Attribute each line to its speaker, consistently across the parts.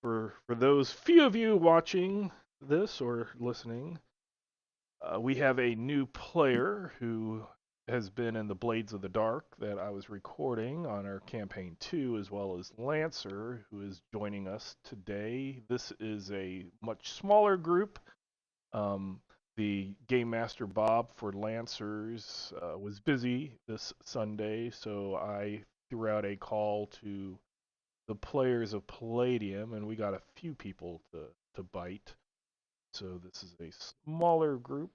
Speaker 1: For those few of you watching this or listening, we have a new player who has been in the Blades of the Dark that I was recording on our campaign 2, as well as Lancer, who is joining us today. This is a much smaller group. Um, the Game Master Bob for Lancers was busy this Sunday, so I threw out a call to the players of Palladium, and we got a few people to bite. So this is a smaller group,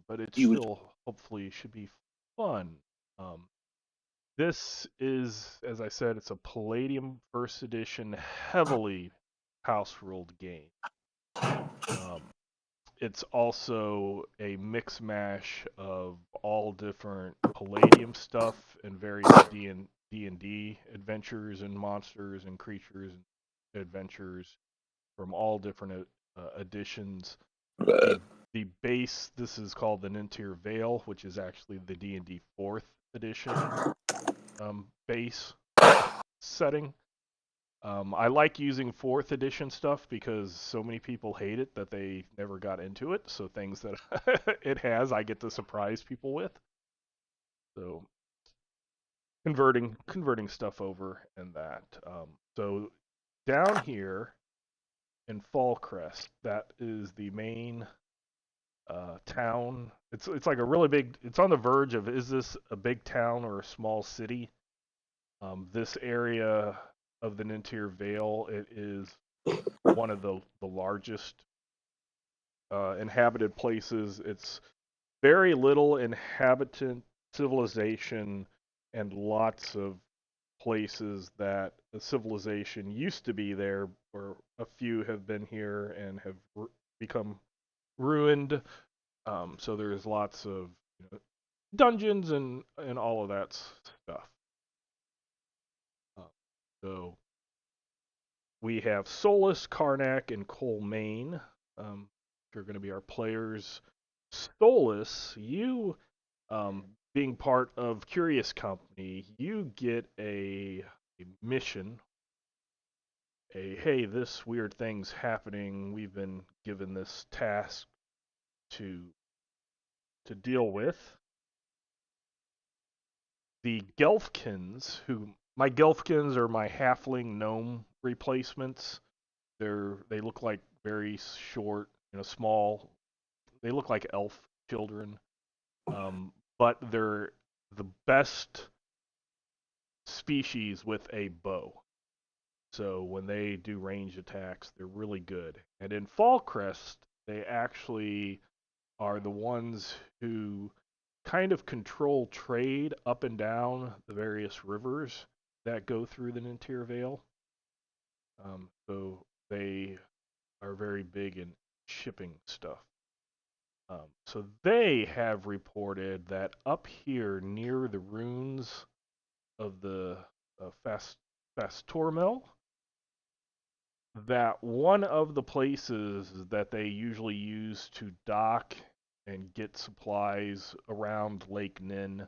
Speaker 1: but it
Speaker 2: You
Speaker 1: still hopefully should be fun. Um, this is, as I said, it's a Palladium First Edition, heavily house ruled game. Um, it's also a mix mash of all different Palladium stuff and various D&D adventures and monsters and creatures and adventures from all different editions. The
Speaker 2: uh,
Speaker 1: the base, this is called the Nentir Vale, which is actually the D&D 4th edition base setting. I like using 4th edition stuff because so many people hate it that they never got into it. So things that it has, I get to surprise people with. So converting stuff over and that. So down here in Fallcrest, that is the main town. It's like a really big. It's on the verge of, is this a big town or a small city? This area of the Nintir Vale, it is one of the largest inhabited places. It's very little inhabitant civilization and lots of places that a civilization used to be there, or a few have been here and have become ruined. So there's lots of dungeons and all of that stuff. Uh, so we have Solus, Karnak, and Colmaine. Are going to be our players. Solus, you being part of Curious Company, you get a mission. A hey, this weird thing's happening. We've been given this task to deal with. The Gelfkins, who my Gelfkins are my halfling gnome replacements. They look like very short, small. They look like elf children, but they're the best species with a bow. So when they do range attacks, they're really good. And in Fallcrest, they actually are the ones who kind of control trade up and down the various rivers that go through the Nintir Vale. So they are very big in shipping stuff. So they have reported that up here near the ruins of the Fastormel, that one of the places that they usually use to dock and get supplies around Lake Nin,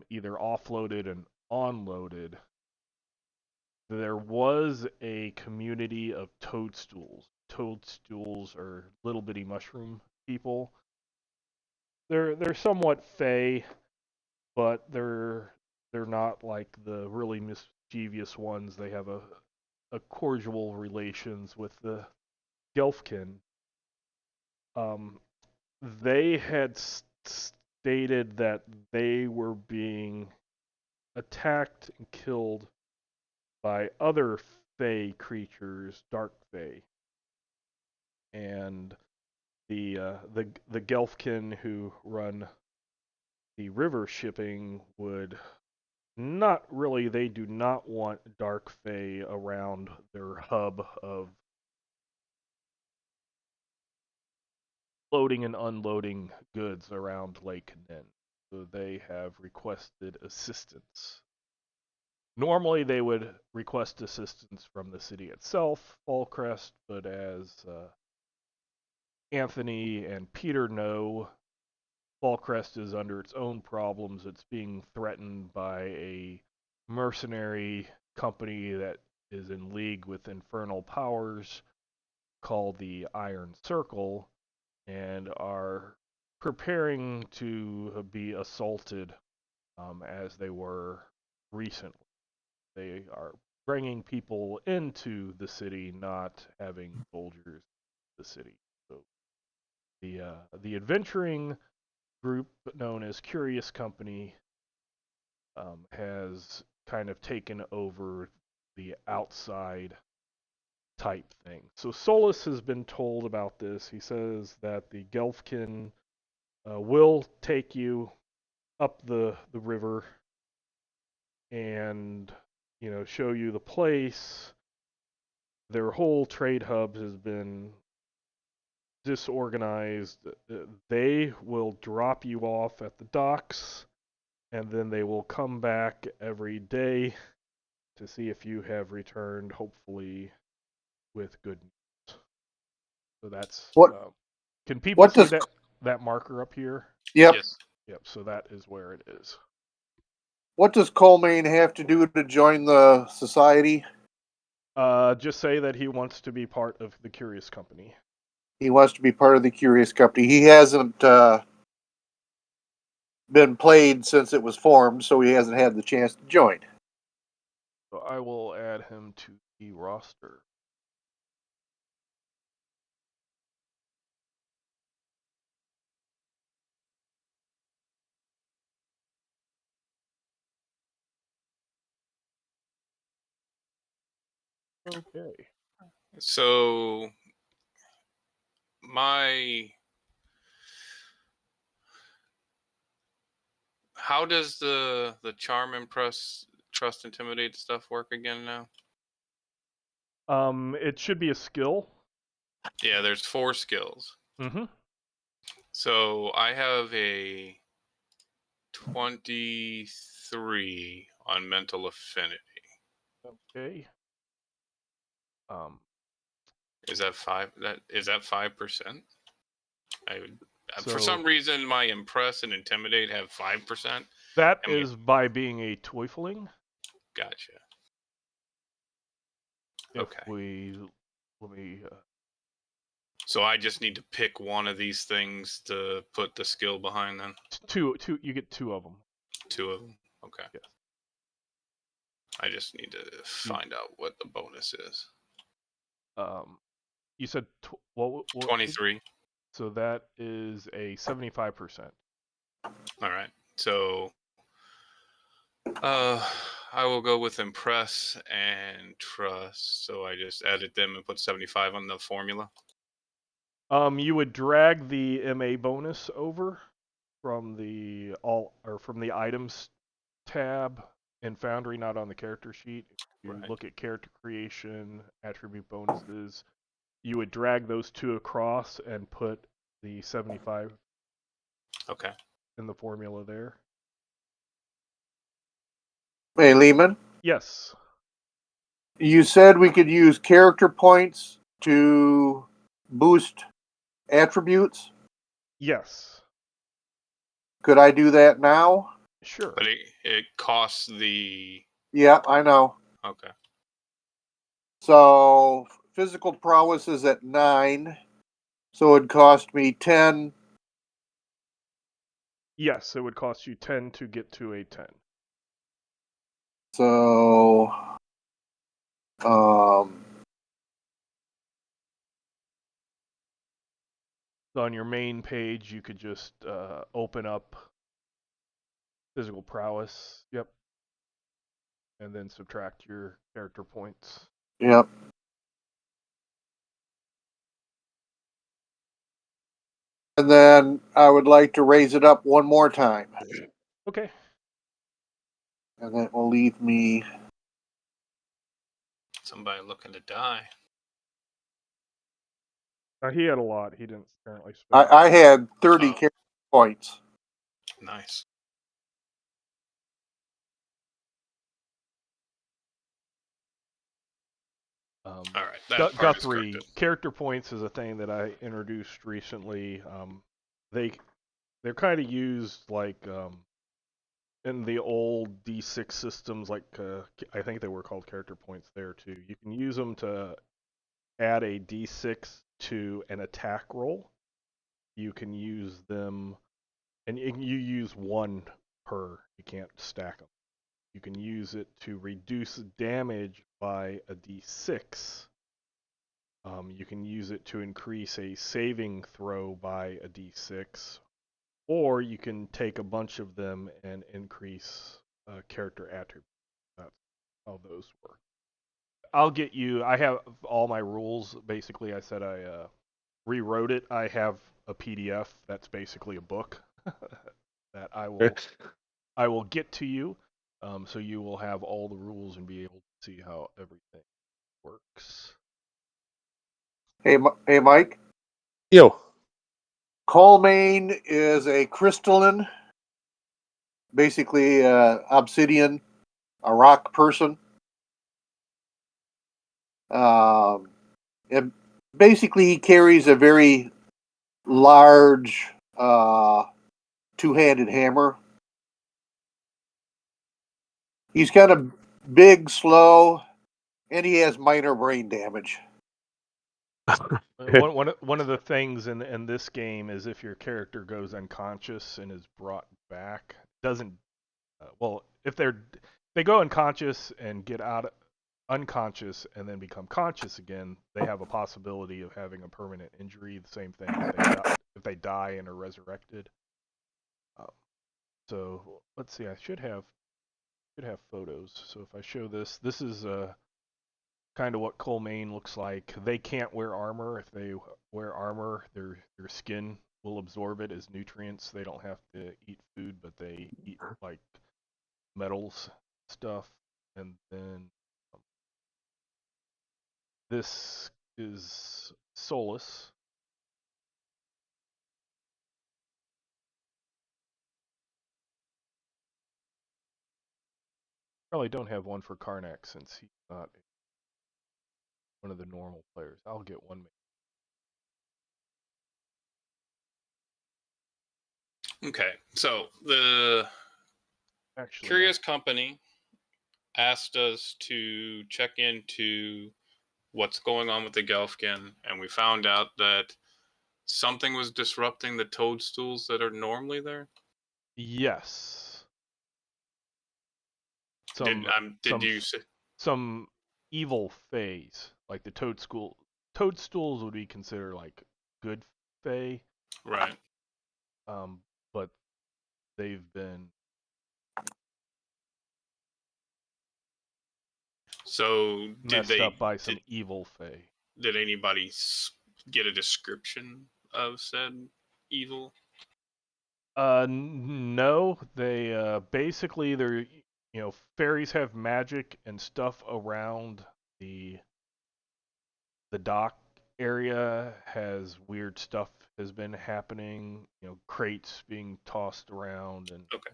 Speaker 1: either offloaded and onloaded, there was a community of toadstools. Toadstools are little bitty mushroom people. They're somewhat fey, but they're not like the really mischievous ones. They have a cordial relations with the Gelfkin. Um, they had stated that they were being attacked and killed by other fey creatures, dark fey, and the Gelfkin who run the river shipping would not really. They do not want dark fey around their hub of loading and unloading goods around Lake Nin. So they have requested assistance. Normally, they would request assistance from the city itself, Fallcrest, but as Anthony and Peter know, Fallcrest is under its own problems. It's being threatened by a mercenary company that is in league with infernal powers called the Iron Circle and are preparing to be assaulted as they were recently. They are bringing people into the city, not having soldiers in the city. So the adventuring group known as Curious Company has kind of taken over the outside type thing. So Solus has been told about this. He says that the Gelfkin will take you up the river and show you the place. Their whole trade hub has been disorganized. They will drop you off at the docks, and then they will come back every day to see if you have returned, hopefully with good news. So that's.
Speaker 2: What
Speaker 1: Can people
Speaker 2: what
Speaker 1: see
Speaker 2: does
Speaker 1: that marker up here?
Speaker 2: Yep.
Speaker 3: Yes.
Speaker 1: Yep. So that is where it is.
Speaker 2: What does Colmaine have to do to join the society?
Speaker 1: Just say that he wants to be part of the Curious Company.
Speaker 2: He wants to be part of the Curious Company. He hasn't been played since it was formed, so he hasn't had the chance to join.
Speaker 1: So I will add him to the roster. Okay.
Speaker 3: So how does the charm, impress, trust, intimidate stuff work again now?
Speaker 1: It should be a skill.
Speaker 3: Yeah, there's 4 skills.
Speaker 1: Mm-hmm.
Speaker 3: So I have a 23 on mental affinity.
Speaker 1: Okay.
Speaker 3: Is that 5? Is that 5%? For
Speaker 1: So
Speaker 3: some reason, my impress and intimidate have 5%.
Speaker 1: that is by being a Teufling.
Speaker 3: Gotcha.
Speaker 1: If
Speaker 3: Okay.
Speaker 1: let me.
Speaker 3: So I just need to pick one of these things to put the skill behind. Then
Speaker 1: Two. You get 2 of them.
Speaker 3: 2 of them. Okay.
Speaker 1: Yes.
Speaker 3: I just need to find out what the bonus is.
Speaker 1: You said what
Speaker 3: 23.
Speaker 1: So that is a 75%.
Speaker 3: All right. So I will go with impress and trust. So I just edit them and put 75 on the formula.
Speaker 1: You would drag the MA bonus over from the items tab in Foundry, not on the character sheet. If you look at character creation, attribute bonuses, you would drag those 2 across and put the 75 in the formula there.
Speaker 2: Hey, Lehman?
Speaker 1: Yes.
Speaker 2: You said we could use character points to boost attributes?
Speaker 1: Yes.
Speaker 2: Could I do that now?
Speaker 1: Sure.
Speaker 3: But it costs the...
Speaker 2: Yeah, I know.
Speaker 3: Okay.
Speaker 2: So physical prowess is at 9, so it'd cost me 10.
Speaker 1: Yes, it would cost you 10 to get to a 10.
Speaker 2: So
Speaker 1: So on your main page, you could just open up physical prowess. Yep. And then subtract your character points.
Speaker 2: Yep. And then I would like to raise it up one more time.
Speaker 1: Okay.
Speaker 2: And that will leave me...
Speaker 3: Somebody looking to die.
Speaker 1: He had a lot. He didn't currently spend.
Speaker 2: I had 30 character points.
Speaker 3: Nice. All right. That part
Speaker 1: Guthrie,
Speaker 3: is
Speaker 1: character points is a thing that I introduced recently. They're kind of used like in the old D6 systems, like I think they were called character points there too. You can use them to add a D6 to an attack roll. You can use them, and you use one per. You can't stack them. You can use it to reduce damage by a D6. You can use it to increase a saving throw by a D6, or you can take a bunch of them and increase character attributes. That's how those work. I'll get you. I have all my rules. Basically, I said I rewrote it. I have a PDF that's basically a book that I will get to you, so you will have all the rules and be able to see how everything works.
Speaker 2: Hey, Mike.
Speaker 4: Yo.
Speaker 2: Colmaine is a crystalline, basically obsidian, a rock person. And basically, he carries a very large two-handed hammer. He's kind of big, slow, and he has minor brain damage.
Speaker 1: One of the things in this game is if your character goes unconscious and is brought back, doesn't well if they go unconscious and get out unconscious and then become conscious again, they have a possibility of having a permanent injury. The same thing if they die and are resurrected. So let's see. I should have photos. So if I show this, this is kind of what Colmaine looks like. They can't wear armor. If they wear armor, their skin will absorb it as nutrients. They don't have to eat food, but they eat like metals stuff. And then this is Solus. Probably don't have one for Karnak since he's not one of the normal players. I'll get one.
Speaker 3: Okay, so the
Speaker 1: Actually,
Speaker 3: Curious Company asked us to check into what's going on with the Gelfkin, and we found out that something was disrupting the toadstools that are normally there.
Speaker 1: yes.
Speaker 3: Did you say?
Speaker 1: Some evil fays, like the toadstools would be considered like good fae,
Speaker 3: Right.
Speaker 1: but they've been
Speaker 3: So
Speaker 1: messed up by some evil fae.
Speaker 3: Did anybody get a description of said evil?
Speaker 1: No, they basically they're fairies have magic and stuff around the dock area has weird stuff has been happening, crates being tossed around and
Speaker 3: Okay.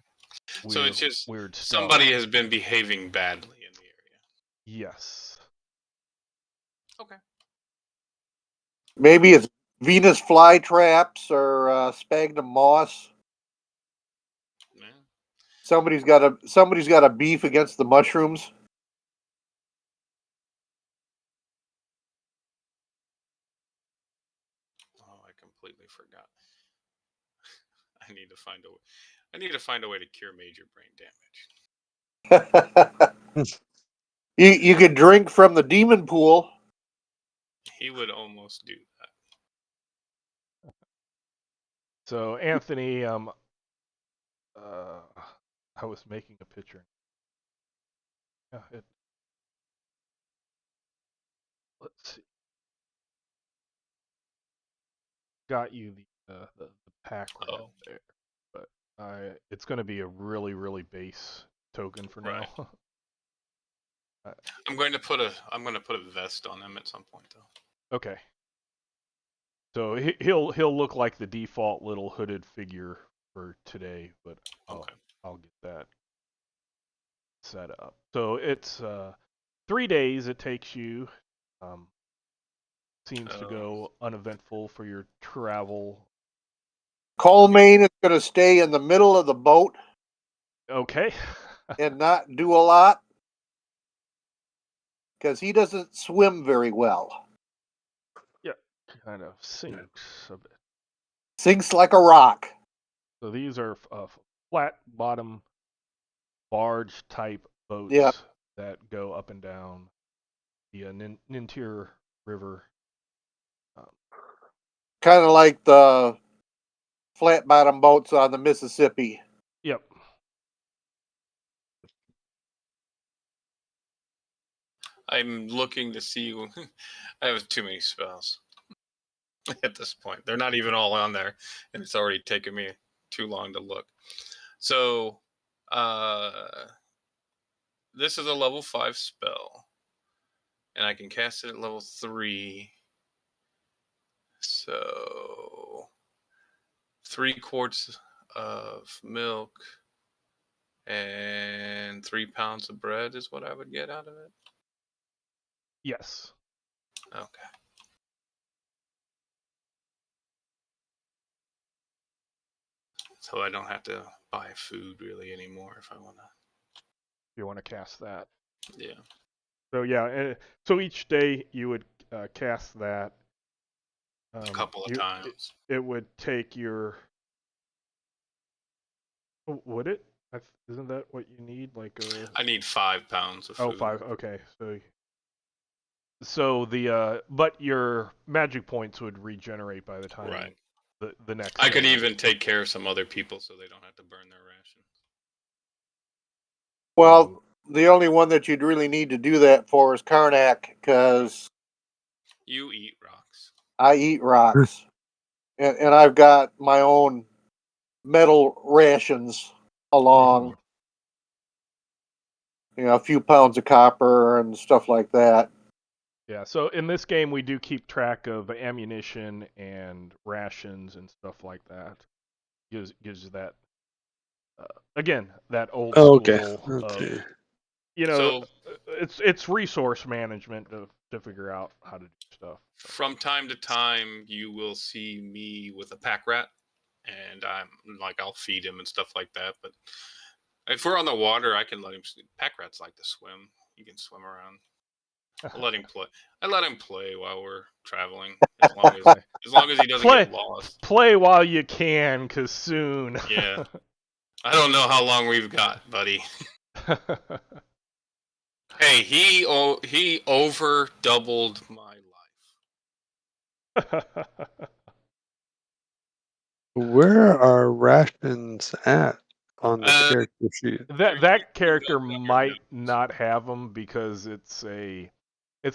Speaker 1: weird,
Speaker 3: So it's just
Speaker 1: weird stuff.
Speaker 3: Somebody has been behaving badly in the area.
Speaker 1: Yes.
Speaker 3: Okay.
Speaker 2: Maybe it's Venus flytraps or sphagnum moss.
Speaker 3: Yeah.
Speaker 2: Somebody's got a beef against the mushrooms.
Speaker 3: Oh, I completely forgot. I need to find a way to cure major brain damage.
Speaker 2: You could drink from the demon pool.
Speaker 3: He would almost do that.
Speaker 1: So Anthony, I was making a picture. Yeah, let's see. Got you the pack right there, but it's going to be a really base token for now.
Speaker 3: Right. I'm going to put a vest on him at some point though.
Speaker 1: Okay. So he'll look like the default little hooded figure for today, but I'll get that set up. So it's 3 days it takes you. Seems to go uneventful for your travel.
Speaker 2: Colmaine is going to stay in the middle of the boat
Speaker 1: Okay.
Speaker 2: and not do a lot because he doesn't swim very well.
Speaker 1: Yeah, kind of sinks a bit.
Speaker 2: Sinks like a rock.
Speaker 1: So these are flat bottom barge type
Speaker 2: Yeah,
Speaker 1: boats that go up and down the Nentir River. Um,
Speaker 2: kind of like the flat bottom boats on the Mississippi.
Speaker 1: yep.
Speaker 3: I'm looking to see. I have too many spells at this point. They're not even all on there, and it's already taken me too long to look. So, this is a level 5 spell, and I can cast it at level 3. So, 3 quarts of milk and 3 pounds of bread is what I would get out of it.
Speaker 1: Yes.
Speaker 3: Okay. So I don't have to buy food really anymore if I want to.
Speaker 1: If you want to cast that.
Speaker 3: Yeah.
Speaker 1: So yeah, so each day you would cast that.
Speaker 3: A couple of
Speaker 1: It,
Speaker 3: times.
Speaker 1: it would take your. Oh, would it? Isn't that what you need? Like
Speaker 3: I need 5 pounds of
Speaker 1: oh,
Speaker 3: food.
Speaker 1: 5. Okay, so the but your magic points would regenerate by the time
Speaker 3: Right.
Speaker 1: the next
Speaker 3: I could
Speaker 1: day.
Speaker 3: even take care of some other people so they don't have to burn their rations.
Speaker 2: Well, the only one that you'd really need to do that for is Karnak, because
Speaker 3: You eat rocks.
Speaker 2: I eat rocks. And I've got my own metal rations along, a few pounds of copper and stuff like that.
Speaker 1: Yeah, so in this game we do keep track of ammunition and rations and stuff like that. Gives you that again that old
Speaker 4: Okay.
Speaker 1: school of
Speaker 4: Okay.
Speaker 3: So
Speaker 1: it's resource management to figure out how to do stuff.
Speaker 3: from time to time, you will see me with a pack rat, and I'll feed him and stuff like that. But if we're on the water, I can let him. Pack rats like to swim. He can swim around. I'll let him play. I let him play while we're traveling, as long as he doesn't
Speaker 1: play
Speaker 3: get lost.
Speaker 1: play while you can, cause soon.
Speaker 3: Yeah. I don't know how long we've got, buddy. Hey, he over doubled my life.
Speaker 4: Where are rations at on the character sheet?
Speaker 1: that character
Speaker 3: You've got your
Speaker 1: might not have them because it's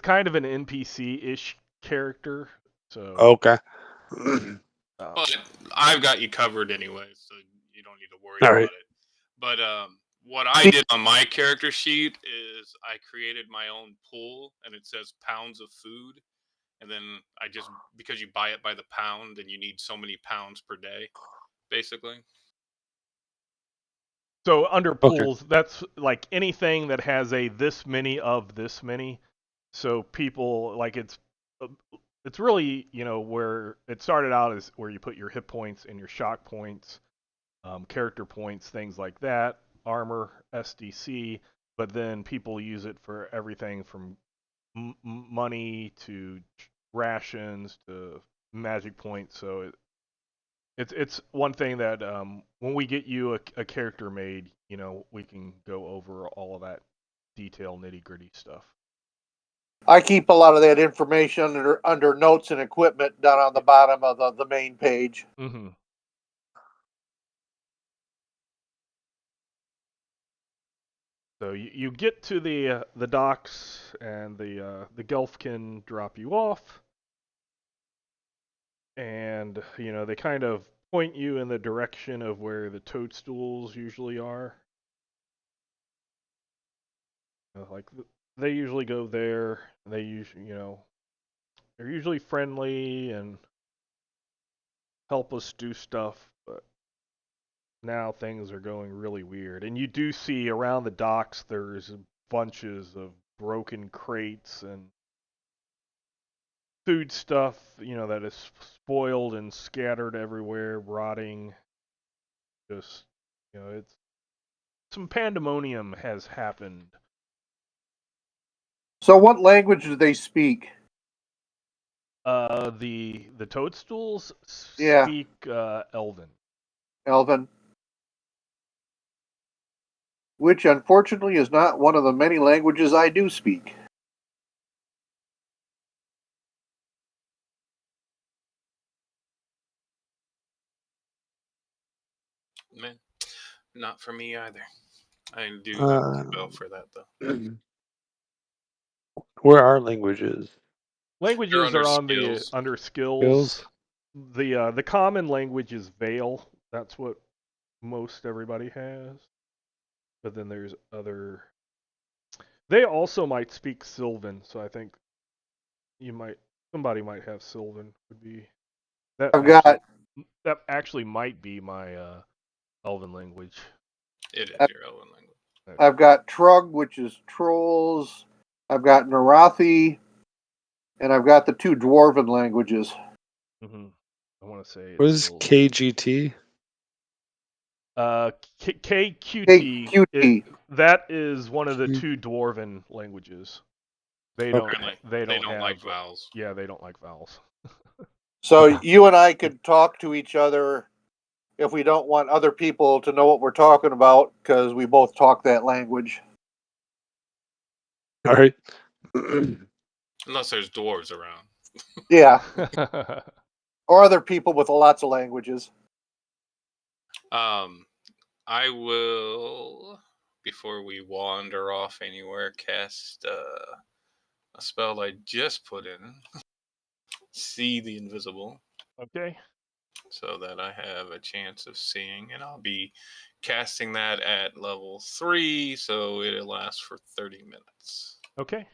Speaker 1: kind of an NPC-ish character. So
Speaker 4: Okay.
Speaker 3: But I've got you covered anyway, so you don't need to worry
Speaker 4: All
Speaker 3: about
Speaker 4: right.
Speaker 3: it. But what I did on my character sheet is I created my own pool, and it says pounds of food, and then I just because you buy it by the pound, and you need so many pounds per day, basically.
Speaker 1: So under
Speaker 4: Okay.
Speaker 1: pools, that's like anything that has a this many of this many. So people like it's really where it started out is where you put your hit points and your shock points, character points, things like that, armor, SDC. But then people use it for everything from money to rations to magic points. So it's one thing that when we get you a character made, we can go over all of that detail, nitty gritty stuff.
Speaker 2: I keep a lot of that information under notes and equipment down on the bottom of the main page.
Speaker 1: Mm-hmm. So you get to the docks and the Gelf can drop you off, and they kind of point you in the direction of where the toadstools usually are. Like they usually go there. They usually they're usually friendly and help us do stuff, but now things are going really weird. And you do see around the docks there's bunches of broken crates and food stuff, that is spoiled and scattered everywhere, rotting. Just, it's some pandemonium has happened.
Speaker 2: So, what language do they speak?
Speaker 1: The toadstools
Speaker 2: Yeah.
Speaker 1: speak Elven.
Speaker 2: Elven. Which, unfortunately, is not one of the many languages I do speak.
Speaker 3: Man, not for me either. I do have a spell for that though.
Speaker 4: Where are languages?
Speaker 1: Languages
Speaker 3: They're
Speaker 1: are
Speaker 3: under
Speaker 1: on
Speaker 3: skills.
Speaker 1: the under skills.
Speaker 4: Skills?
Speaker 1: The common language is Vale. That's what most everybody has. But then there's other. They also might speak Sylvan, so I think somebody might have Sylvan. Would be that
Speaker 2: I've
Speaker 1: actually
Speaker 2: got
Speaker 1: that actually might be my Elven language.
Speaker 3: It is your Elven language.
Speaker 2: I've got Trug, which is trolls. I've got Narathi, and I've got the two dwarven languages.
Speaker 1: Mm-hmm. I want to say
Speaker 4: What
Speaker 1: it's
Speaker 4: is KGT?
Speaker 1: KQT.
Speaker 2: KQT.
Speaker 1: That is one of the two dwarven languages. They don't.
Speaker 4: Okay.
Speaker 1: They don't have.
Speaker 3: like vowels.
Speaker 1: Yeah, they don't like vowels.
Speaker 2: So you and I could talk to each other if we don't want other people to know what we're talking about because we both talk that language.
Speaker 4: All right.
Speaker 3: Unless there's dwarves around.
Speaker 2: Yeah. Or other people with lots of languages.
Speaker 3: I will, before we wander off anywhere, cast a spell I just put in. See the invisible.
Speaker 1: Okay.
Speaker 3: So that I have a chance of seeing, and I'll be casting that at level 3, so it'll last for 30 minutes.
Speaker 1: Okay.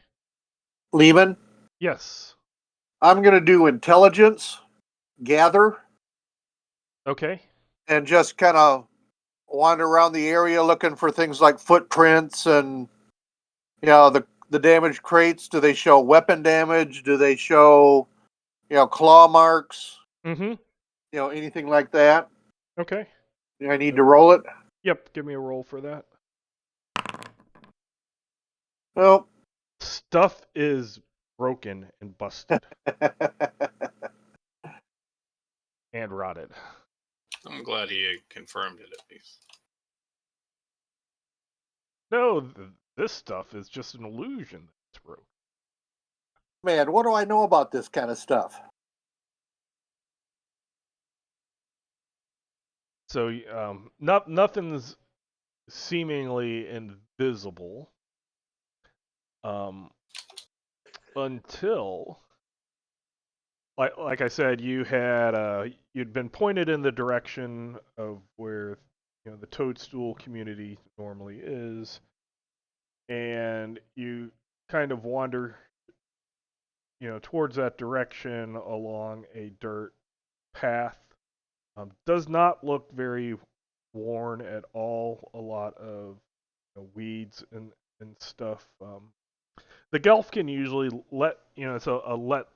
Speaker 2: Lehman,
Speaker 1: Yes.
Speaker 2: I'm going to do intelligence, gather,
Speaker 1: Okay.
Speaker 2: and just kind of wander around the area looking for things like footprints and, the damaged crates. Do they show weapon damage? Do they show, claw marks?
Speaker 1: Mm-hmm.
Speaker 2: Anything like that?
Speaker 1: Okay.
Speaker 2: Do I need to roll it?
Speaker 1: Yep. Give me a roll for that.
Speaker 2: Nope.
Speaker 1: Stuff is broken and busted and rotted.
Speaker 3: I'm glad he confirmed it at least.
Speaker 1: No, this stuff is just an illusion that's broken.
Speaker 2: Man, what do I know about this kind of stuff?
Speaker 1: So, nothing's seemingly invisible until, like I said, you'd been pointed in the direction of where the toadstool community normally is, and you kind of wander towards that direction along a dirt path. Does not look very worn at all. A lot of weeds and stuff. The Gelf can usually it's a let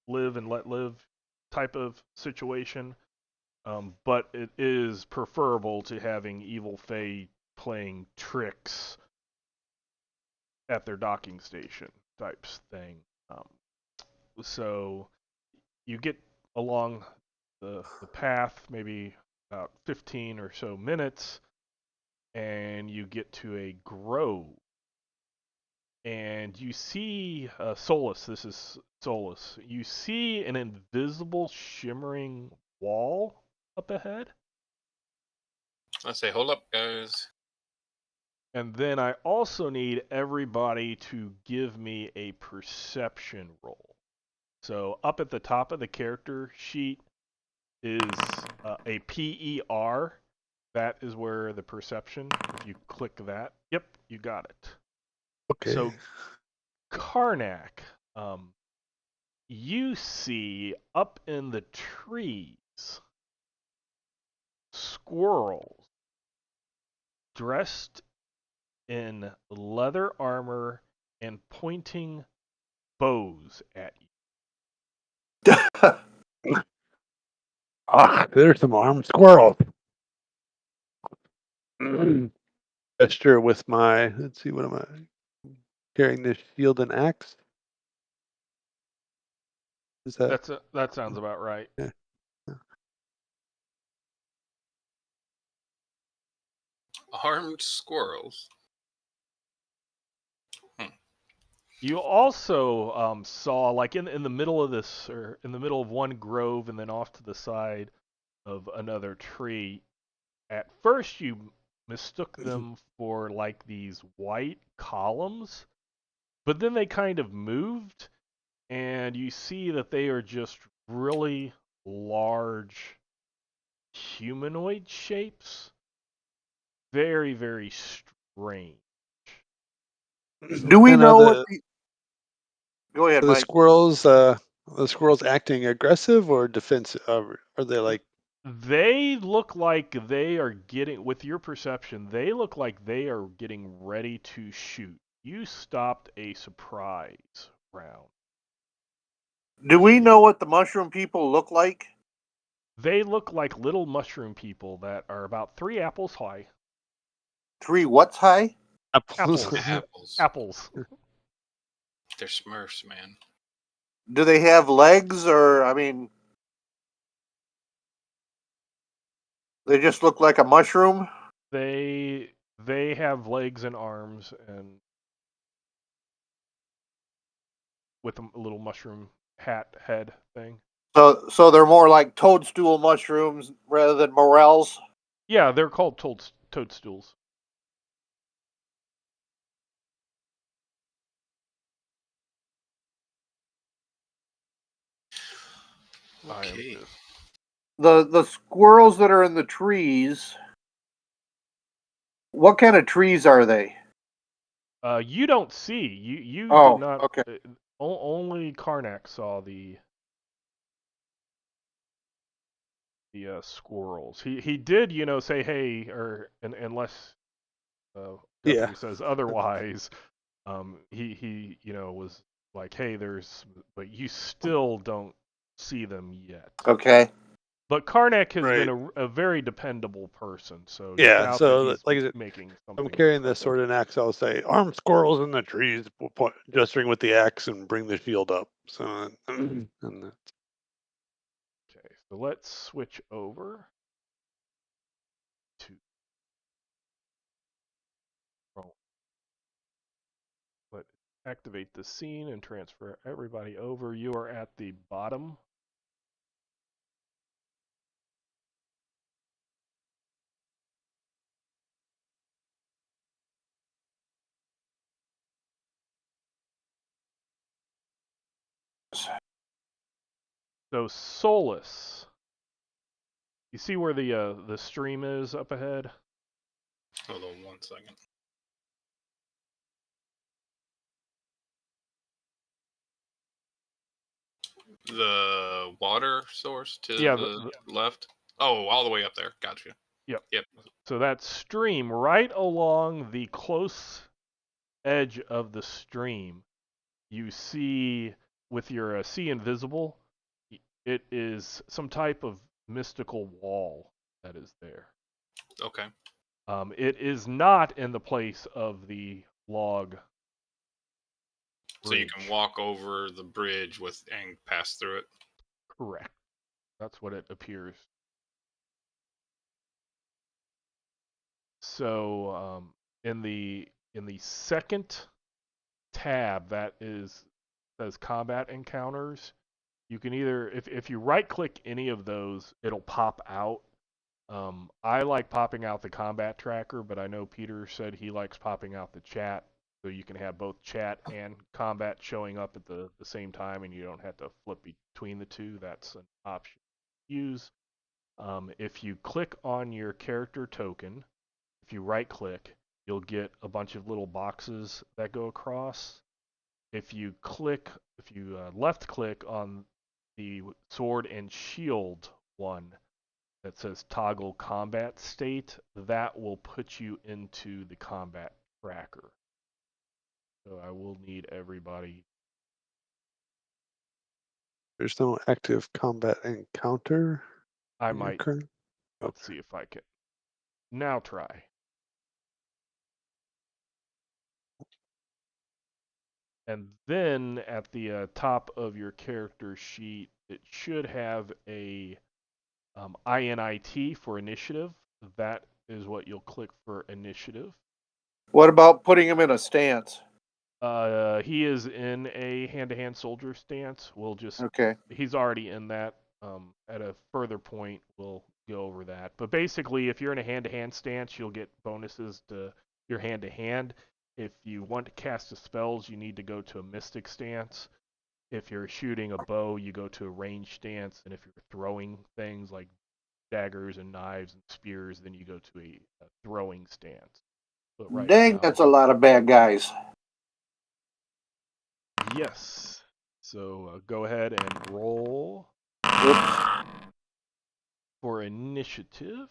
Speaker 1: live and let live type of situation. But it is preferable to having evil Fae playing tricks at their docking station types thing. So you get along the path, maybe about 15 or so minutes, and you get to a grove. And you see Solus. This is Solus. You see an invisible, shimmering wall up ahead.
Speaker 3: I say, hold up, guys.
Speaker 1: And then I also need everybody to give me a perception roll. So up at the top of the character sheet is a PER. That is where the perception, if you click that, yep, you got it.
Speaker 4: Okay.
Speaker 1: So, Karnak, you see up in the trees squirrels dressed in leather armor and pointing bows at you.
Speaker 4: There's some armed squirrels. gesture with my, let's see, what am I carrying? This shield and axe? Is that?
Speaker 1: That sounds about right.
Speaker 4: Yeah.
Speaker 3: Armed squirrels.
Speaker 1: You also saw, like in the middle of this, or in the middle of one grove, and then off to the side of another tree. At first, you mistook them for like these white columns, but then they kind of moved, and you see that they are just really large humanoid shapes. Very, very strange.
Speaker 2: Do we
Speaker 4: And are
Speaker 2: know what the? Go ahead,
Speaker 4: the
Speaker 2: Mike.
Speaker 4: squirrels acting aggressive or defensive? Are they like?
Speaker 1: They look like they are getting, with your perception, they look like they are getting ready to shoot. You stopped a surprise round.
Speaker 2: Do we know what the mushroom people look like?
Speaker 1: They look like little mushroom people that are about 3 apples high.
Speaker 2: 3 what's high?
Speaker 1: Apples.
Speaker 3: Apples.
Speaker 1: Apples.
Speaker 3: They're Smurfs, man.
Speaker 2: Do they have legs, or I mean, they just look like a mushroom?
Speaker 1: They have legs and arms, and with a little mushroom hat head thing.
Speaker 2: So they're more like toadstool mushrooms rather than morels.
Speaker 1: Yeah, they're called toadstools. I am
Speaker 3: Okay.
Speaker 1: just
Speaker 2: The squirrels that are in the trees. What kind of trees are they?
Speaker 1: you don't see. You did
Speaker 2: Oh,
Speaker 1: not.
Speaker 2: okay.
Speaker 1: Only Karnak saw the squirrels. He did, say hey, or unless
Speaker 4: Yeah.
Speaker 1: Guthrie says otherwise. He was like, hey, there's, but you still don't see them yet.
Speaker 2: Okay.
Speaker 1: But Karnak has
Speaker 4: Right.
Speaker 1: been a very dependable person, so you
Speaker 4: Yeah.
Speaker 1: doubt that
Speaker 4: So
Speaker 1: he's
Speaker 4: like I said,
Speaker 1: making
Speaker 4: I'm
Speaker 1: something
Speaker 4: carrying
Speaker 1: up.
Speaker 4: this sword and axe. I'll say, "Armed squirrels in the trees," gesturing with the axe, and bring the shield up. So, and that's
Speaker 1: Okay, so let's switch over to roll. Let activate the scene and transfer everybody over. You are at the bottom. So Solus, you see where the stream is up ahead?
Speaker 3: Hold on 1 second. The water source to
Speaker 1: Yeah,
Speaker 3: the left. Oh, all the way up there. Gotcha.
Speaker 1: yep.
Speaker 3: Yep.
Speaker 1: So that stream right along the close edge of the stream, you see with your see invisible, it is some type of mystical wall that is there.
Speaker 3: Okay.
Speaker 1: It is not in the place of the log bridge.
Speaker 3: So you can walk over the bridge and pass through it.
Speaker 1: Correct. That's what it appears. So in the second tab that says combat encounters, you can either, if you right click any of those, it'll pop out. I like popping out the combat tracker, but I know Peter said he likes popping out the chat, so you can have both chat and combat showing up at the same time, and you don't have to flip between the two. That's an option to use. If you click on your character token, if you right click, you'll get a bunch of little boxes that go across. If you left click on the sword and shield one that says toggle combat state, that will put you into the combat tracker. So I will need everybody.
Speaker 4: there's no active combat encounter.
Speaker 1: I
Speaker 4: in your
Speaker 1: might,
Speaker 4: current.
Speaker 1: let's see if I can. Now try. And then at the top of your character sheet, it should have a INIT for initiative. That is what you'll click for initiative.
Speaker 2: What about putting him in a stance?
Speaker 1: He is in a hand-to-hand soldier stance.
Speaker 2: Okay.
Speaker 1: He's already in that. At a further point, we'll go over that. But basically, if you're in a hand-to-hand stance, you'll get bonuses to your hand-to-hand. If you want to cast spells, you need to go to a mystic stance. If you're shooting a bow, you go to a range stance. And if you're throwing things like daggers and knives and spears, then you go to a throwing stance. But right
Speaker 2: Dang,
Speaker 1: now,
Speaker 2: that's a lot of bad guys.
Speaker 1: yes. So go ahead and roll
Speaker 2: Oops.
Speaker 1: for initiative.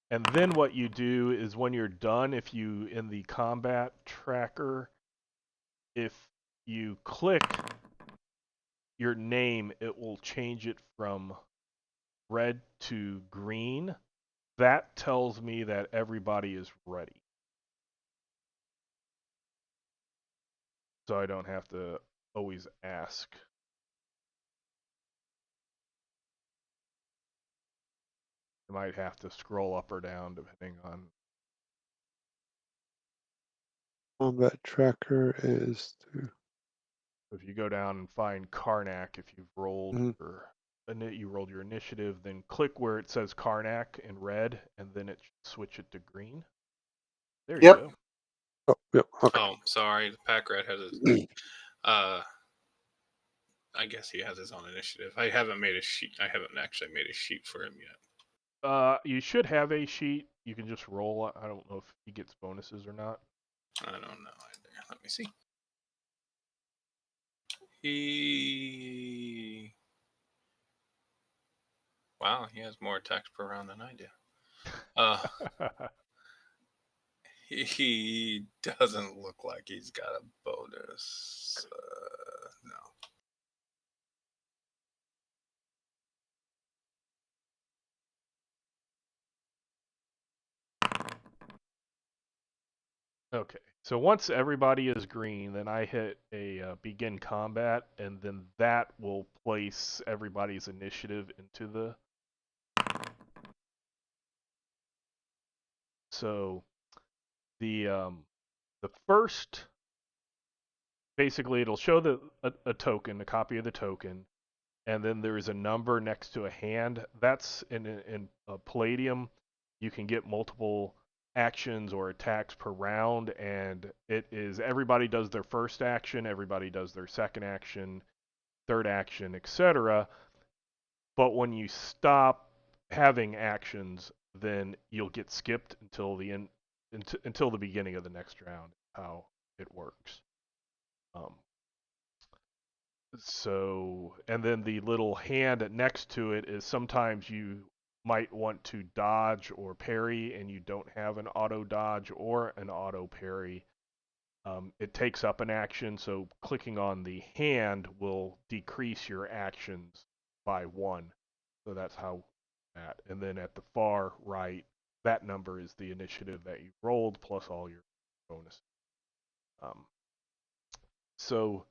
Speaker 1: And then what you do is when you're done, if you in the combat tracker, if you click your name, it will change it from red to green. That tells me that everybody is ready. So I don't have to always ask. I might have to scroll up or down depending on.
Speaker 4: Combat tracker is to.
Speaker 1: If you go down and find Karnak, if you've rolled
Speaker 4: Mhm.
Speaker 1: you rolled your initiative, then click where it says Karnak in red, and then it should switch it to green. There you
Speaker 2: Yep.
Speaker 1: go.
Speaker 4: Oh, yep. Okay.
Speaker 3: Oh, sorry. The pack rat has his. I guess he has his own initiative. I haven't made a sheet. I haven't actually made a sheet for him yet.
Speaker 1: You should have a sheet. You can just roll. I don't know if he gets bonuses or not.
Speaker 3: I don't know either. Let me see. He. Wow, he has more attacks per round than I do. He doesn't look like he's got a bonus. No.
Speaker 1: Okay, so once everybody is green, then I hit a begin combat, and then that will place everybody's initiative into the. So the first, basically, it'll show a token, a copy of the token, and then there's a number next to a hand. That's in Palladium. You can get multiple actions or attacks per round, and it is everybody does their first action, everybody does their second action, third action, etc. But when you stop having actions, then you'll get skipped until the end, until the beginning of the next round. How it works. Um, So, and then the little hand next to it is sometimes you might want to dodge or parry and you don't have an auto dodge or an auto parry. It takes up an action, so clicking on the hand will decrease your actions by one. So that's how that. And then at the far right, that number is the initiative that you rolled plus all your bonus. Um, so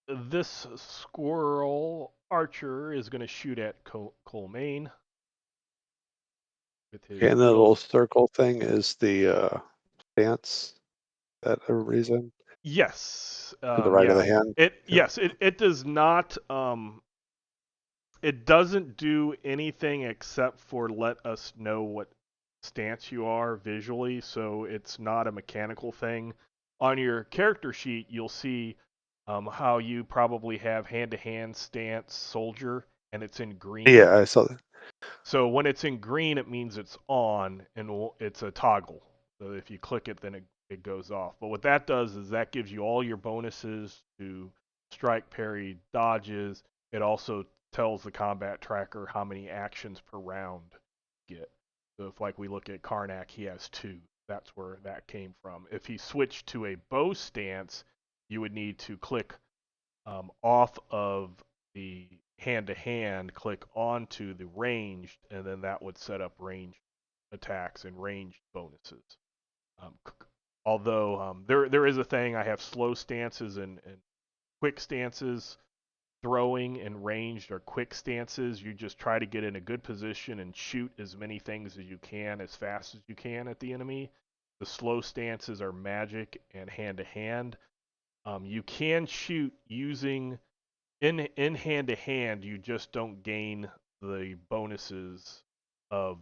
Speaker 1: this squirrel archer is going to shoot at Colmaine with his
Speaker 4: And the little
Speaker 1: shield.
Speaker 4: circle thing is the stance that everybody's in
Speaker 1: Yes,
Speaker 4: to the right of
Speaker 1: yeah.
Speaker 4: the hand.
Speaker 1: It
Speaker 4: Yep.
Speaker 1: yes, it does not it doesn't do anything except for let us know what stance you are visually, so it's not a mechanical thing. On your character sheet, you'll see how you probably have hand-to-hand stance soldier, and it's in green.
Speaker 4: Yeah, I saw that.
Speaker 1: So when it's in green, it means it's on, and it's a toggle. So if you click it, then it goes off. But what that does is that gives you all your bonuses to strike, parry, dodges. It also tells the combat tracker how many actions per round you get. So if like we look at Karnak, he has 2. That's where that came from. If he switched to a bow stance, you would need to click off of the hand to hand, click onto the ranged, and then that would set up ranged attacks and ranged bonuses. Although there is a thing. I have slow stances and quick stances. Throwing and ranged are quick stances. You just try to get in a good position and shoot as many things as you can as fast as you can at the enemy. The slow stances are magic and hand to hand. You can shoot using in hand to hand. You just don't gain the bonuses of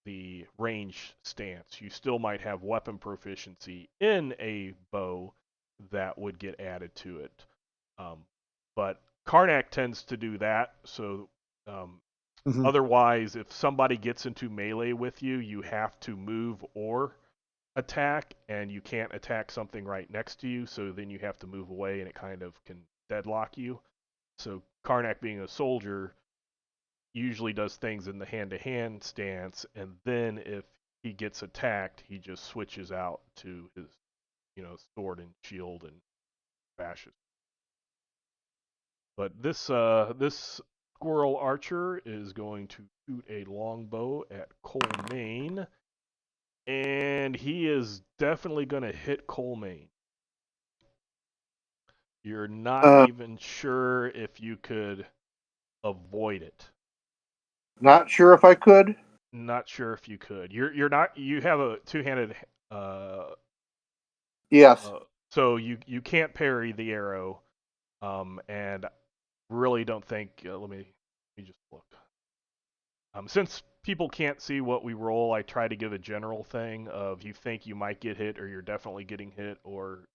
Speaker 1: the range stance. You still might have weapon proficiency in a bow that would get added to it. But Karnak tends to do that. So otherwise, if somebody gets into melee with you, you have to move or attack, and you can't attack something right next to you. So then you have to move away, and it kind of can deadlock you. So Karnak, being a soldier, usually does things in the hand-to-hand stance, and then if he gets attacked, he just switches out to his, sword and shield and bashes. But this squirrel archer is going to shoot a longbow at Colmaine, and he is definitely going to hit Colmaine. You're not even sure if you could avoid it.
Speaker 2: Not sure if I could.
Speaker 1: Not sure if you could. You're not. You have a two-handed.
Speaker 2: Yes.
Speaker 1: So you can't parry the arrow, and really don't think. Let me just look. Since people can't see what we roll, I try to give a general thing of you think you might get hit, or you're definitely getting hit, or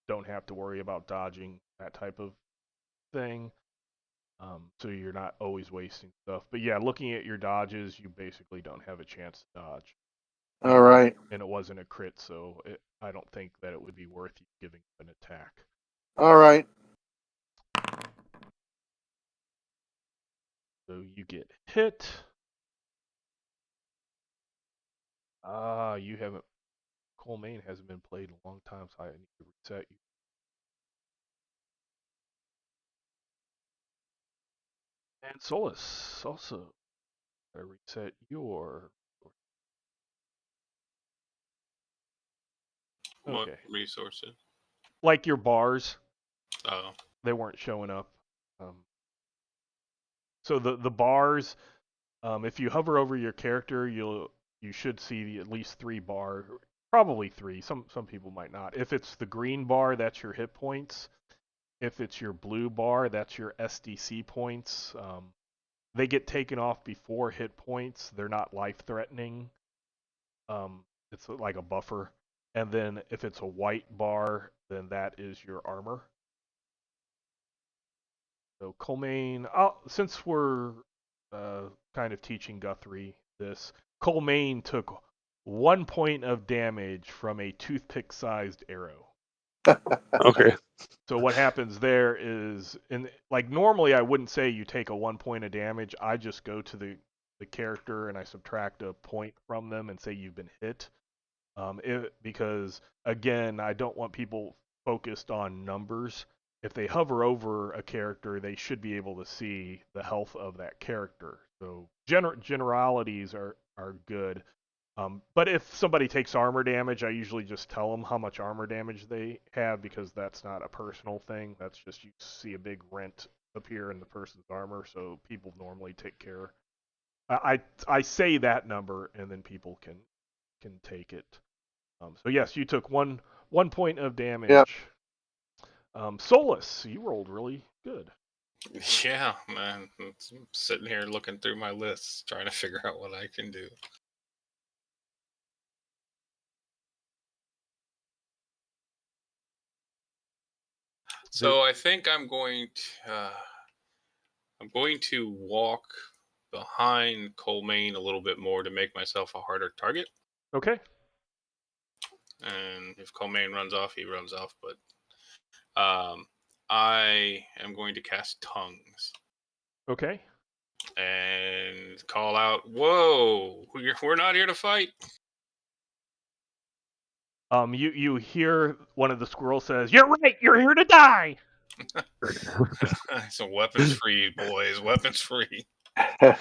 Speaker 1: don't have to worry about dodging, that type of thing. So you're not always wasting stuff. But yeah, looking at your dodges, you basically don't have a chance to dodge.
Speaker 2: All right.
Speaker 1: And it wasn't a crit, so I don't think that it would be worth you giving an attack.
Speaker 2: All right.
Speaker 1: So you get hit. You haven't. Colmaine hasn't been played in a long time, so I need to reset you. And Solus also. I reset your.
Speaker 3: What
Speaker 1: Okay.
Speaker 3: resources?
Speaker 1: Like your bars,
Speaker 3: Oh,
Speaker 1: they weren't showing up. So the bars, if you hover over your character, you should see at least 3 bar, probably 3. Some people might not. If it's the green bar, that's your hit points. If it's your blue bar, that's your SDC points. They get taken off before hit points. They're not life-threatening. It's like a buffer. And then if it's a white bar, then that is your armor. So Colmaine, since we're kind of teaching Guthrie this, Colmaine took 1 point of damage from a toothpick-sized arrow.
Speaker 4: Okay.
Speaker 1: So what happens there is, normally I wouldn't say you take a 1 point of damage. I just go to the character and I subtract a point from them and say you've been hit. Because again, I don't want people focused on numbers. If they hover over a character, they should be able to see the health of that character. So generalities are good. But if somebody takes armor damage, I usually just tell them how much armor damage they have, because that's not a personal thing. That's just you see a big rent appear in the person's armor, so people normally take care. I say that number, and then people can take it. So yes, you took one point of damage.
Speaker 2: Yep.
Speaker 1: Solus, you rolled really good.
Speaker 3: yeah, man. I'm sitting here looking through my lists, trying to figure out what I can do. So I think I'm going to walk behind Colmaine a little bit more to make myself a harder target.
Speaker 1: Okay.
Speaker 3: And if Colmaine runs off, he runs off. But I am going to cast Tongues.
Speaker 1: Okay.
Speaker 3: And call out, "Whoa! We're not here to fight."
Speaker 1: You hear one of the squirrels says, "You're right. You're here to die."
Speaker 3: So weapons free, boys. Weapons free. All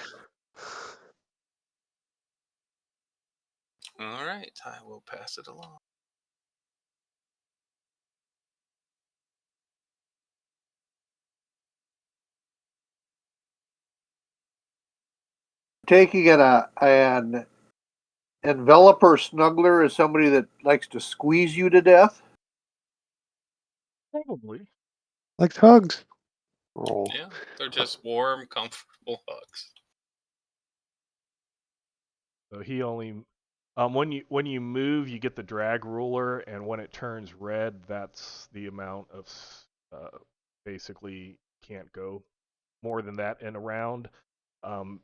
Speaker 3: right, I will pass it along.
Speaker 2: taking an enveloper snuggler as somebody that likes to squeeze you to death?
Speaker 1: Probably.
Speaker 4: Likes hugs. Oh,
Speaker 3: Yeah, they're just warm, comfortable hugs.
Speaker 1: So he only when you move, you get the drag ruler, and when it turns red, that's the amount of basically can't go more than that in a round. Um,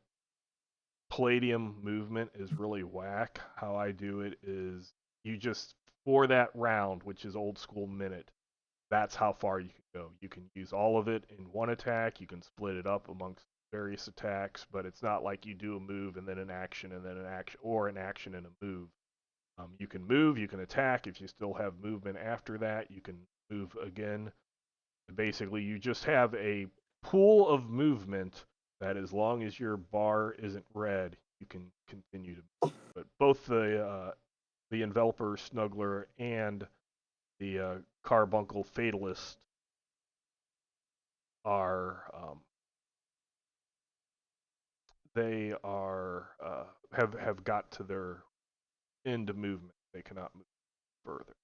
Speaker 1: Palladium movement is really whack. How I do it is you just for that round, which is old school minute. That's how far you can go. You can use all of it in one attack. You can split it up amongst various attacks, but it's not like you do a move and then an action and then an action or an action and a move. You can move, you can attack. If you still have movement after that, you can move again. Basically, you just have a pool of movement that, as long as your bar isn't red, you can continue to move. But both the Enveloper Snuggler and the Carbuncle Fatalist are they are have got to their end of movement. They cannot move further.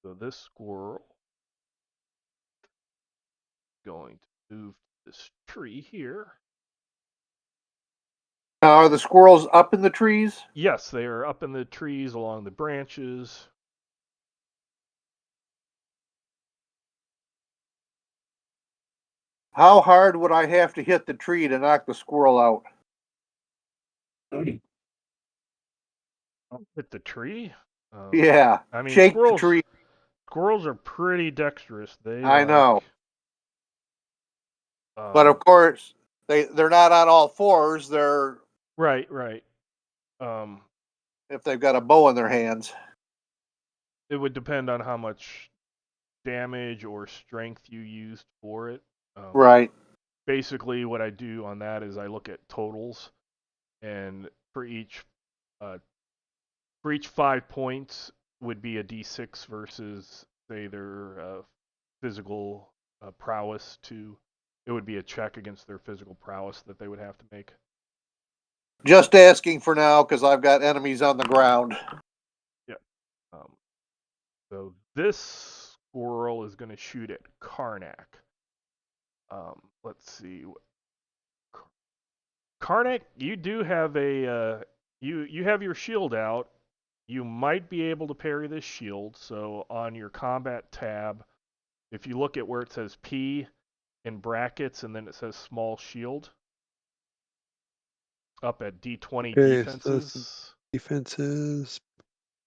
Speaker 1: So this squirrel is going to move to this tree here.
Speaker 2: Are the squirrels up in the trees?
Speaker 1: Yes, they are up in the trees along the branches.
Speaker 2: How hard would I have to hit the tree to knock the squirrel out?
Speaker 1: Hit the tree.
Speaker 2: Yeah,
Speaker 1: I mean,
Speaker 2: shake the tree.
Speaker 1: squirrels are pretty dexterous. They
Speaker 2: I know, but of
Speaker 1: um,
Speaker 2: course they're not on all fours. They're
Speaker 1: right. Um,
Speaker 2: if they've got a bow in their hands.
Speaker 1: it would depend on how much damage or strength you used for it.
Speaker 2: Right.
Speaker 1: Basically, what I do on that is I look at totals, and uh, for each 5 points would be a d6 versus say their physical prowess to. It would be a check against their physical prowess that they would have to make.
Speaker 2: Just asking for now because I've got enemies on the ground.
Speaker 1: Yeah. So this squirrel is going to shoot at Karnak. Let's see. Karnak, you do have you have your shield out. You might be able to parry this shield. So on your combat tab, if you look at where it says P in brackets and then it says small shield, up at D20
Speaker 4: okay. So that's
Speaker 1: defenses.
Speaker 4: defenses.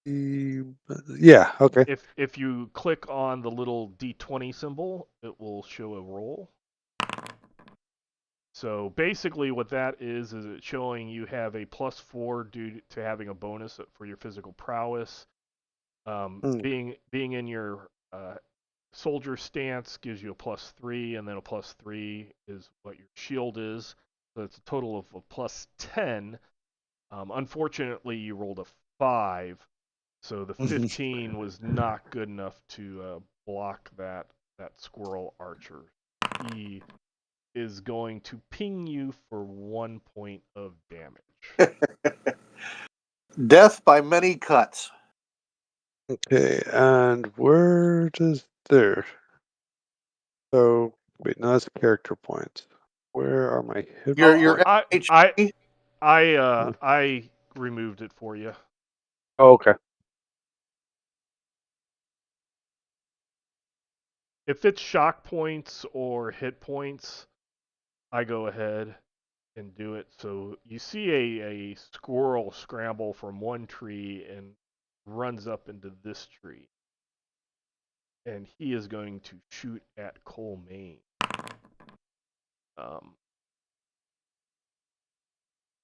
Speaker 4: Yeah. Okay.
Speaker 1: If you click on the little D20 symbol, it will show a roll. So basically, what that is it's showing you have a +4 due to having a bonus for your physical prowess. Being in your soldier stance gives you a +3, and then a +3 is what your shield is. So it's a total of a +10. Unfortunately, you rolled a 5, so the 15 was not good enough to block that squirrel archer. He is going to ping you for 1 point of damage.
Speaker 2: Death by many cuts.
Speaker 4: Okay. And where does there? So wait, no, that's character points. Where are my hit
Speaker 2: Your
Speaker 4: points?
Speaker 2: HP.
Speaker 1: I removed it for you.
Speaker 4: Oh, okay.
Speaker 1: If it's shock points or hit points, I go ahead and do it. So you see a squirrel scramble from one tree and runs up into this tree. And he is going to shoot at Cole Main.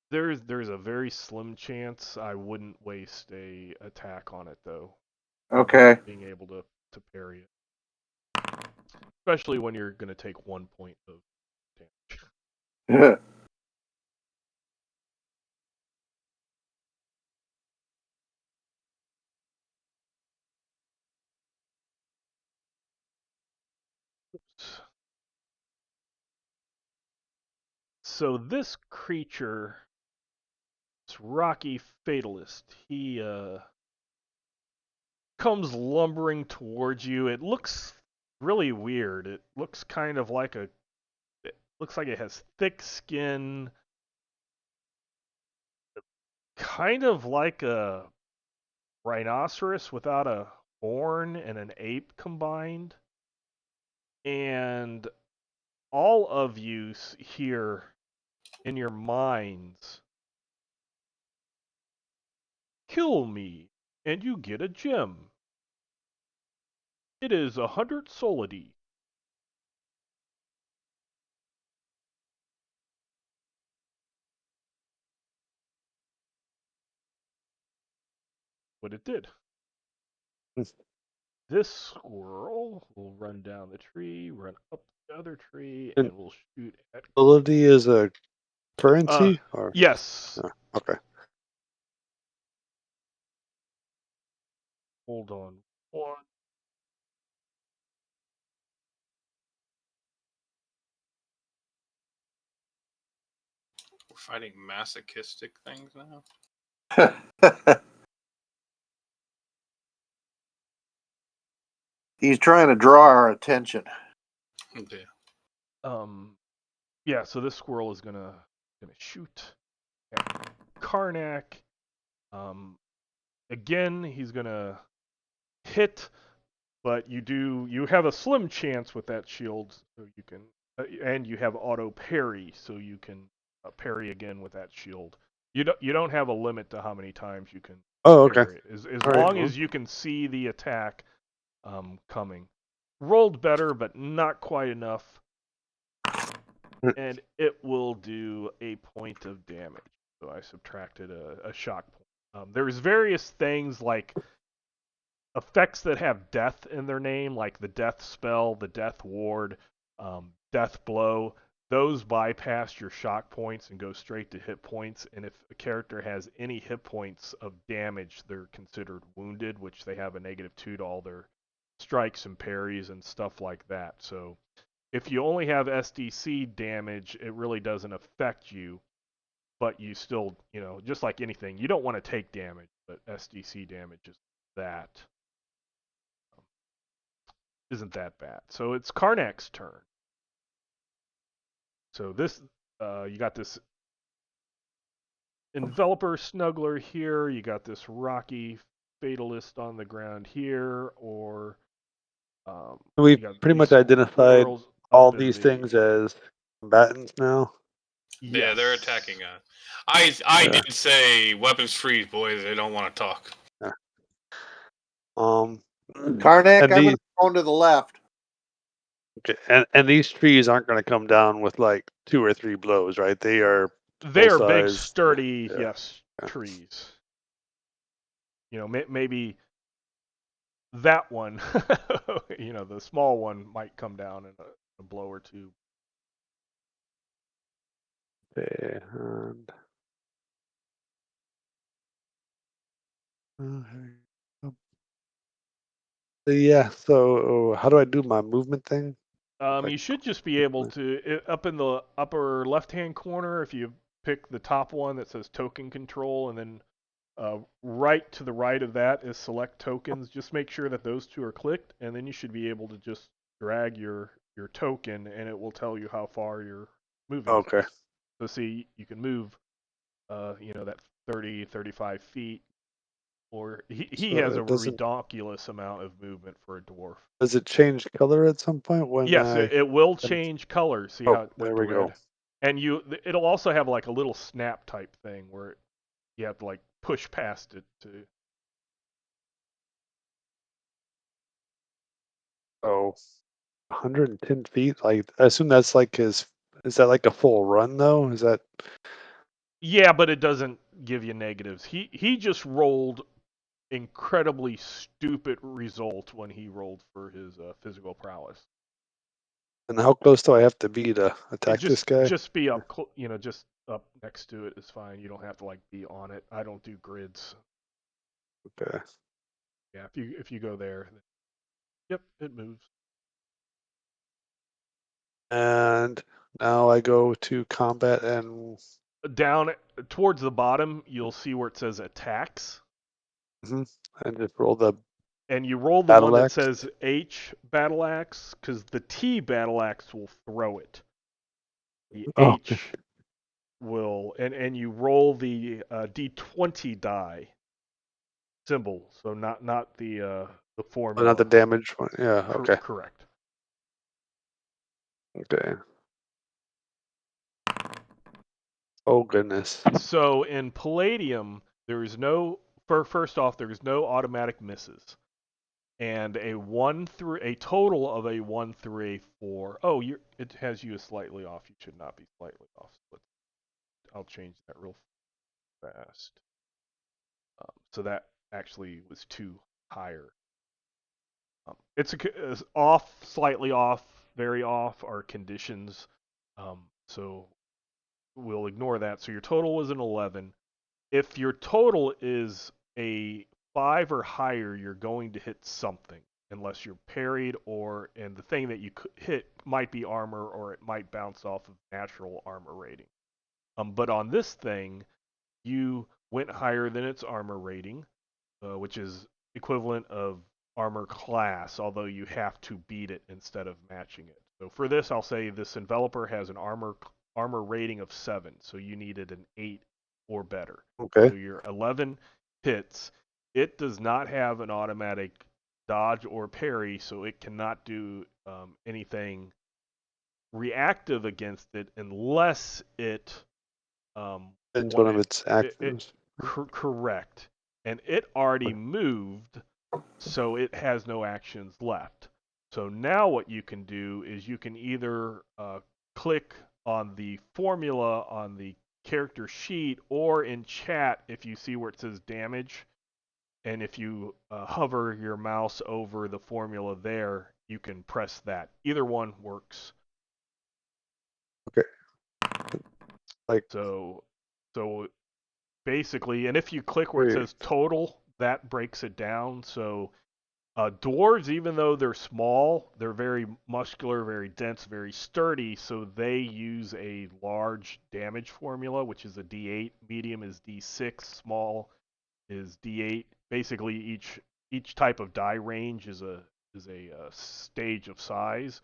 Speaker 1: There's a very slim chance I wouldn't waste a attack on it though.
Speaker 2: Okay.
Speaker 1: Being able to parry it, especially when you're going to take 1 point of damage. So this creature, this rocky fatalist, he comes lumbering towards you. It looks really weird. It looks kind of like a. It looks like it has thick skin, kind of like a rhinoceros without a horn and an ape combined. And all of you here in your minds, kill me and you get a gem. It is 100 solidi. What it did. This squirrel will run down the tree, run up the other tree,
Speaker 4: And
Speaker 1: and will shoot at.
Speaker 4: ability is a currency, or
Speaker 1: Yes.
Speaker 4: okay.
Speaker 1: Hold on. One.
Speaker 3: We're fighting masochistic things now.
Speaker 2: He's trying to draw our attention.
Speaker 3: Okay.
Speaker 1: Yeah. So this squirrel is gonna shoot at Karnak. Again, he's gonna hit, but you have a slim chance with that shield, so you can, and you have auto parry, so you can parry again with that shield. You don't have a limit to how many times you can
Speaker 4: Oh, okay.
Speaker 1: parry it. As
Speaker 4: All
Speaker 1: long
Speaker 4: right.
Speaker 1: as you can see the attack coming. Rolled better, but not quite enough. And it will do a point of damage. So I subtracted a shock point. There's various things like effects that have death in their name, like the death spell, the death ward, death blow. Those bypass your shock points and go straight to hit points. And if a character has any hit points of damage, they're considered wounded, which they have a -2 to all their strikes and parries and stuff like that. So if you only have SDC damage, it really doesn't affect you, but you still, just like anything, you don't want to take damage, but SDC damage is that. Isn't that bad. So it's Karnak's turn. So this, you got this Enveloper Snuggler here, you got this Rocky Fatalist on the ground here, or
Speaker 4: We
Speaker 1: you got
Speaker 4: pretty
Speaker 1: these
Speaker 4: much identified
Speaker 1: squirrels
Speaker 4: all
Speaker 1: up in
Speaker 4: these
Speaker 1: the.
Speaker 4: things as combatants now.
Speaker 1: Yes.
Speaker 3: Yeah, they're attacking us. I
Speaker 4: Yeah.
Speaker 3: did say weapons freeze, boys. They don't want to talk.
Speaker 4: Yeah.
Speaker 2: Karnak,
Speaker 4: and
Speaker 2: I'm
Speaker 4: these
Speaker 2: going to the left.
Speaker 4: okay, and these trees aren't going to come down with like 2 or 3 blows, right? They are
Speaker 1: They are big,
Speaker 4: full-size.
Speaker 1: sturdy,
Speaker 4: Yeah.
Speaker 1: yes, trees. Maybe that one, the small one might come down in a blow or two.
Speaker 4: Okay, and yeah. So how do I do my movement thing?
Speaker 1: You should just be able to, up in the upper left-hand corner, if you pick the top one that says token control, and then right to the right of that is select tokens. Just make sure that those two are clicked, and then you should be able to just drag your token, and it will tell you how far you're moving.
Speaker 4: Okay.
Speaker 1: So see, you can move, that 30, 35 feet, or he
Speaker 4: So
Speaker 1: has a
Speaker 4: it doesn't.
Speaker 1: ridiculous amount of movement for a dwarf.
Speaker 4: Does it change color at some point when
Speaker 1: Yes,
Speaker 4: I?
Speaker 1: it will change color. See
Speaker 4: Oh,
Speaker 1: how it went
Speaker 4: there
Speaker 1: to
Speaker 4: we go.
Speaker 1: red. And it'll also have like a little snap type thing where you have to like push past it to.
Speaker 4: Oh, 110 feet. Like I assume that's like his. Is that like a full run though? Is that?
Speaker 1: Yeah, but it doesn't give you negatives. He just rolled incredibly stupid result when he rolled for his physical prowess.
Speaker 4: And how close do I have to be to attack this guy?
Speaker 1: Just be up, just up next to it is fine. You don't have to like be on it. I don't do grids.
Speaker 4: Okay.
Speaker 1: Yeah, if you go there, yep, it moves.
Speaker 4: And now I go to combat and
Speaker 1: Down towards the bottom, you'll see where it says attacks,
Speaker 4: and just roll the
Speaker 1: and you roll the one
Speaker 4: battle
Speaker 1: that
Speaker 4: axe.
Speaker 1: says H battle axe, because the T battle axe will throw it. The
Speaker 4: Oh,
Speaker 1: H will, and you roll the D20 die symbol, so not the
Speaker 4: not the
Speaker 1: formula.
Speaker 4: damage one. Yeah. Okay.
Speaker 1: Correct.
Speaker 4: Okay. Oh goodness.
Speaker 1: So in Palladium, there is no. First off, there is no automatic misses, and a total of a 1 through a 4. Oh, it has you slightly off. You should not be slightly off. So I'll change that real fast. So that actually was 2 higher. It's off, slightly off, very off are conditions. So we'll ignore that. So your total was an 11. If your total is a 5 or higher, you're going to hit something, unless you're parried, and the thing that you could hit might be armor, or it might bounce off of natural armor rating. But on this thing, you went higher than its armor rating, which is equivalent of armor class, although you have to beat it instead of matching it. So for this, I'll say this enveloper has an armor rating of 7, so you needed an 8 or better.
Speaker 4: Okay.
Speaker 1: So your 11 hits. It does not have an automatic dodge or parry, so it cannot do anything reactive against it unless it
Speaker 4: It's one of its
Speaker 1: it
Speaker 4: actions.
Speaker 1: correct. And it already moved, so it has no actions left. So now what you can do is you can either click on the formula on the character sheet, or in chat if you see where it says damage, and if you hover your mouse over the formula there, you can press that. Either one works.
Speaker 4: Okay. Like
Speaker 1: So basically, and if you click where it
Speaker 4: wait,
Speaker 1: says total, that breaks it down. So dwarves, even though they're small, they're very muscular, very dense, very sturdy. So they use a large damage formula, which is a D8. Medium is D6. Small is D8. Basically, each type of die range is a stage of size.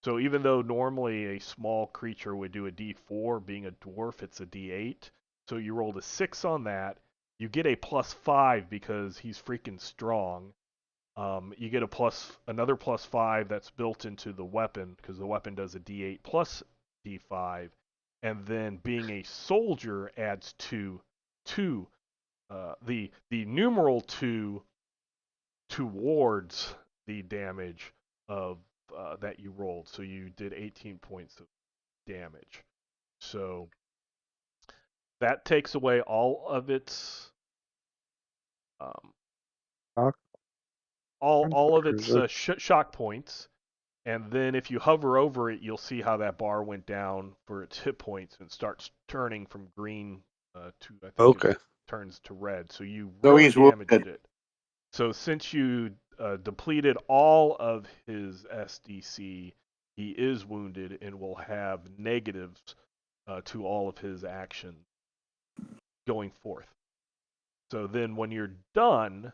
Speaker 1: So even though normally a small creature would do a D4, being a dwarf, it's a D8. So you rolled a 6 on that. You get a +5 because he's freaking strong. You get another +5 that's built into the weapon, because the weapon does a D8 plus D5, and then being a soldier adds 2. The numeral 2 towards the damage of that you rolled. So you did 18 points of damage. So that takes away all of its
Speaker 4: shock
Speaker 1: all of
Speaker 4: or is
Speaker 1: its
Speaker 4: it-
Speaker 1: shock points. And then if you hover over it, you'll see how that bar went down for its hit points and starts turning from green to, I think it
Speaker 4: okay.
Speaker 1: turns to red. So you
Speaker 2: So
Speaker 1: really
Speaker 2: he's
Speaker 1: damaged
Speaker 2: wounded.
Speaker 1: it. So since you depleted all of his SDC, he is wounded and will have negatives to all of his actions going forth. So then when you're done,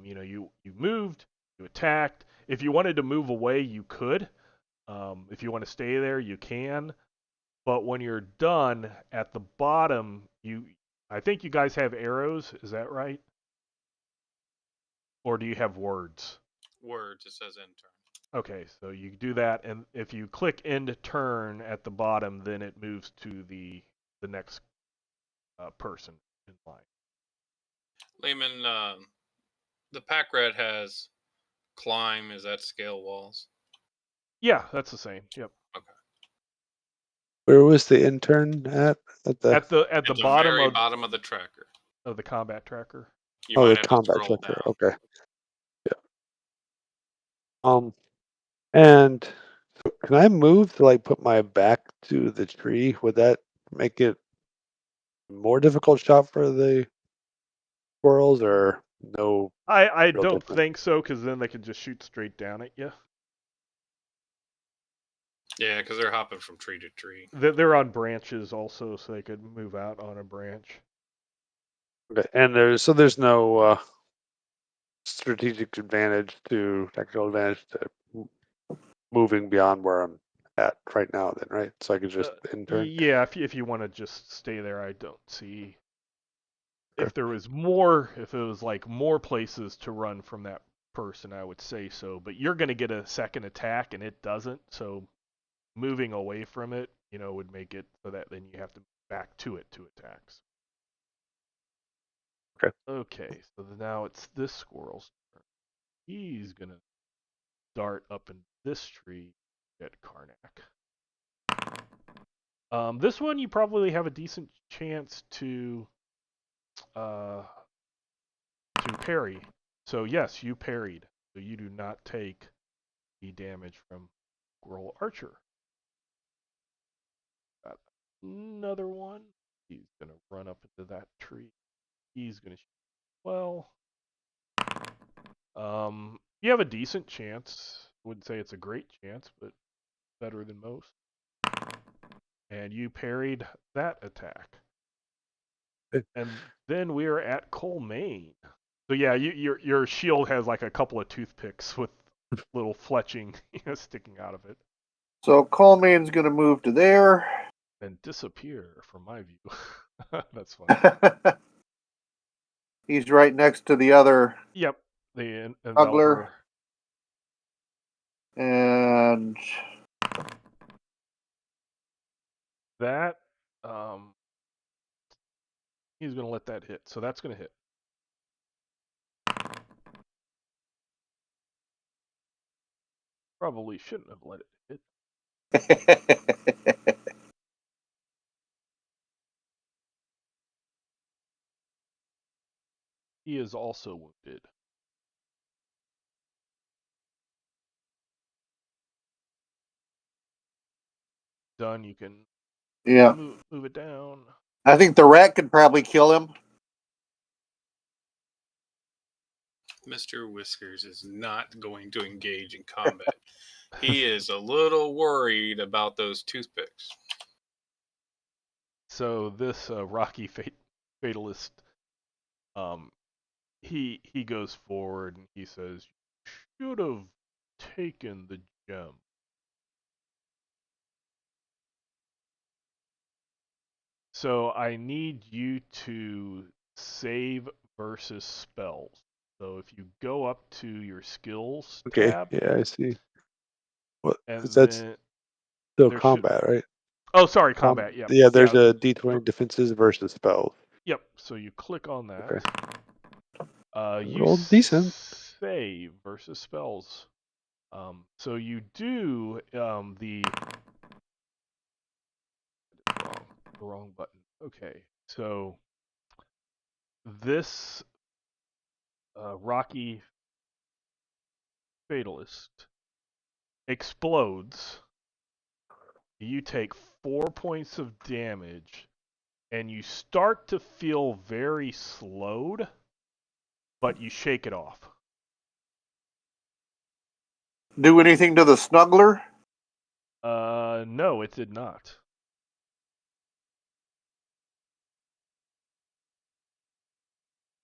Speaker 1: you moved, you attacked. If you wanted to move away, you could. If you want to stay there, you can. But when you're done, at the bottom, I think you guys have arrows. Is that right? Or do you have words?
Speaker 3: Words, it says intern.
Speaker 1: Okay, so you do that, and if you click end turn at the bottom, then it moves to the next person in line.
Speaker 3: Lehman, the pack rat has climb. Is that scale walls?
Speaker 1: Yeah, that's the same. Yep.
Speaker 3: Okay.
Speaker 4: Where was the intern at? At the
Speaker 1: At the
Speaker 3: At the
Speaker 1: bottom
Speaker 3: very bottom of the tracker.
Speaker 1: of the combat tracker.
Speaker 3: You
Speaker 4: oh
Speaker 3: might
Speaker 4: the
Speaker 3: have to
Speaker 4: combat
Speaker 3: scroll
Speaker 4: tracker.
Speaker 3: down.
Speaker 4: Okay. Yeah. And so can I move to like put my back to the tree? Would that make it more difficult shot for the squirrels or no
Speaker 1: I
Speaker 4: real
Speaker 1: don't
Speaker 4: difference?
Speaker 1: think so, because then they could just shoot straight down at you.
Speaker 3: Yeah, because they're hopping from tree to tree.
Speaker 1: They're on branches also, so they could move out on a branch.
Speaker 4: Okay, and there's no strategic advantage to tactical advantage to moving beyond where I'm at right now. Then, right? So I could just intern.
Speaker 1: Yeah, if you want to just stay there, I don't see.
Speaker 4: Okay.
Speaker 1: If there was more, if it was like more places to run from that person, I would say so. But you're going to get a second attack, and it doesn't. So moving away from it, would make it so that then you have to back to it to attacks.
Speaker 4: Okay.
Speaker 1: Okay, so now it's this squirrel's turn. He's going to dart up in this tree at Karnak. This one you probably have a decent chance to parry. So yes, you parried. So you do not take the damage from Squirrel Archer. Got another one. He's gonna run up into that tree. He's gonna shoot well. You have a decent chance. Wouldn't say it's a great chance, but better than most. And you parried that attack. And then we're at Colmaine. So yeah, your shield has like a couple of toothpicks with little fletching sticking out of it.
Speaker 2: So Colemaine's going to move to there.
Speaker 1: And disappear from my view. That's funny.
Speaker 2: He's right next to the other
Speaker 1: Yep, the
Speaker 2: Smuggler.
Speaker 1: enveloper.
Speaker 2: And
Speaker 1: That he's gonna let that hit. So that's gonna hit. Probably shouldn't have let it hit. He is also wounded. Done. You can
Speaker 2: yeah,
Speaker 1: move it down.
Speaker 2: I think the rat could probably kill him.
Speaker 3: Mr. Whiskers is not going to engage in combat. He is a little worried about those toothpicks.
Speaker 1: So this Rocky Fatalist, he goes forward and he says, "Should have taken the gem." So I need you to save versus spells. So if you go up to your skills
Speaker 4: Okay.
Speaker 1: tab,
Speaker 4: Yeah, I see. What
Speaker 1: and
Speaker 4: that's
Speaker 1: then
Speaker 4: still
Speaker 1: there should.
Speaker 4: combat, right?
Speaker 1: Oh, sorry, combat. Yep.
Speaker 4: Yeah, there's
Speaker 1: Yeah.
Speaker 4: a D20 defenses versus spells.
Speaker 1: Yep. So you click on that.
Speaker 4: Okay.
Speaker 1: You
Speaker 4: Rolled decent.
Speaker 1: save versus spells. So you do the wrong button. Okay. So this Rocky Fatalist explodes. You take 4 points of damage, and you start to feel very slowed, but you shake it off.
Speaker 2: Do anything to the snuggler?
Speaker 1: No, it did not.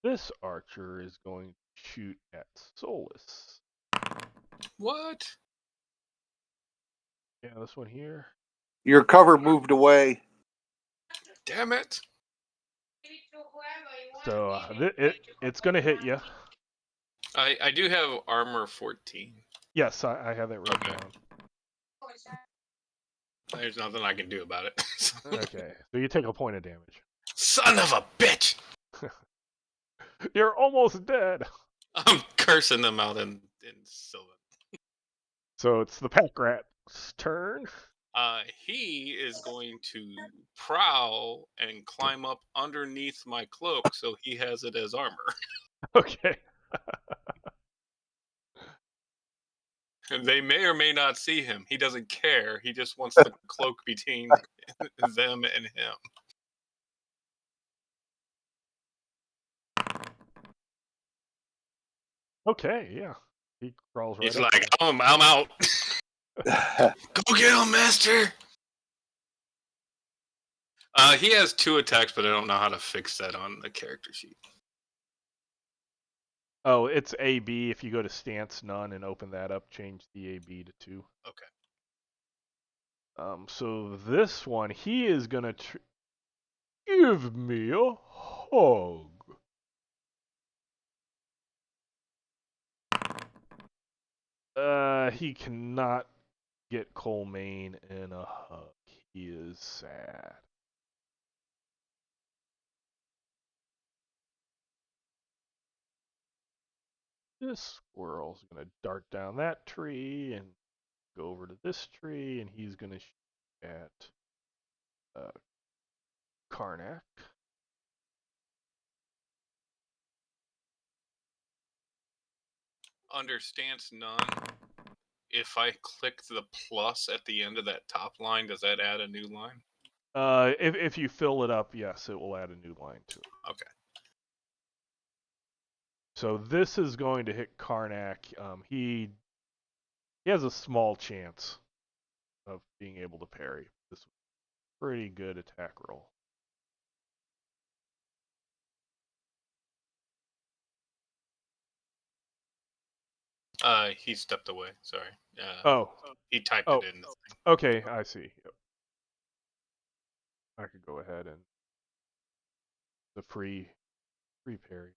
Speaker 1: This archer is going to shoot at Solus.
Speaker 3: What?
Speaker 1: Yeah, this one here.
Speaker 2: Your cover moved away.
Speaker 3: Damn it.
Speaker 1: So it's going to hit you.
Speaker 3: I do have armor 14.
Speaker 1: Yes, I have that written
Speaker 3: Okay.
Speaker 1: down.
Speaker 3: There's nothing I can do about it.
Speaker 1: Okay, so you take a point of damage.
Speaker 3: Son of a bitch!
Speaker 1: You're almost dead.
Speaker 3: I'm cursing them out in Sylvan.
Speaker 1: So it's the pack rat's turn.
Speaker 3: He is going to prowl and climb up underneath my cloak so he has it as armor.
Speaker 1: Okay.
Speaker 3: And they may or may not see him. He doesn't care. He just wants the cloak between them and him.
Speaker 1: Okay, yeah. He crawls right
Speaker 3: He's
Speaker 1: up
Speaker 3: like,
Speaker 1: there.
Speaker 3: I'm out. Go get him, Master! He has 2 attacks, but I don't know how to fix that on the character sheet.
Speaker 1: Oh, it's AB. If you go to stance none and open that up, change the AB to 2.
Speaker 3: Okay.
Speaker 1: So this one, he is gonna give me a hug. He cannot get Colmaine in a hug. He is sad. This squirrel's gonna dart down that tree and go over to this tree, and he's gonna shoot at Karnak.
Speaker 3: Under stance none, if I click the plus at the end of that top line, does that add a new line?
Speaker 1: If you fill it up, yes, it will add a new line to it.
Speaker 3: Okay.
Speaker 1: So this is going to hit Karnak. He has a small chance of being able to parry. This is a pretty good attack roll.
Speaker 3: He stepped away. Sorry.
Speaker 1: Oh.
Speaker 3: He typed
Speaker 1: Oh.
Speaker 3: it in.
Speaker 1: Okay, I see. Yep. I could go ahead and the free parry.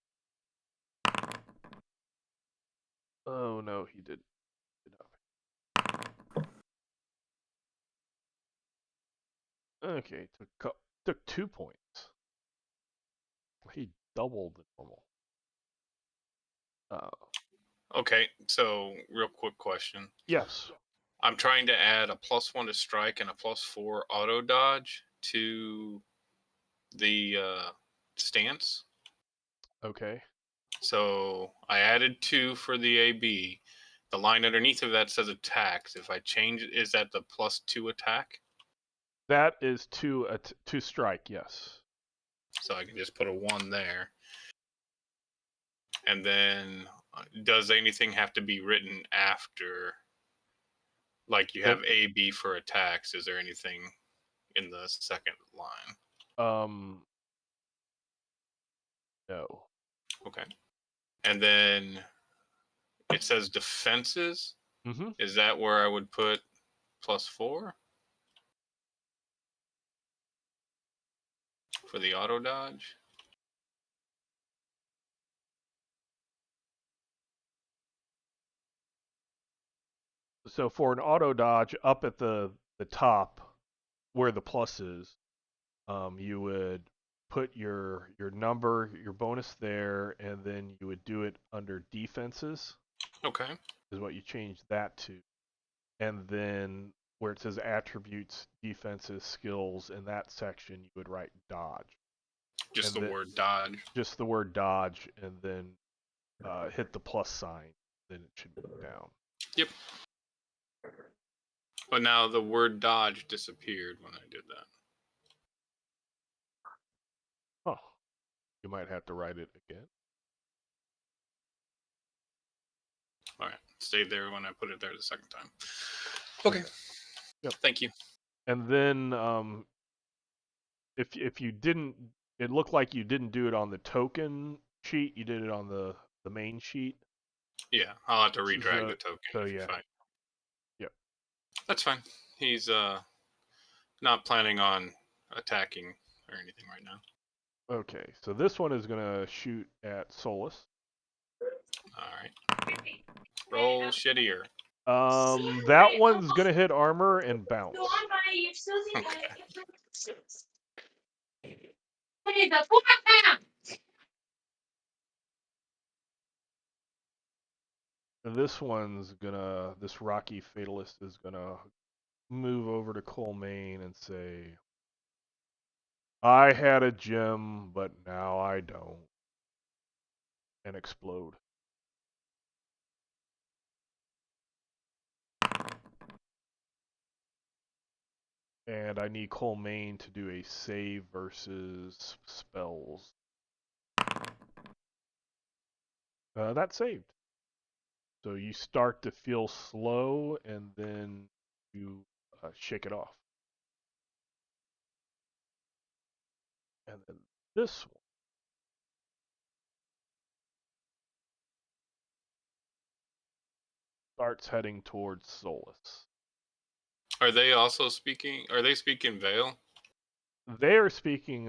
Speaker 1: Oh no, he did not. Okay, took 2 points. He doubled the normal.
Speaker 3: Okay, so real quick question.
Speaker 1: Yes.
Speaker 3: I'm trying to add a +1 to strike and a +4 auto dodge to the stance.
Speaker 1: Okay.
Speaker 3: So I added 2 for the AB. The line underneath of that says attacks. If I change it, is that the +2 attack?
Speaker 1: That is to strike, yes.
Speaker 3: So I can just put a 1 there. And then does anything have to be written after? Like you have AB for attacks. Is there anything in the second line?
Speaker 1: No.
Speaker 3: Okay. And then it says defenses.
Speaker 1: Mm-hmm.
Speaker 3: Is that where I would put +4 for the auto dodge?
Speaker 1: So for an auto dodge, up at the top where the plus is, you would put your number, your bonus there, and then you would do it under defenses.
Speaker 3: Okay.
Speaker 1: Is what you change that to. And then where it says attributes, defenses, skills, in that section you would write dodge.
Speaker 3: Just
Speaker 1: and
Speaker 3: the word dodge.
Speaker 1: Just the word dodge, and then hit the plus sign. Then it should move down.
Speaker 3: Yep. But now the word dodge disappeared when I did that.
Speaker 1: Oh, you might have to write it again.
Speaker 3: All right, stayed there when I put it there the second time. Okay.
Speaker 1: Yep.
Speaker 3: Thank you.
Speaker 1: And then if you didn't, it looked like you didn't do it on the token sheet. You did it on the main sheet.
Speaker 3: Yeah, I'll have to redrag the token.
Speaker 1: So yeah.
Speaker 3: Fine.
Speaker 1: Yep.
Speaker 3: That's fine. He's not planning on attacking or anything right now.
Speaker 1: Okay, so this one is gonna shoot at Solus.
Speaker 3: All right. Roll shittier.
Speaker 1: That one's gonna hit armor and bounce. And this Rocky Fatalist is gonna move over to Colmaine and say, I had a gem, but now I don't. And explode. And I need Colmaine to do a save versus spells. That saved. So you start to feel slow, and then to shake it off. And then this one starts heading towards Solus.
Speaker 3: Are they also speaking? Are they speaking Vale?
Speaker 1: They are speaking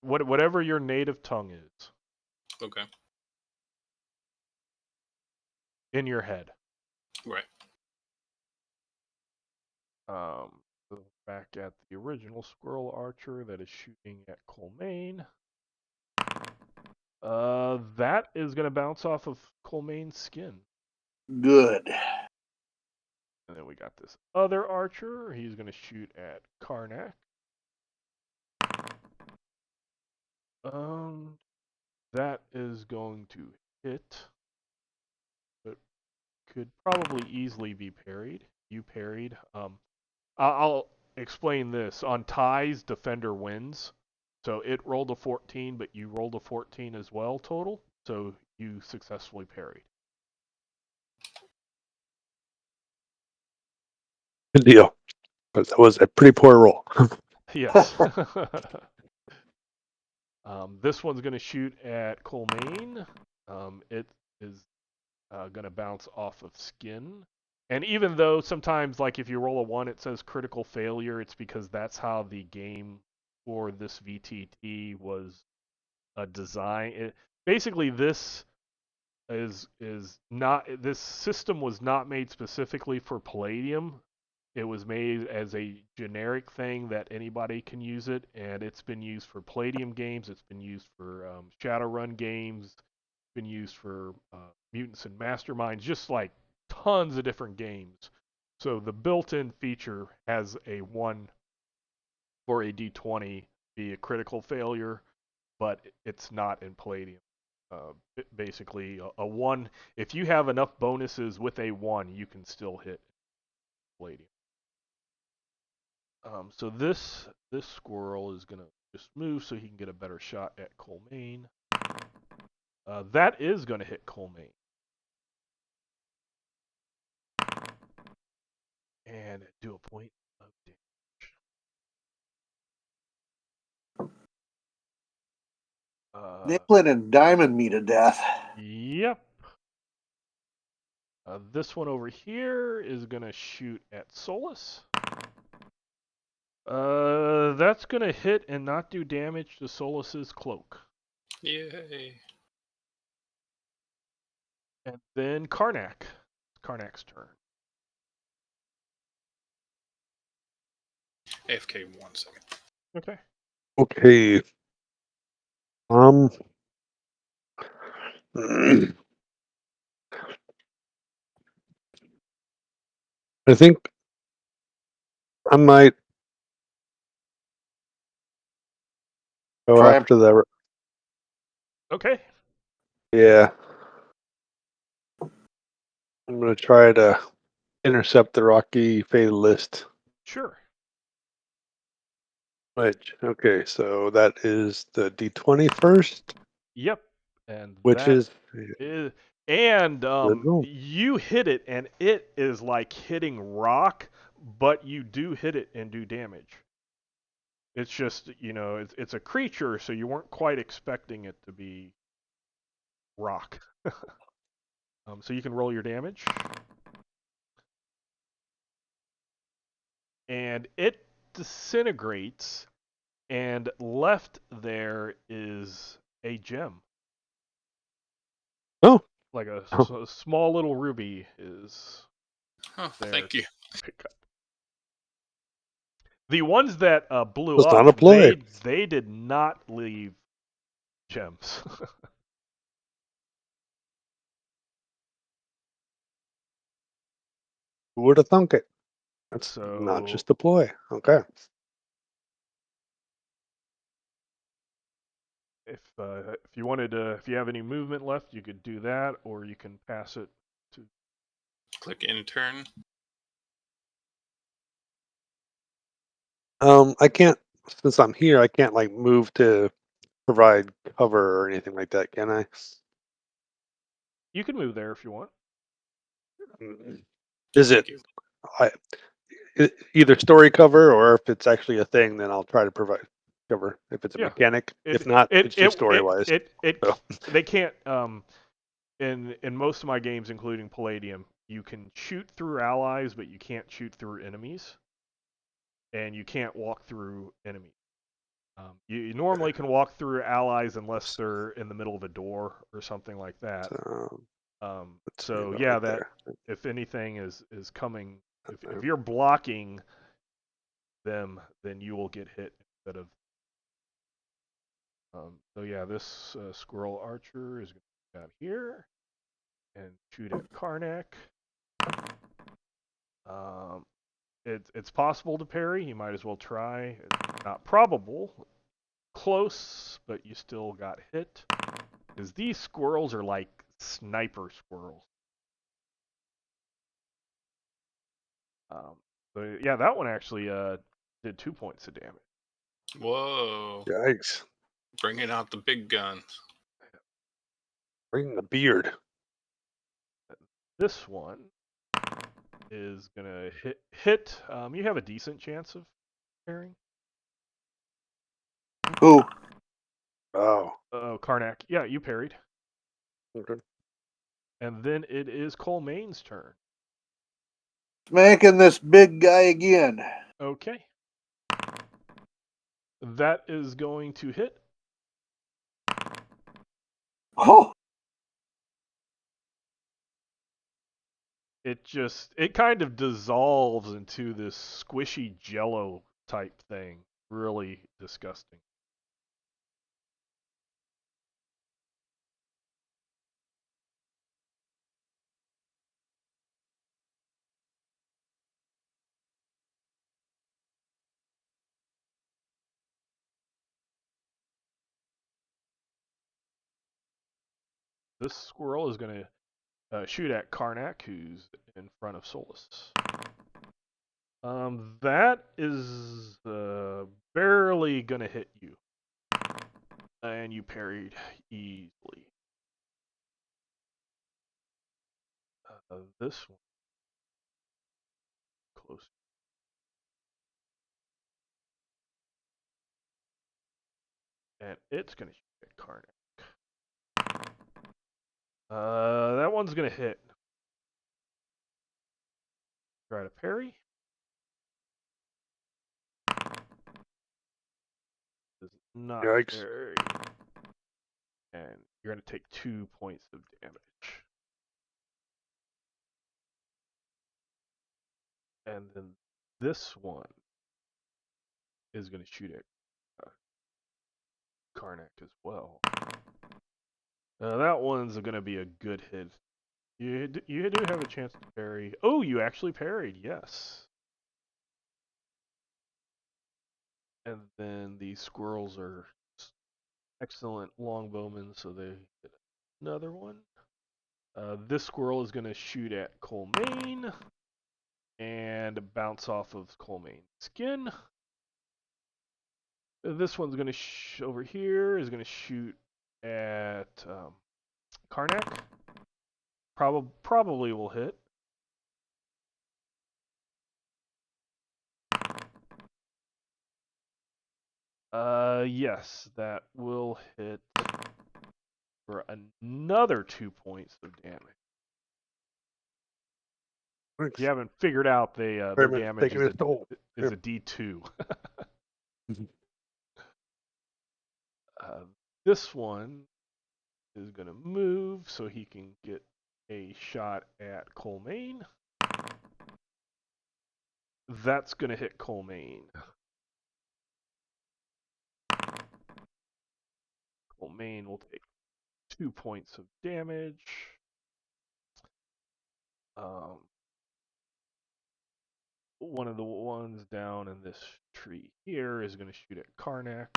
Speaker 1: whatever your native tongue is
Speaker 3: Okay.
Speaker 1: in your head.
Speaker 3: Right.
Speaker 1: So back at the original squirrel archer that is shooting at Colmaine. That is going to bounce off of Colmaine's skin.
Speaker 2: Good.
Speaker 1: And then we got this other archer. He's going to shoot at Karnak. That is going to hit, but could probably easily be parried. You parried. I'll explain this. On ties, defender wins. So it rolled a 14, but you rolled a 14 as well total. So you successfully parried.
Speaker 4: Good deal. But that was a pretty poor roll.
Speaker 1: Yes. This one's going to shoot at Colmaine. It is going to bounce off of skin. And even though sometimes, like if you roll a 1, it says critical failure, it's because that's how the game for this VTT was designed. Basically, this is not, this system was not made specifically for Palladium. It was made as a generic thing that anybody can use it, and it's been used for Palladium games. It's been used for Shadowrun games. It's been used for Mutants and Masterminds, just like tons of different games. So the built-in feature has a 1 for a D20 be a critical failure, but it's not in Palladium. Basically, a 1, if you have enough bonuses with a 1, you can still hit Palladium. So this squirrel is gonna just move so he can get a better shot at Colmaine. That is gonna hit Colmaine. And do a point of damage.
Speaker 2: Nickel and diamond me to death.
Speaker 1: Yep. This one over here is gonna shoot at Solus. That's gonna hit and not do damage to Solus's cloak.
Speaker 3: Yay.
Speaker 1: And then Karnak. Karnak's turn.
Speaker 3: AFK 1 second.
Speaker 1: Okay.
Speaker 4: Okay. I think I might go
Speaker 2: Try
Speaker 4: after the.
Speaker 1: Okay.
Speaker 4: Yeah. I'm going to try to intercept the Rocky Fatalist.
Speaker 1: Sure.
Speaker 4: Which, okay, so that is the D20 first,
Speaker 1: Yep. And
Speaker 4: which
Speaker 1: that
Speaker 4: is
Speaker 1: and
Speaker 4: roll.
Speaker 1: you hit it, and it is like hitting rock, but you do hit it and do damage. It's just, it's a creature, so you weren't quite expecting it to be rock. So you can roll your damage. And it disintegrates, and left there is a gem.
Speaker 4: Oh.
Speaker 1: Like a small little ruby is
Speaker 3: Oh,
Speaker 1: there.
Speaker 3: thank you.
Speaker 1: Pick up. The ones that blew
Speaker 4: Was
Speaker 1: up,
Speaker 4: not a ploy.
Speaker 1: they did not leave gems.
Speaker 4: Who would have thunk it? That's
Speaker 1: So
Speaker 4: not just a ploy. Okay.
Speaker 1: if you wanted to, if you have any movement left, you could do that, or you can pass it to.
Speaker 3: Click intern.
Speaker 4: I can't, since I'm here, I can't like move to provide cover or anything like that, can I?
Speaker 1: You can move there if you want.
Speaker 4: Is
Speaker 3: Thank
Speaker 4: it
Speaker 3: you.
Speaker 4: Either story cover or if it's actually a thing, then I'll try to provide cover if it's a
Speaker 1: Yeah.
Speaker 4: mechanic. If not, it's just story wise. So.
Speaker 1: They can't in most of my games, including Palladium, you can shoot through allies, but you can't shoot through enemies, and you can't walk through enemies. You normally can walk through allies unless they're in the middle of a door or something like that. So yeah,
Speaker 4: right
Speaker 1: that
Speaker 4: there.
Speaker 1: if anything is coming, if you're blocking them, then you will get hit instead of. So yeah, this squirrel archer is going to come out here and shoot at Karnak. It's possible to parry. You might as well try. It's not probable. Close, but you still got hit. Because these squirrels are like sniper squirrels. So yeah, that one actually did 2 points of damage.
Speaker 3: Whoa.
Speaker 4: Yikes.
Speaker 3: Bringing out the big guns.
Speaker 4: Bring the beard.
Speaker 1: This one is gonna hit. You have a decent chance of parrying.
Speaker 2: Who?
Speaker 4: Oh.
Speaker 1: Karnak. Yeah, you parried.
Speaker 4: Okay.
Speaker 1: And then it is Colmain's turn.
Speaker 2: Smacking this big guy again.
Speaker 1: Okay. That is going to hit.
Speaker 2: Oh,
Speaker 1: It kind of dissolves into this squishy jello type thing. Really disgusting. This squirrel is going to shoot at Karnak, who's in front of Solus. That is barely going to hit you. And you parried easily. This one. Close. And it's going to shoot at Karnak. That one's going to hit. Try to parry. Does not
Speaker 4: Yikes.
Speaker 1: parry. And you're going to take 2 points of damage. And then this one is going to shoot at Karnak as well. That one's going to be a good hit. You do have a chance to parry. Oh, you actually parried, yes. And then the squirrels are excellent longbowmen, so they get another one. This squirrel is going to shoot at Colmain and bounce off of Colmain's skin. This one's going to over here is going to shoot at Karnak. Probably will hit. Yes, that will hit for another 2 points of damage.
Speaker 4: Thanks.
Speaker 1: You haven't figured out their damage is a D2. This one is going to move so he can get a shot at Colmain. That's going to hit Colmain. Colmain will take 2 points of damage. One of the ones down in this tree here is going to shoot at Karnak.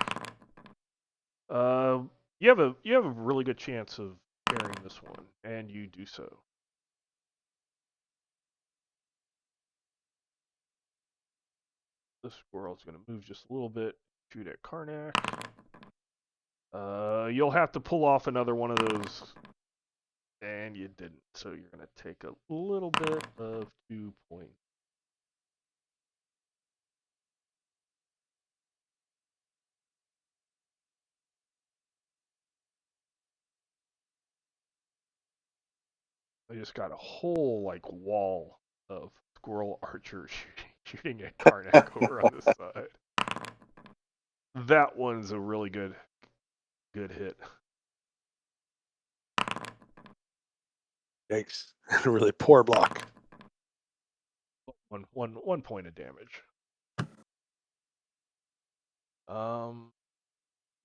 Speaker 1: You have a really good chance of parrying this one, and you do so. This squirrel's going to move just a little bit, shoot at Karnak. You'll have to pull off another one of those, and you didn't. So you're going to take a little bit of 2 points I just got a whole like wall of squirrel archers shooting at Karnak over on this side. That one's a really good hit.
Speaker 4: Yikes. A really poor block.
Speaker 1: One point of damage.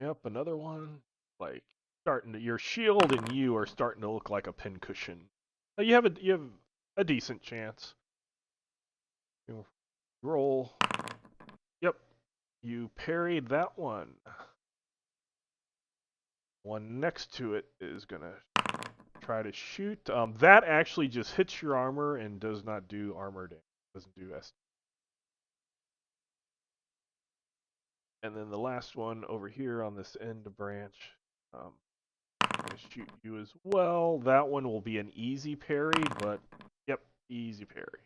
Speaker 1: Yep, another one. Like your shield and you are starting to look like a pincushion. You have a decent chance. You roll. Yep, you parried that one. One next to it is gonna try to shoot. That actually just hits your armor and does not do armor damage. Doesn't do S. And then the last one over here on this end branch, I'm gonna shoot you as well. That one will be an easy parry, but yep, easy parry.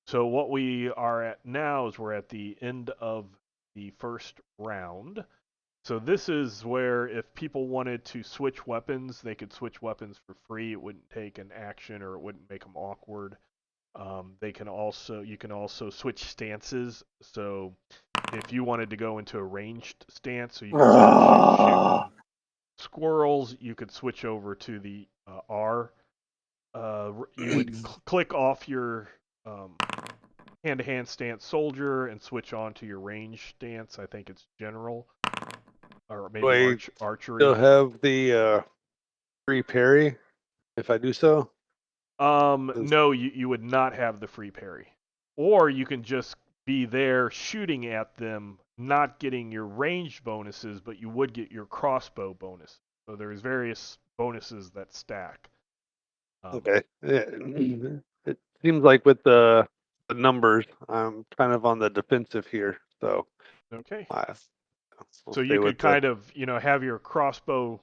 Speaker 1: So what we are at now is we're at the end of the first round. So this is where if people wanted to switch weapons, they could switch weapons for free. It wouldn't take an action or it wouldn't make them awkward. You can also switch stances. So if you wanted to go into a ranged stance, so you could start shooting squirrels, you could switch over to the R. You would click off your hand-to-hand stance soldier and switch on to your range stance. I think it's general. Or maybe archery.
Speaker 4: Still have the free parry if I do so?
Speaker 1: No, you would not have the free parry. Or you can just be there shooting at them, not getting your range bonuses, but you would get your crossbow bonus. So there's various bonuses that stack.
Speaker 4: Okay. It seems like with the numbers, I'm kind of on the defensive here. So
Speaker 1: Okay.
Speaker 4: we'll
Speaker 1: So
Speaker 4: stay
Speaker 1: you could
Speaker 4: with
Speaker 1: kind of, have your crossbow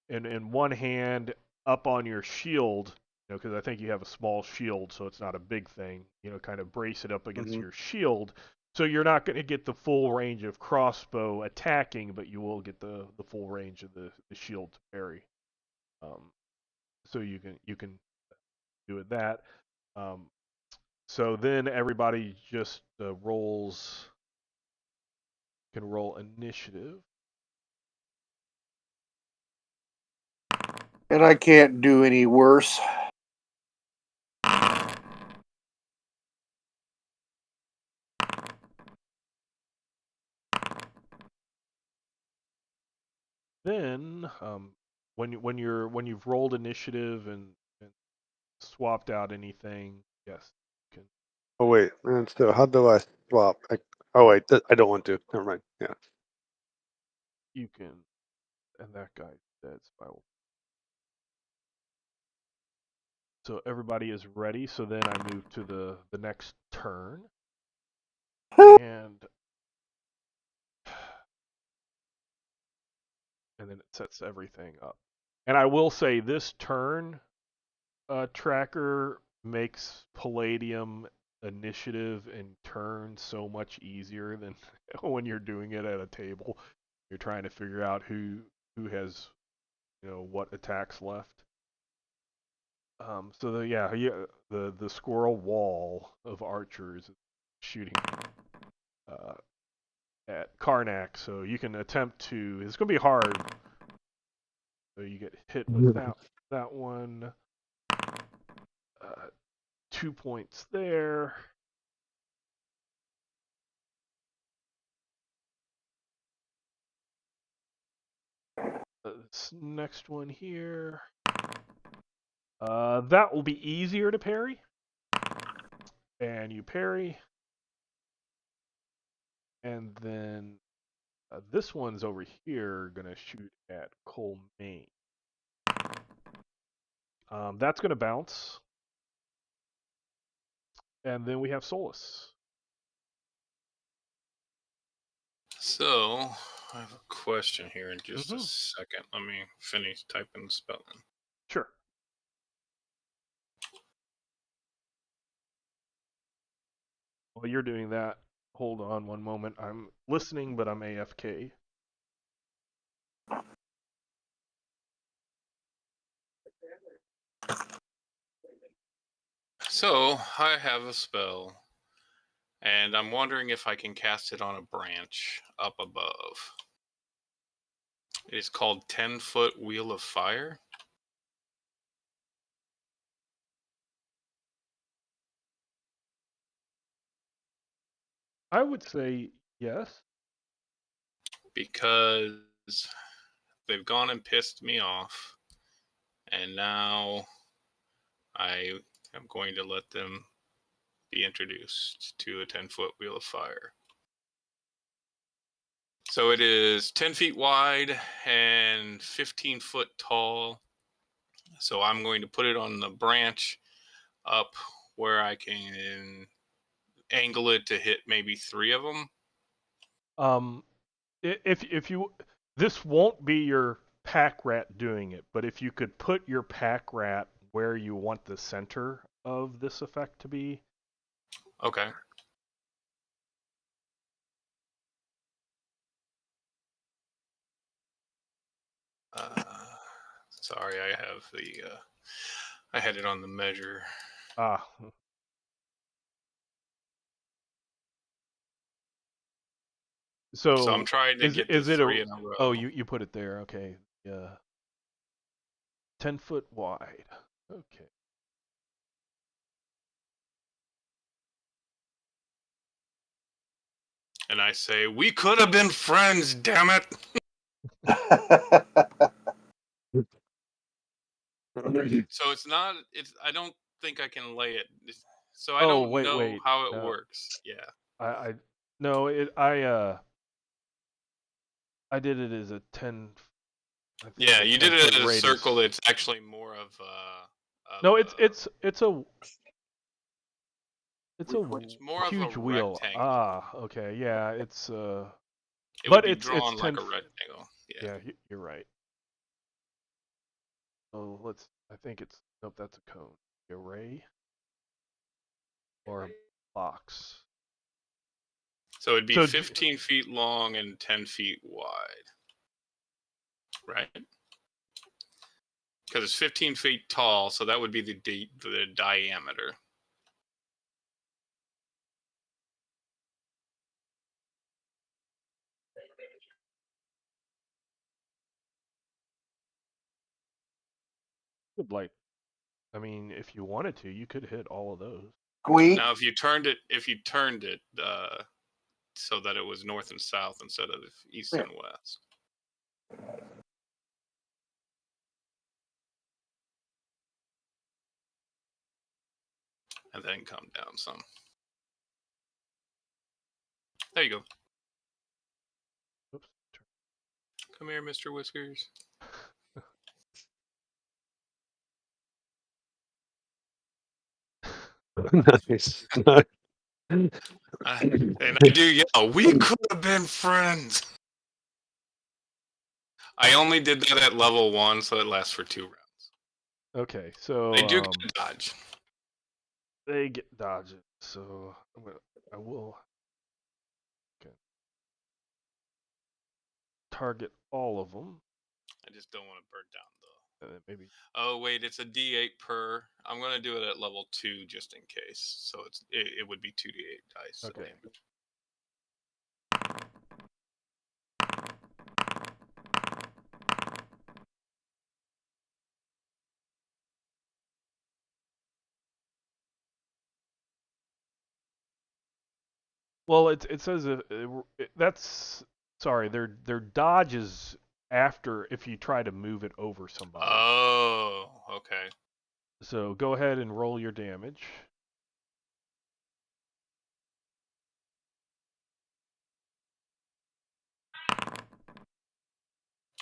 Speaker 1: in one hand up on your shield, because I think you have a small shield, so it's not a big thing. Kind of brace it up against your shield, so you're not going to get the full range of crossbow attacking, but you will get the full range of the shield to parry. So you can do it that. So then everybody just can roll initiative.
Speaker 2: And I can't do any worse.
Speaker 1: Then, when you've rolled initiative and swapped out anything, yes, you can.
Speaker 4: Oh wait, and so how do I swap? Oh wait, I don't want to. Never mind. Yeah.
Speaker 1: You can, and that guy's dead. So everybody is ready. So then I move to the next turn, and then it sets everything up. And I will say this turn tracker makes Palladium initiative and turn so much easier than when you're doing it at a table. You're trying to figure out who has what attacks left. So the squirrel wall of archers shooting at Karnak. So you can attempt to. It's going to be hard. So you get hit with that one. 2 points there. This next one here. That will be easier to parry. And you parry. And then this one's over here going to shoot at Colmaine. That's going to bounce. And then we have Solus.
Speaker 3: So, I have a question here in just a second. Let me finish typing the spelling.
Speaker 1: Sure. While you're doing that, hold on one moment. I'm listening, but I'm AFK.
Speaker 3: So I have a spell, and I'm wondering if I can cast it on a branch up above. It is called 10-Foot Wheel of Fire.
Speaker 1: I would say yes.
Speaker 3: Because they've gone and pissed me off, and now I am going to let them be introduced to a 10-foot wheel of fire. So it is 10 feet wide and 15 foot tall. So I'm going to put it on the branch up where I can angle it to hit maybe 3 of them.
Speaker 1: If you, this won't be your pack rat doing it, but if you could put your pack rat where you want the center of this effect to be.
Speaker 3: Okay. Sorry, I have the I had it on the measure.
Speaker 1: Ah.
Speaker 3: So I'm
Speaker 1: So
Speaker 3: trying to get to
Speaker 1: is it
Speaker 3: 3
Speaker 1: a?
Speaker 3: in a row.
Speaker 1: Oh, you put it there. Okay. Yeah. 10 foot wide. Okay.
Speaker 3: And I say, we could have been friends, damn it. So it's not, I don't think I can lay it. So I
Speaker 1: Oh,
Speaker 3: don't know
Speaker 1: wait.
Speaker 3: how it
Speaker 1: No,
Speaker 3: works. Yeah.
Speaker 1: I no, I did it as a 10. I think
Speaker 3: Yeah,
Speaker 1: a
Speaker 3: you
Speaker 1: 10
Speaker 3: did it
Speaker 1: foot
Speaker 3: at a
Speaker 1: radius.
Speaker 3: circle. It's actually more of
Speaker 1: No, it's a
Speaker 3: it's more of a
Speaker 1: huge wheel.
Speaker 3: rectangle.
Speaker 1: Ah, okay. Yeah,
Speaker 3: It
Speaker 1: but
Speaker 3: would be
Speaker 1: it's
Speaker 3: drawn
Speaker 1: 10
Speaker 3: like a rectangle. Yeah.
Speaker 1: Yeah, you're right. Oh, I think it's nope, that's a cone. Array or a box.
Speaker 3: So it'd be
Speaker 1: So
Speaker 3: 15 feet long and 10 feet wide. Right? Because it's 15 feet tall, so that would be the diameter.
Speaker 1: like, I mean, if you wanted to, you could hit all of those.
Speaker 2: Squeak.
Speaker 3: Now, if you turned it so that it was north and south instead of east and west. And then come down some. There you go.
Speaker 1: Oops.
Speaker 3: Come here, Mr. Whiskers.
Speaker 4: Nice.
Speaker 3: And I do yell, we could have been friends. I only did that at level 1, so it lasts for 2 rounds.
Speaker 1: Okay, so
Speaker 3: They do get a dodge.
Speaker 1: they get dodges. So I will target all of them.
Speaker 3: I just don't want to burn down the.
Speaker 1: And then maybe.
Speaker 3: Oh wait, it's a D8 per. I'm gonna do it at level 2 just in case. So it would be 2d8 dice.
Speaker 1: Okay.
Speaker 3: Damage.
Speaker 1: Well, it says that's sorry. Their dodge is after if you try to move it over somebody.
Speaker 3: Oh, okay.
Speaker 1: So go ahead and roll your damage.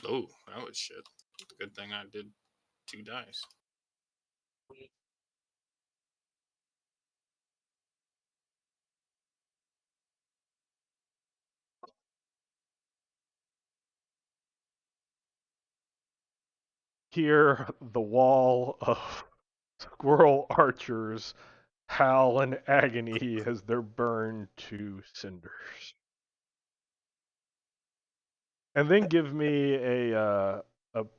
Speaker 3: Oh, that was shit. Good thing I did 2 dice.
Speaker 1: Here, the wall of squirrel archers howl in agony as they're burned to cinders. And then give me a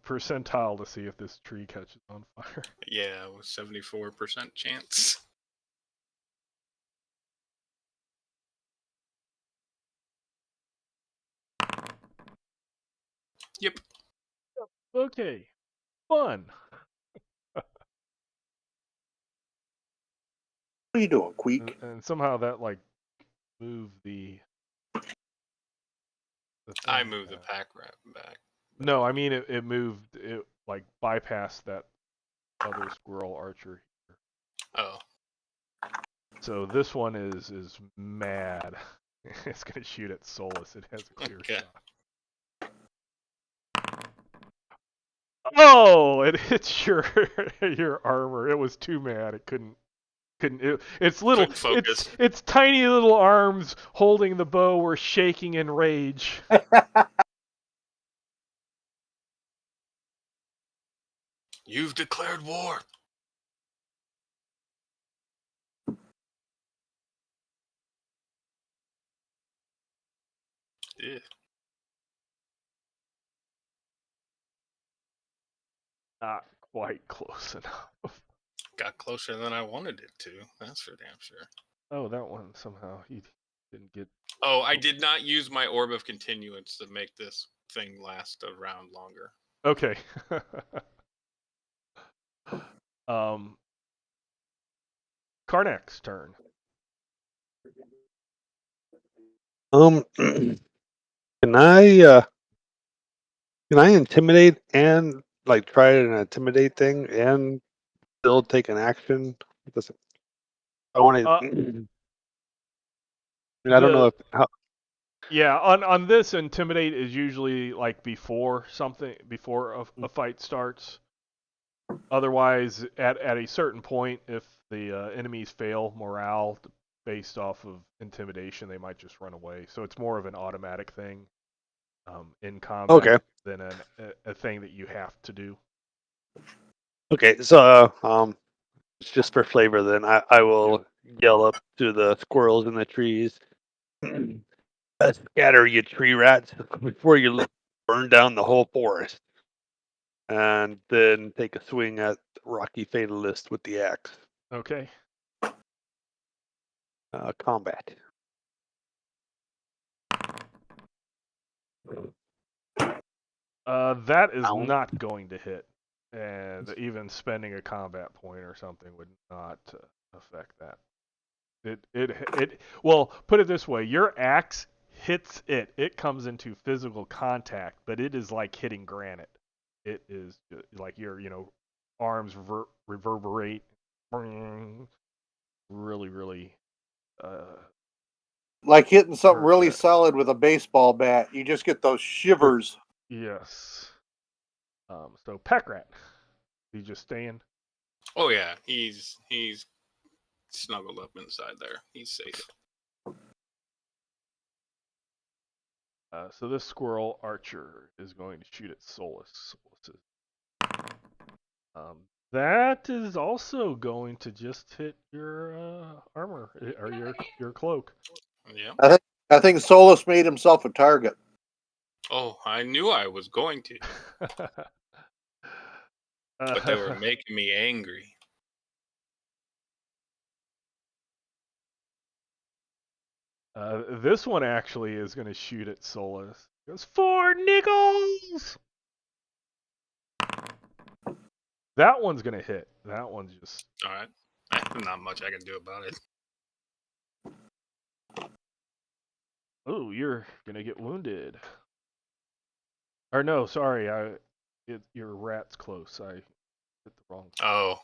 Speaker 1: percentile to see if this tree catches on fire.
Speaker 3: Yeah, with 74% chance. Yep.
Speaker 1: Okay, fun.
Speaker 2: What are you doing, Queek?
Speaker 1: And somehow that like moved the
Speaker 3: I
Speaker 1: thing
Speaker 3: moved the
Speaker 1: back.
Speaker 3: pack rat back.
Speaker 1: No, I mean it moved it like bypassed that other squirrel archer here.
Speaker 3: Oh.
Speaker 1: So this one is mad. It's gonna shoot at Solus. It has a clear
Speaker 3: Okay.
Speaker 1: shot. Oh, it hits your your armor. It was too mad. It couldn't. It's little.
Speaker 3: Couldn't focus.
Speaker 1: It's tiny little arms holding the bow were shaking in rage.
Speaker 3: You've declared war. Yeah.
Speaker 1: Not quite close enough.
Speaker 3: Got closer than I wanted it to. That's for damn sure.
Speaker 1: Oh, that one somehow he didn't get.
Speaker 3: Oh, I did not use my orb of continuance to make this thing last a round longer.
Speaker 1: Okay. Karnak's turn.
Speaker 4: Can I intimidate and like try an intimidate thing and still take an action? I want to.
Speaker 1: Uh,
Speaker 4: I don't know
Speaker 1: the
Speaker 4: if how.
Speaker 1: Yeah, on this, intimidate is usually like before a fight starts. Otherwise, at a certain point, if the enemies fail morale based off of intimidation, they might just run away. So it's more of an automatic thing in combat
Speaker 4: Okay.
Speaker 1: than a thing that you have to do.
Speaker 4: Okay. So it's just for flavor. Then I will yell up to the squirrels in the trees. Scatter, you tree rats, before you burn down the whole forest. And then take a swing at Rocky Fatalist with the axe.
Speaker 1: Okay.
Speaker 4: Combat.
Speaker 1: That is
Speaker 4: Ow.
Speaker 1: not going to hit, and even spending a combat point or something would not affect that. Well, put it this way: your axe hits it. It comes into physical contact, but it is like hitting granite. It is like your arms reverberate, really, really.
Speaker 2: Like hitting something
Speaker 1: Hurt
Speaker 2: really
Speaker 1: that.
Speaker 2: solid with a baseball bat. You just get those shivers.
Speaker 1: Yes. So pack rat, he just staying.
Speaker 3: Oh yeah, he's snuggled up inside there. He's safe.
Speaker 1: So this squirrel archer is going to shoot at Solus. That is also going to just hit your armor or your cloak.
Speaker 3: Yeah.
Speaker 2: I think Solus made himself a target.
Speaker 3: Oh, I knew I was going to, but they were making me angry.
Speaker 1: This one actually is going to shoot at Solus. It goes 4 nickels. That one's going to hit. That one's just.
Speaker 3: All right. Not much I can do about it.
Speaker 1: Oh, you're going to get wounded. Or no, sorry, your rat's close. I hit the wrong.
Speaker 3: Oh.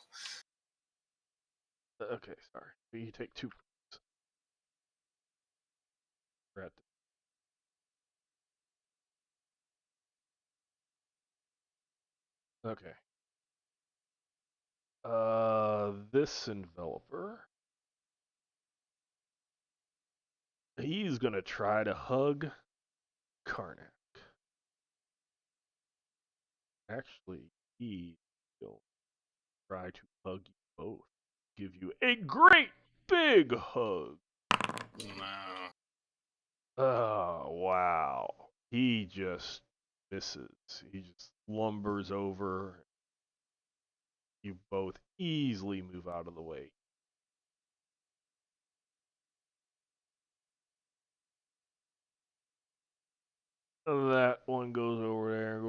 Speaker 1: Okay, sorry. You take 2 points. Rat. Okay. This enveloper. He's gonna try to hug Karnak. Actually, he will try to hug you both. Give you a great big hug.
Speaker 3: No.
Speaker 1: Oh, wow. He just misses. He just lumbers over. You both easily move out of the way. That one goes over there and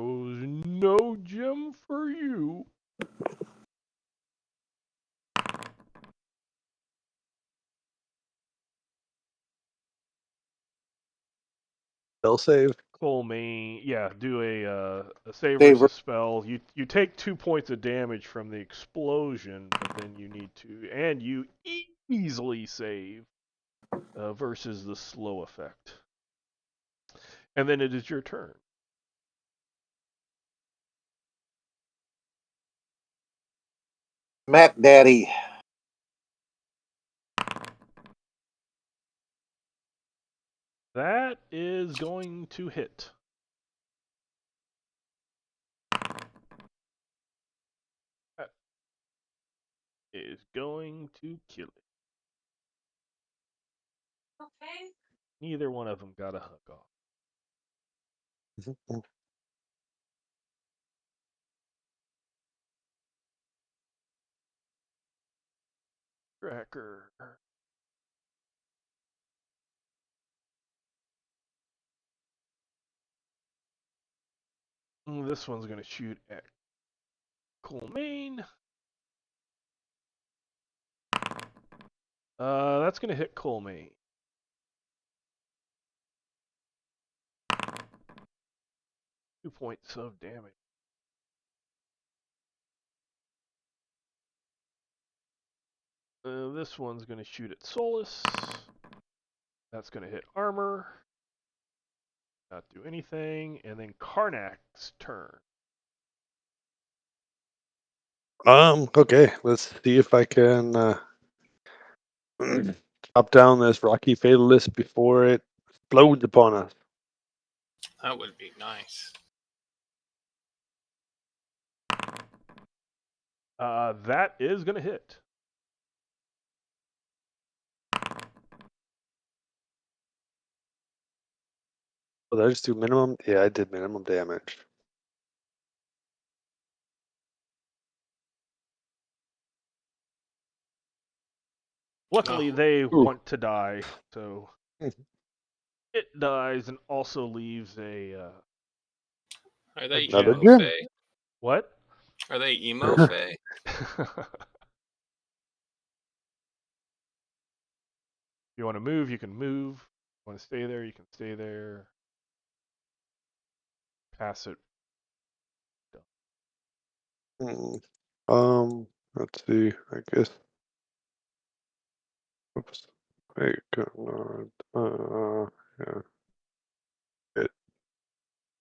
Speaker 4: save.
Speaker 1: Coal main, yeah, do a save
Speaker 2: Save
Speaker 1: versus spell. You take 2 points of damage from the explosion, but then you need to, and you easily save versus the slow effect. And then it is your turn.
Speaker 2: Mac Daddy.
Speaker 1: That is going to hit. That is going to kill it.
Speaker 5: Okay.
Speaker 1: Neither one of them got a hook off. Tracker. This one's going to shoot at Cool Main. That's going to hit Cool Main. Two points of damage. This one's going to shoot at Solus. That's going to hit armor. Not do anything. And then Karnak's turn.
Speaker 4: Okay, let's see if I can chop down this rocky fatalist before it explodes upon us.
Speaker 3: That would be nice.
Speaker 1: That is going to hit.
Speaker 4: Oh, did I just do minimum? Yeah, I did minimum damage.
Speaker 1: Luckily,
Speaker 3: Oh.
Speaker 1: they
Speaker 4: Ooh.
Speaker 1: want to die, so
Speaker 4: Mhm.
Speaker 1: it dies and also leaves a.
Speaker 3: Are they
Speaker 4: Another
Speaker 3: emo
Speaker 4: gem.
Speaker 3: fae?
Speaker 1: What?
Speaker 3: Are they emo fae?
Speaker 1: If you want to move, you can move. If you want to stay there, you can stay there. Pass it.
Speaker 4: Let's see. I guess. Oops. Wait, yeah. Get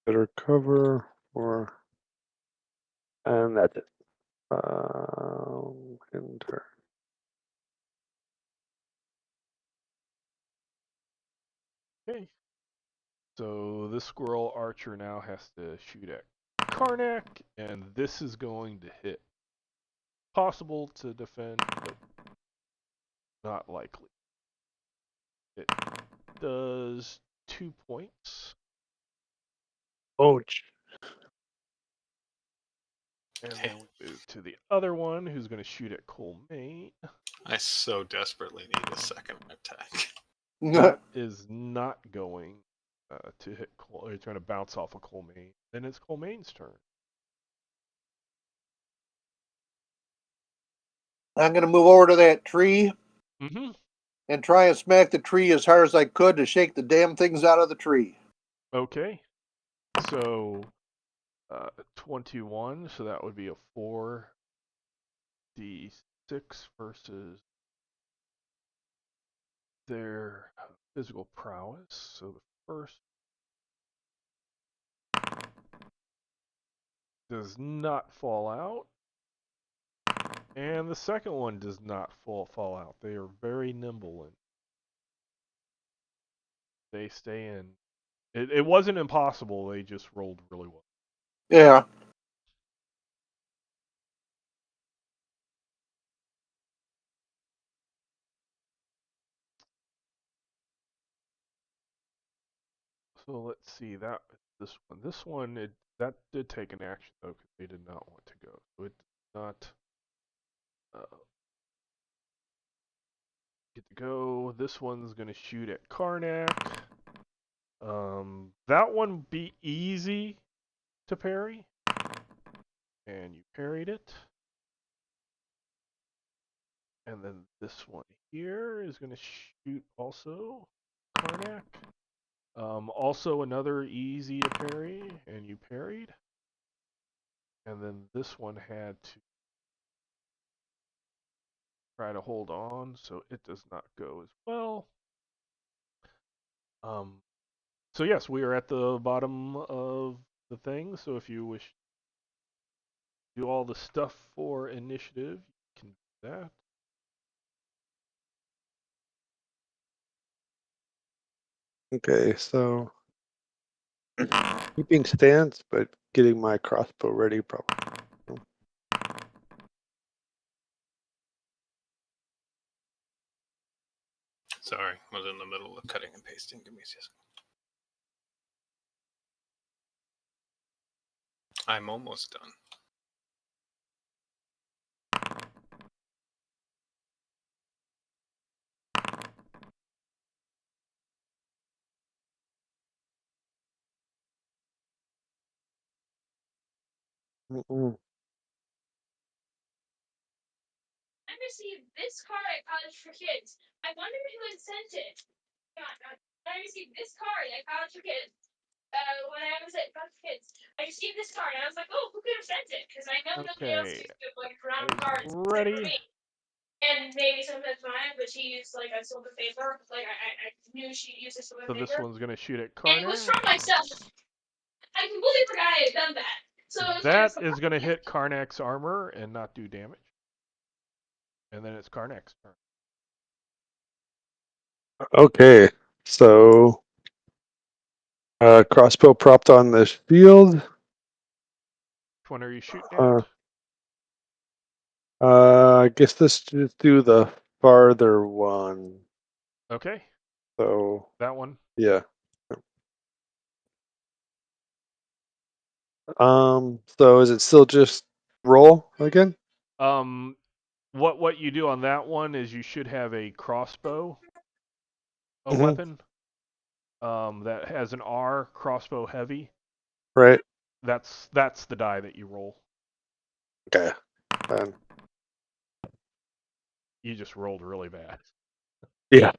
Speaker 4: better cover or, and that's it. Enter.
Speaker 1: Okay. So this squirrel archer now has to shoot at Karnak, and this is going to hit. Possible to defend, but not likely. It does 2 points.
Speaker 4: Ouch.
Speaker 1: And then we move to the other one who's going to shoot at Cole Main.
Speaker 3: I so desperately need a second attack.
Speaker 1: That is not going to hit Cole. You're trying to bounce off of Cole Main. Then it's Cole Main's turn.
Speaker 2: I'm going to move over to that tree
Speaker 1: Mm-hmm.
Speaker 2: and try and smack the tree as hard as I could to shake the damn things out of the tree.
Speaker 1: Okay. So 21. So that would be a 4d6 versus their physical prowess. So the first does not fall out. And the second one does not fall out. They are very nimble and they stay in. It wasn't impossible. They just rolled really well.
Speaker 2: Yeah.
Speaker 1: So let's see. This one. This one that did take an action though because they did not want to go. So it did not get to go. This one's gonna shoot at Karnak. That one be easy to parry, and you parried it. And then this one here is going to shoot also Karnak. Also another easy to parry, and you parried. And then this one had to try to hold on, so it does not go as well. So yes, we are at the bottom of the thing. So if you wish to do all the stuff for initiative, you can do that.
Speaker 4: Okay, so keeping stance, but getting my crossbow ready probably.
Speaker 3: Sorry, I was in the middle of cutting and pasting. Give me a second. I'm almost done.
Speaker 5: I received this card at College for Kids. I wonder who had sent it. I received this card at College for Kids. When I was at College for Kids, I received this card, and I was like, "Oh, who could have sent it?" Because I know nobody else
Speaker 1: Okay,
Speaker 5: used to like round
Speaker 1: that is
Speaker 5: cards except for
Speaker 1: ready.
Speaker 5: me. And maybe sometimes mine, but she used like a silver paper. Like I knew she'd use a silver
Speaker 1: So this
Speaker 5: paper.
Speaker 1: one's gonna shoot at
Speaker 5: And it was from
Speaker 1: Karnak.
Speaker 5: myself. I completely forgot I had done that. So it was like,
Speaker 1: That is gonna hit Karnak's armor and not do damage. And then it's Karnak's turn.
Speaker 4: Okay, so crossbow propped on the shield.
Speaker 1: Which one are you shooting at?
Speaker 4: I guess let's just do the farther one.
Speaker 1: Okay,
Speaker 4: So
Speaker 1: that one.
Speaker 4: yeah. So is it still just roll again?
Speaker 1: What you do on that one is you should have a crossbow, a
Speaker 4: Mhm.
Speaker 1: weapon, that has an R, crossbow heavy.
Speaker 4: Right.
Speaker 1: That's the die that you roll.
Speaker 4: Okay. Then
Speaker 1: You just rolled really bad.
Speaker 4: yeah.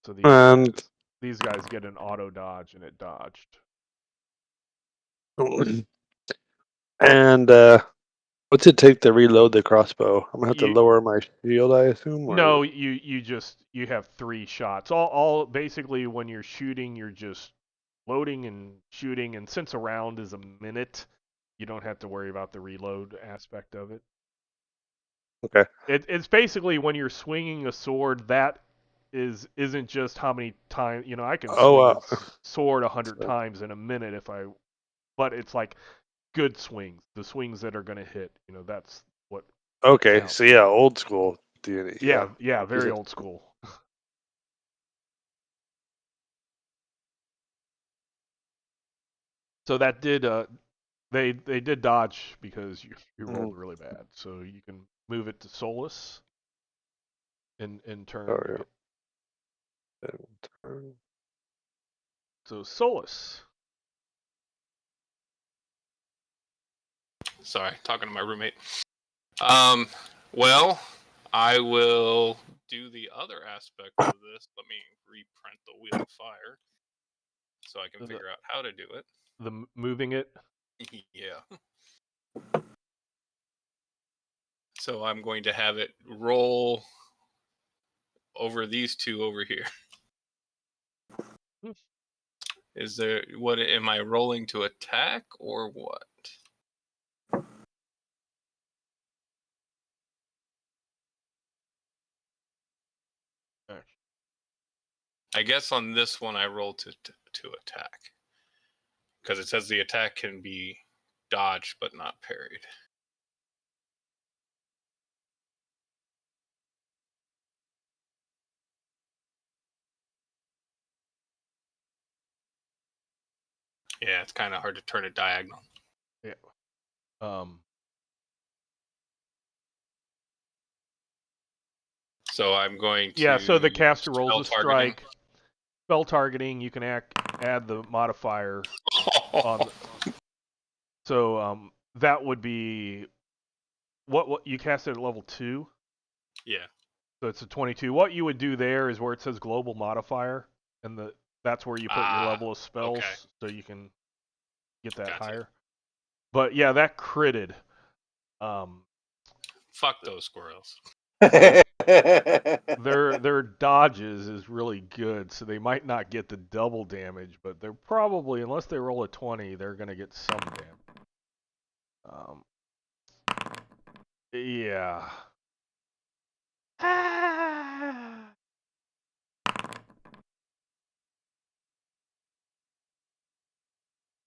Speaker 1: So
Speaker 4: And
Speaker 1: these guys get an auto dodge, and it dodged.
Speaker 4: and what's it take to reload the crossbow? I'm gonna have to
Speaker 1: You
Speaker 4: lower my shield, I assume. Or...
Speaker 1: No, you have 3 shots. All basically when you're shooting, you're just loading and shooting, and since a round is a minute, you don't have to worry about the reload aspect of it.
Speaker 4: Okay.
Speaker 1: It's basically when you're swinging a sword, that isn't just how many times, I can
Speaker 4: Oh,
Speaker 1: swing a sword 100
Speaker 4: so-
Speaker 1: times in a minute but it's like good swings, the swings that are going to hit, that's what
Speaker 4: okay.
Speaker 1: counts.
Speaker 4: So yeah, old school D&D.
Speaker 1: Yeah, very old school. So that did they did dodge because you rolled really bad. So you can move it to Solus in turn to get.
Speaker 4: Turn.
Speaker 1: So Solus.
Speaker 3: Sorry, talking to my roommate. Well, I will do the other aspect of this. Let me reprint the Wheel of Fire so I can figure out how to do it.
Speaker 1: The moving it.
Speaker 3: Yeah. So I'm going to have it roll over these two over here. Is there what am I rolling to attack or what? I guess on this one I roll to attack because it says the attack can be dodged but not parried. Yeah, it's kind of hard to turn it diagonal.
Speaker 1: Yeah.
Speaker 3: So I'm going to.
Speaker 1: Yeah. So the caster rolls a
Speaker 3: targeting.
Speaker 1: strike. Spell targeting. You can add the modifier on. So that would be what you cast it at level 2.
Speaker 3: Yeah.
Speaker 1: So it's a 22. What you would do there is where it says global modifier, and that's where you put your level of spells,
Speaker 3: okay.
Speaker 1: so you can get that
Speaker 3: Gotcha.
Speaker 1: higher. But yeah, that critted.
Speaker 3: Fuck those squirrels.
Speaker 1: Their dodges is really good, so they might not get the double damage, but they're probably, unless they roll a 20, they're gonna get some damage. Yeah.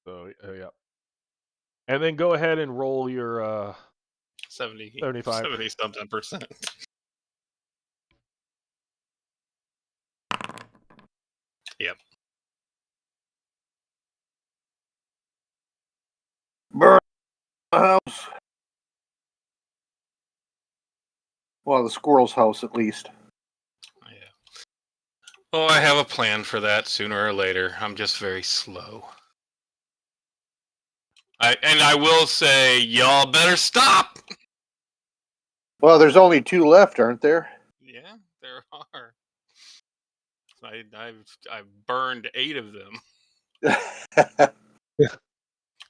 Speaker 1: So yeah. And then go ahead and roll your 75.
Speaker 3: 70 something percent. Yep.
Speaker 2: Burn the house. Well, the squirrel's house, at least.
Speaker 3: Yeah. Oh, I have a plan for that sooner or later. I'm just very slow. I will say, y'all better stop.
Speaker 2: Well, there's only 2 left, aren't there?
Speaker 3: Yeah, there are. I've burned 8 of them.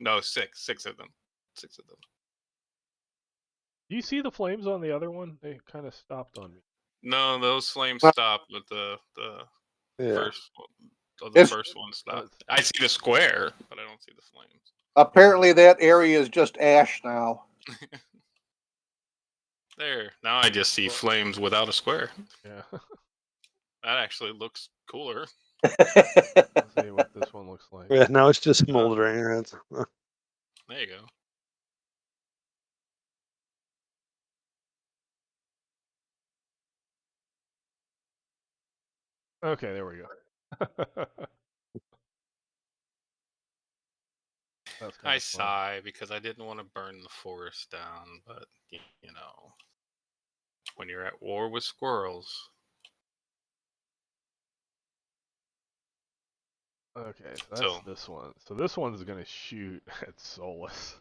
Speaker 3: No, 6. 6 of them. 6 of them.
Speaker 1: Do you see the flames on the other one? They kind of stopped on me.
Speaker 3: No, those flames
Speaker 2: Well-
Speaker 3: stopped, but the
Speaker 4: Yeah.
Speaker 3: first one, the
Speaker 2: It's-
Speaker 3: first one stopped. I see the square, but I don't see the flames.
Speaker 2: Apparently, that area is just ash now.
Speaker 3: There. Now I just see flames without a square.
Speaker 1: Yeah.
Speaker 3: That actually looks cooler.
Speaker 1: Let's see what this one looks like.
Speaker 4: Yeah, now it's just smoldering.
Speaker 3: There you go.
Speaker 1: Okay, there we go. That's kind
Speaker 3: I
Speaker 1: of fun.
Speaker 3: sigh because I didn't want to burn the forest down, but you know, when you're at war with squirrels.
Speaker 1: Okay, so that's
Speaker 3: So-
Speaker 1: this one. So this one's gonna shoot at Solus.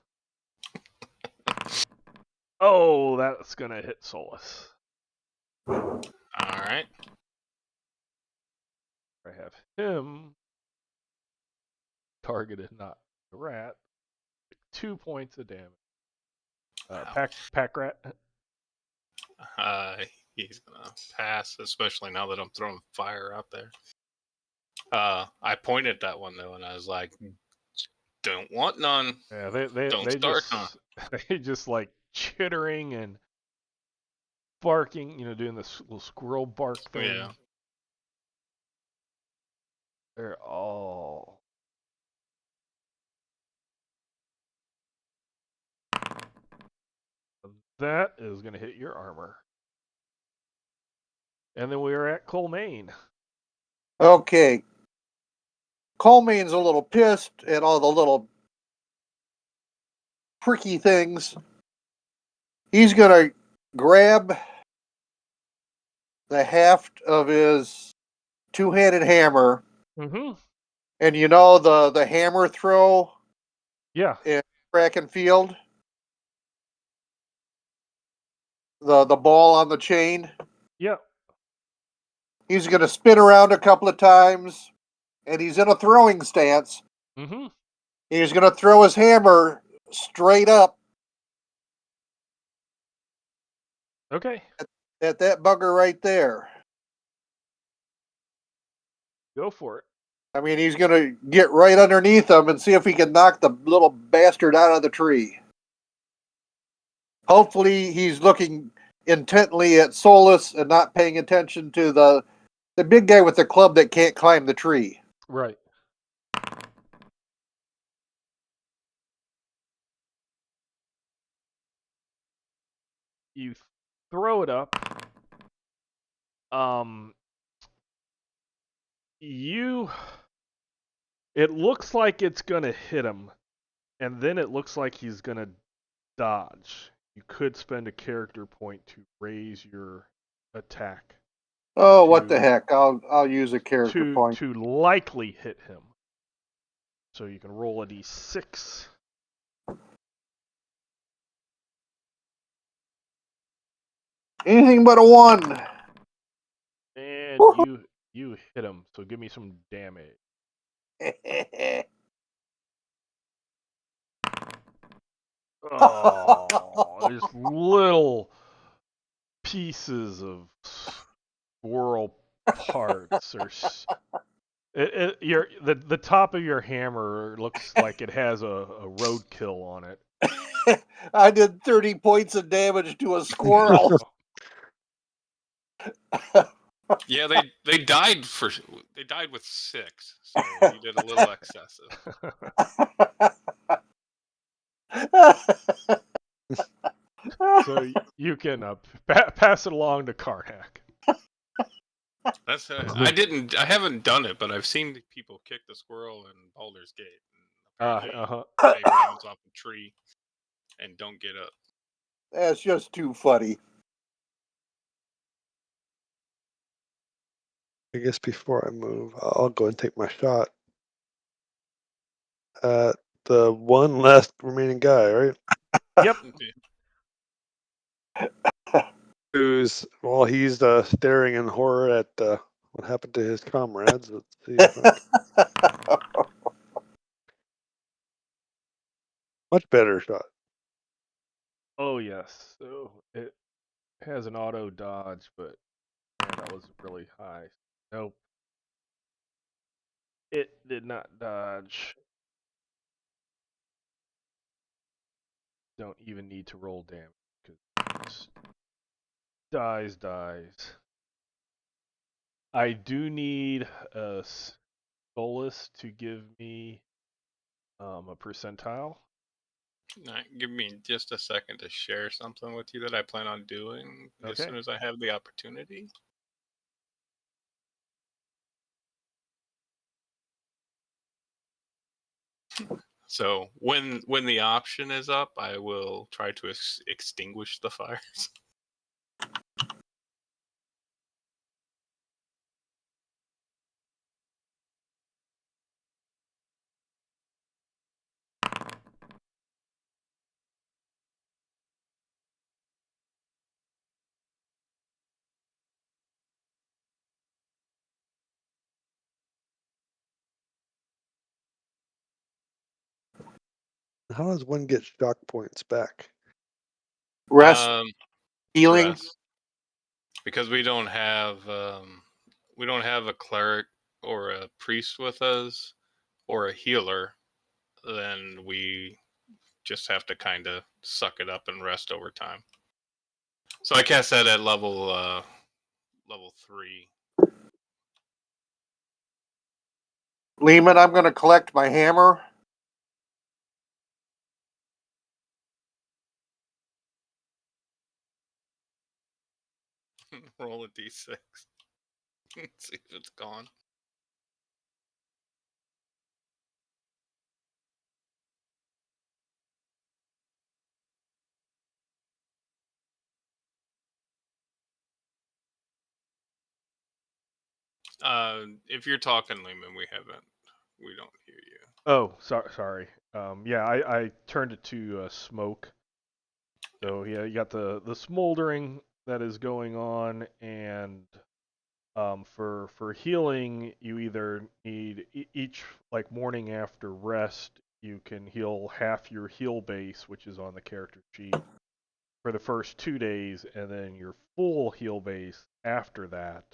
Speaker 1: Oh, that's gonna hit Solus.
Speaker 3: All right.
Speaker 1: I have him targeted, not the rat. 2 points of damage. Pack rat.
Speaker 3: He's gonna pass, especially now that I'm throwing fire out there. I pointed at that one though, and I was like, "Don't want none.
Speaker 1: Yeah, they
Speaker 3: Don't
Speaker 1: they
Speaker 3: start,
Speaker 1: just
Speaker 3: huh?"
Speaker 1: they just like chittering and barking, doing this little squirrel bark thing.
Speaker 3: Yeah.
Speaker 1: They're all. That is going to hit your armor. And then we are at Colmaine.
Speaker 2: Okay. Colmane's a little pissed at all the little pricky things. He's going to grab the haft of his 2-handed hammer,
Speaker 1: Mm-hmm.
Speaker 2: and the hammer throw
Speaker 1: Yeah.
Speaker 2: in track and field? The ball on the chain?
Speaker 1: Yeah.
Speaker 2: He's going to spin around a couple of times, and he's in a throwing stance.
Speaker 1: Mm-hmm.
Speaker 2: He's going to throw his hammer straight up
Speaker 1: Okay.
Speaker 2: at that bugger right there.
Speaker 1: Go for it.
Speaker 2: I mean, he's going to get right underneath him and see if he can knock the little bastard out of the tree. Hopefully, he's looking intently at Solus and not paying attention to the big guy with the club that can't climb the tree.
Speaker 1: Right. You throw it up. It looks like it's gonna hit him, and then it looks like he's gonna dodge. You could spend a character point to raise your attack
Speaker 2: Oh, what the heck! I'll use a character point.
Speaker 1: to likely hit him. So you can roll a d6.
Speaker 2: Anything but a 1.
Speaker 1: and you hit him. So give me some damage. Oh, there's little pieces of squirrel parts or the top of your hammer looks like it has a roadkill on it.
Speaker 2: I did 30 points of damage to a squirrel.
Speaker 3: Yeah, they died with 6, so you did a little excessive.
Speaker 1: So you can pass it along to Karnak.
Speaker 3: That's I haven't done it, but I've seen people kick the squirrel in Baldur's Gate. And apparently they bounce off a tree and don't get up.
Speaker 2: That's just too funny.
Speaker 4: I guess before I move, I'll go and take my shot at the one last remaining guy, right?
Speaker 1: Yep.
Speaker 4: He's staring in horror at what happened to his comrades. Let's see if I much better shot.
Speaker 1: Oh yes. So it has an auto dodge, but man, that was really high. Nope. It did not dodge. Don't even need to roll damage because dies. I do need a Solus to give me a percentile.
Speaker 3: Give me just a second to share something with you that I plan on doing as
Speaker 1: Okay.
Speaker 3: soon as I have the opportunity. So when the option is up, I will try to extinguish the fires.
Speaker 4: How does one get shock points back?
Speaker 2: Rest, healing.
Speaker 3: Rest. Because we don't have a cleric or a priest with us or a healer, then we just have to kind of suck it up and rest over time. So I cast that at level 3.
Speaker 2: Lehman, I'm going to collect my hammer.
Speaker 3: Roll a d6. See if it's gone. If you're talking, Lehman, we don't hear you.
Speaker 1: Oh, sorry. Yeah, I turned it to smoke. So yeah, you got the smoldering that is going on, and for healing, you either need each like morning after rest, you can heal half your heal base, which is on the character sheet, for the first 2 days, and then your full heal base after that.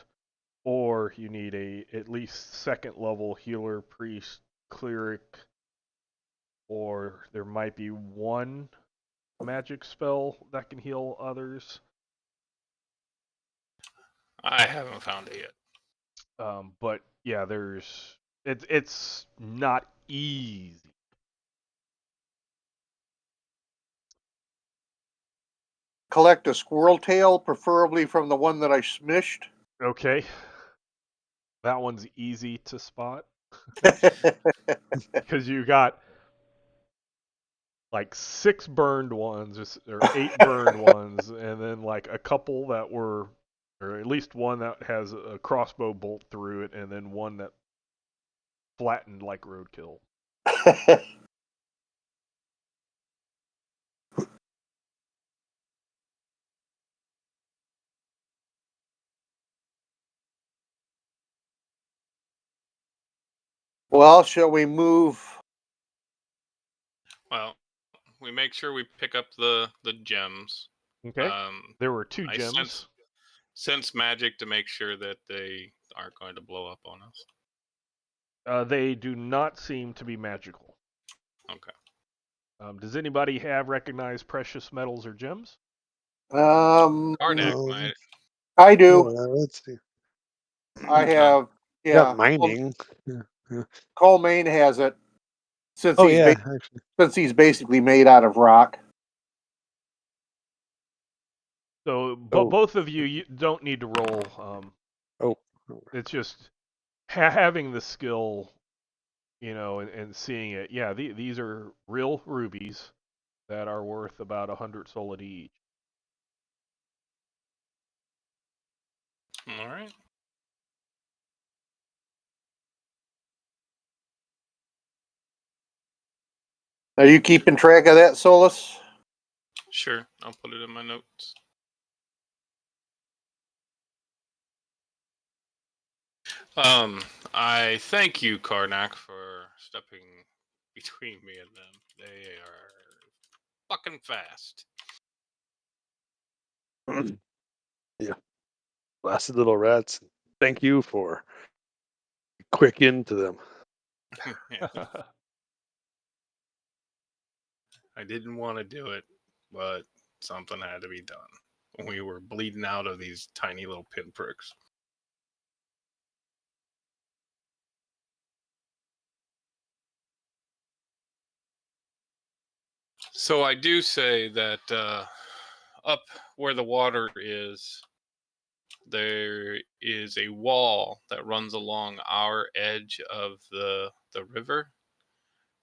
Speaker 1: Or you need a at least second level healer, priest, cleric, or there might be one magic spell that can heal others.
Speaker 3: I haven't found it yet.
Speaker 1: But yeah, it's not easy.
Speaker 2: Collect a squirrel tail, preferably from the one that I smished.
Speaker 1: Okay, that one's easy to spot because you got like 6 burned ones or 8 burned ones, and then like a couple that were, or at least one that has a crossbow bolt through it, and then one that flattened like roadkill.
Speaker 2: Well, shall we move?
Speaker 3: Well, we make sure we pick up the gems.
Speaker 1: Okay. There were 2
Speaker 3: I
Speaker 1: gems.
Speaker 3: sense magic to make sure that they aren't going to blow up on us.
Speaker 1: They do not seem to be magical.
Speaker 3: Okay.
Speaker 1: Does anybody have recognized precious metals or gems?
Speaker 3: Karnak might.
Speaker 2: I
Speaker 4: Yeah,
Speaker 2: do.
Speaker 4: let's see.
Speaker 2: I have.
Speaker 4: Got
Speaker 2: Yeah.
Speaker 4: mining. Yeah.
Speaker 2: Colmaine has it since
Speaker 4: Oh yeah, actually.
Speaker 2: since he's basically made out of rock.
Speaker 1: So
Speaker 4: Oh.
Speaker 1: both of you don't need to roll.
Speaker 4: Oh.
Speaker 1: It's just having the skill, and seeing it. Yeah, these are real rubies that are worth about 100 solidi each.
Speaker 3: All right.
Speaker 2: Are you keeping track of that, Solus?
Speaker 3: Sure, I'll put it in my notes. I thank you, Karnak, for stepping between me and them. They are fucking fast.
Speaker 4: Yeah. Blasted little rats. Thank you for quick into them.
Speaker 3: Yeah, I didn't want to do it, but something had to be done. We were bleeding out of these tiny little pinpricks. So I do say that up where the water is, there is a wall that runs along our edge of the river,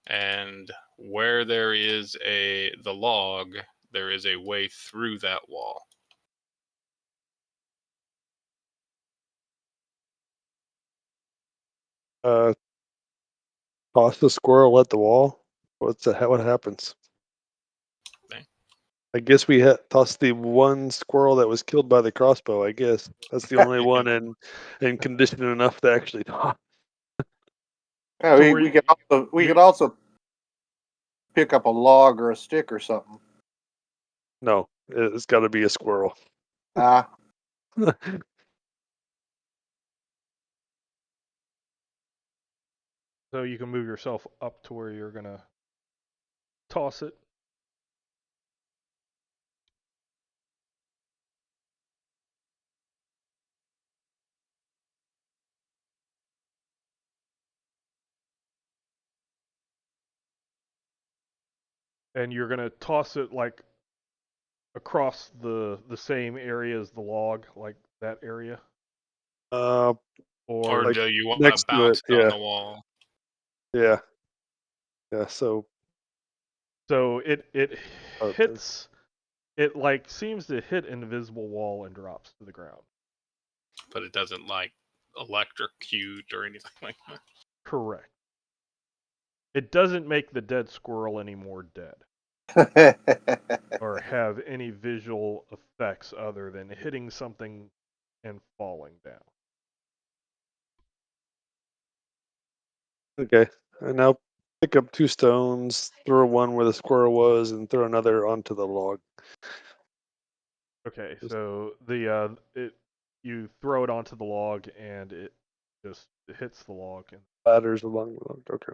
Speaker 3: and where there is the log, there is a way through that wall.
Speaker 4: Toss the squirrel at the wall. What happens?
Speaker 3: Okay.
Speaker 4: I guess we tossed the one squirrel that was killed by the crossbow. I guess that's the only one in condition enough to actually toss.
Speaker 2: Yeah,
Speaker 1: So
Speaker 2: we could also pick up a log or a stick or something.
Speaker 4: No, it's got to be a squirrel.
Speaker 2: Ah,
Speaker 1: So you can move yourself up to where you're gonna toss it. And you're gonna toss it like across the same area as the log, like that area,
Speaker 4: Uh,
Speaker 3: Or
Speaker 1: or
Speaker 4: like
Speaker 3: do you want to
Speaker 4: next to it.
Speaker 3: bounce it on
Speaker 4: Yeah,
Speaker 3: the wall?
Speaker 4: yeah, yeah. So
Speaker 1: it
Speaker 4: uh,
Speaker 1: hits. It like seems to hit an invisible wall and drops to the ground.
Speaker 3: But it doesn't like electrocute or anything like that.
Speaker 1: Correct. It doesn't make the dead squirrel any more dead or have any visual effects other than hitting something and falling down.
Speaker 4: okay. And now pick up 2 stones, throw one where the squirrel was, and throw another onto the log.
Speaker 1: Okay,
Speaker 4: Just
Speaker 1: so you throw it onto the log and it just hits the log and
Speaker 4: ladders along the log. Okay.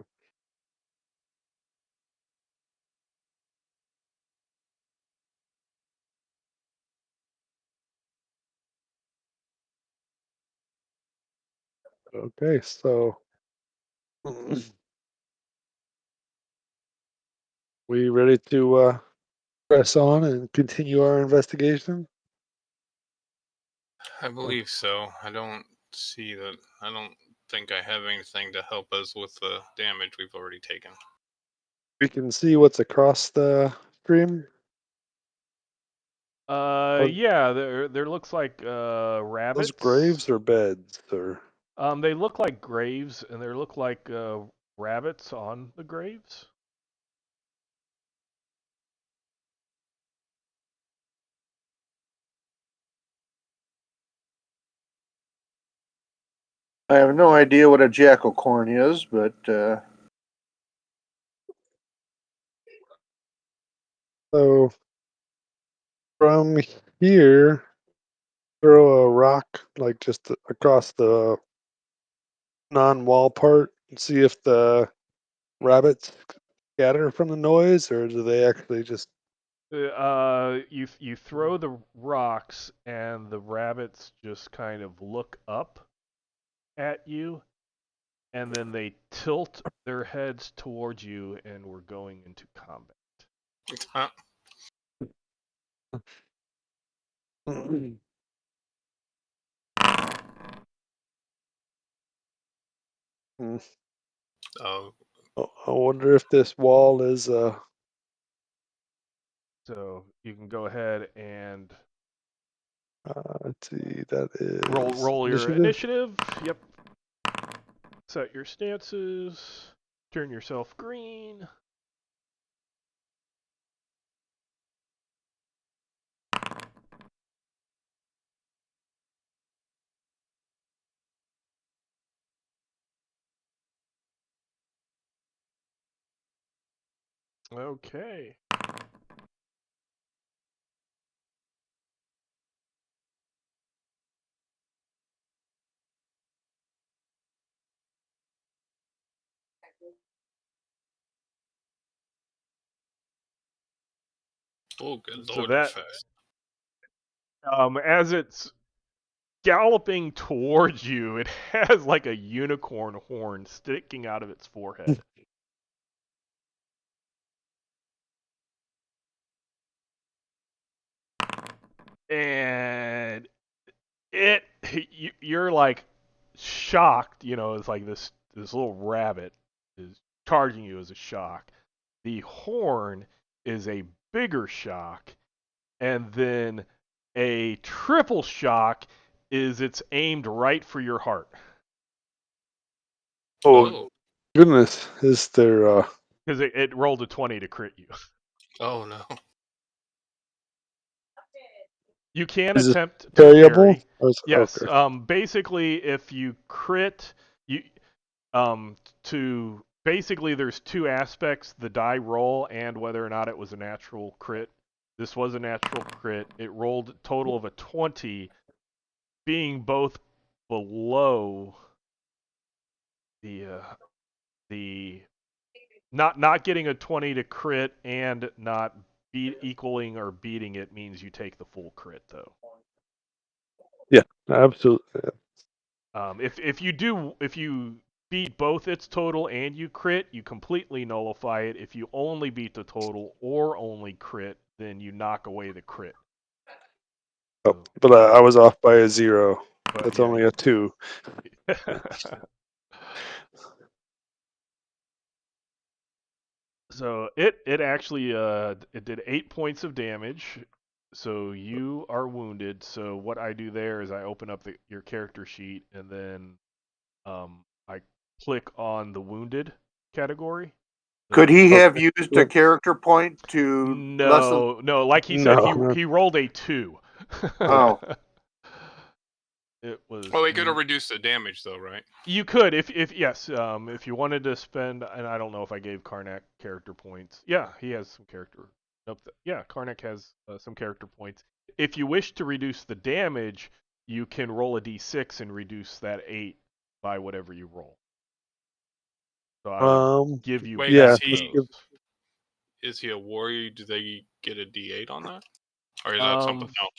Speaker 4: Okay. So we ready to press on and continue our investigation?
Speaker 3: I believe so. I don't see that. I don't think I have anything to help us with the damage we've already taken.
Speaker 4: We can see what's across the stream.
Speaker 1: yeah, there looks like
Speaker 4: Those
Speaker 1: rabbits.
Speaker 4: graves or beds or
Speaker 1: They look like graves and they look like rabbits on the graves.
Speaker 2: I have no idea what a jackal corn is, but
Speaker 4: So from here, throw a rock like just across the non-wall part and see if the rabbits scatter from the noise, or do they actually just?
Speaker 1: You throw the rocks, and the rabbits just kind of look up at you, and then they tilt their heads towards you, and we're going into combat.
Speaker 3: Huh?
Speaker 4: Hmm.
Speaker 3: Oh,
Speaker 4: I wonder if this wall is
Speaker 1: So you can go ahead and
Speaker 4: let's see, that is
Speaker 1: roll your
Speaker 4: initiative.
Speaker 1: initiative. Yep. Set your stances. Turn yourself green. Okay.
Speaker 3: oh, good
Speaker 1: So
Speaker 3: lord,
Speaker 1: that
Speaker 3: fast.
Speaker 1: as it's galloping towards you, it has like a unicorn horn sticking out of its forehead. And you're like shocked, it's like this little rabbit is charging you as a shock. The horn is a bigger shock, and then a triple shock is it's aimed right for your heart.
Speaker 4: Oh
Speaker 3: Oh,
Speaker 4: goodness, is there?
Speaker 1: Because it rolled a 20 to crit you.
Speaker 3: oh no.
Speaker 1: You can
Speaker 4: Is it
Speaker 1: attempt to
Speaker 4: variable?
Speaker 1: parry.
Speaker 4: Or is,
Speaker 1: Yes.
Speaker 4: okay.
Speaker 1: Basically, if you crit, you to basically there's two aspects: the die roll and whether or not it was a natural crit. This was a natural crit. It rolled a total of a 20, being both below the not getting a 20 to crit and not equaling or beating it means you take the full crit though.
Speaker 4: Yeah, absolutely.
Speaker 1: If you beat both its total and you crit, you completely nullify it. If you only beat the total or only crit, then you knock away the crit.
Speaker 4: Oh,
Speaker 1: So,
Speaker 4: but I was off by a 0.
Speaker 1: but
Speaker 4: That's
Speaker 1: yeah,
Speaker 4: only a 2.
Speaker 1: So it actually it did 8 points of damage. So you are wounded. So what I do there is I open up your character sheet, and then I click on the wounded category.
Speaker 2: could he
Speaker 4: Okay.
Speaker 2: have used a character point to lessen?
Speaker 1: No. Like he said,
Speaker 4: No.
Speaker 1: he rolled a 2.
Speaker 2: Oh,
Speaker 1: It was.
Speaker 3: Oh, he could have reduced the damage though, right?
Speaker 1: You could if yes, if you wanted to spend, and I don't know if I gave Karnak character points. Yeah, he has some character. Nope. Yeah, Karnak has some character points. If you wish to reduce the damage, you can roll a d6 and reduce that 8 by whatever you roll. So I would give you
Speaker 3: Wait,
Speaker 4: yeah,
Speaker 1: both
Speaker 3: is he
Speaker 1: those.
Speaker 3: is he a warrior? Do they get a D8 on that, or is that something
Speaker 1: Um,
Speaker 3: else?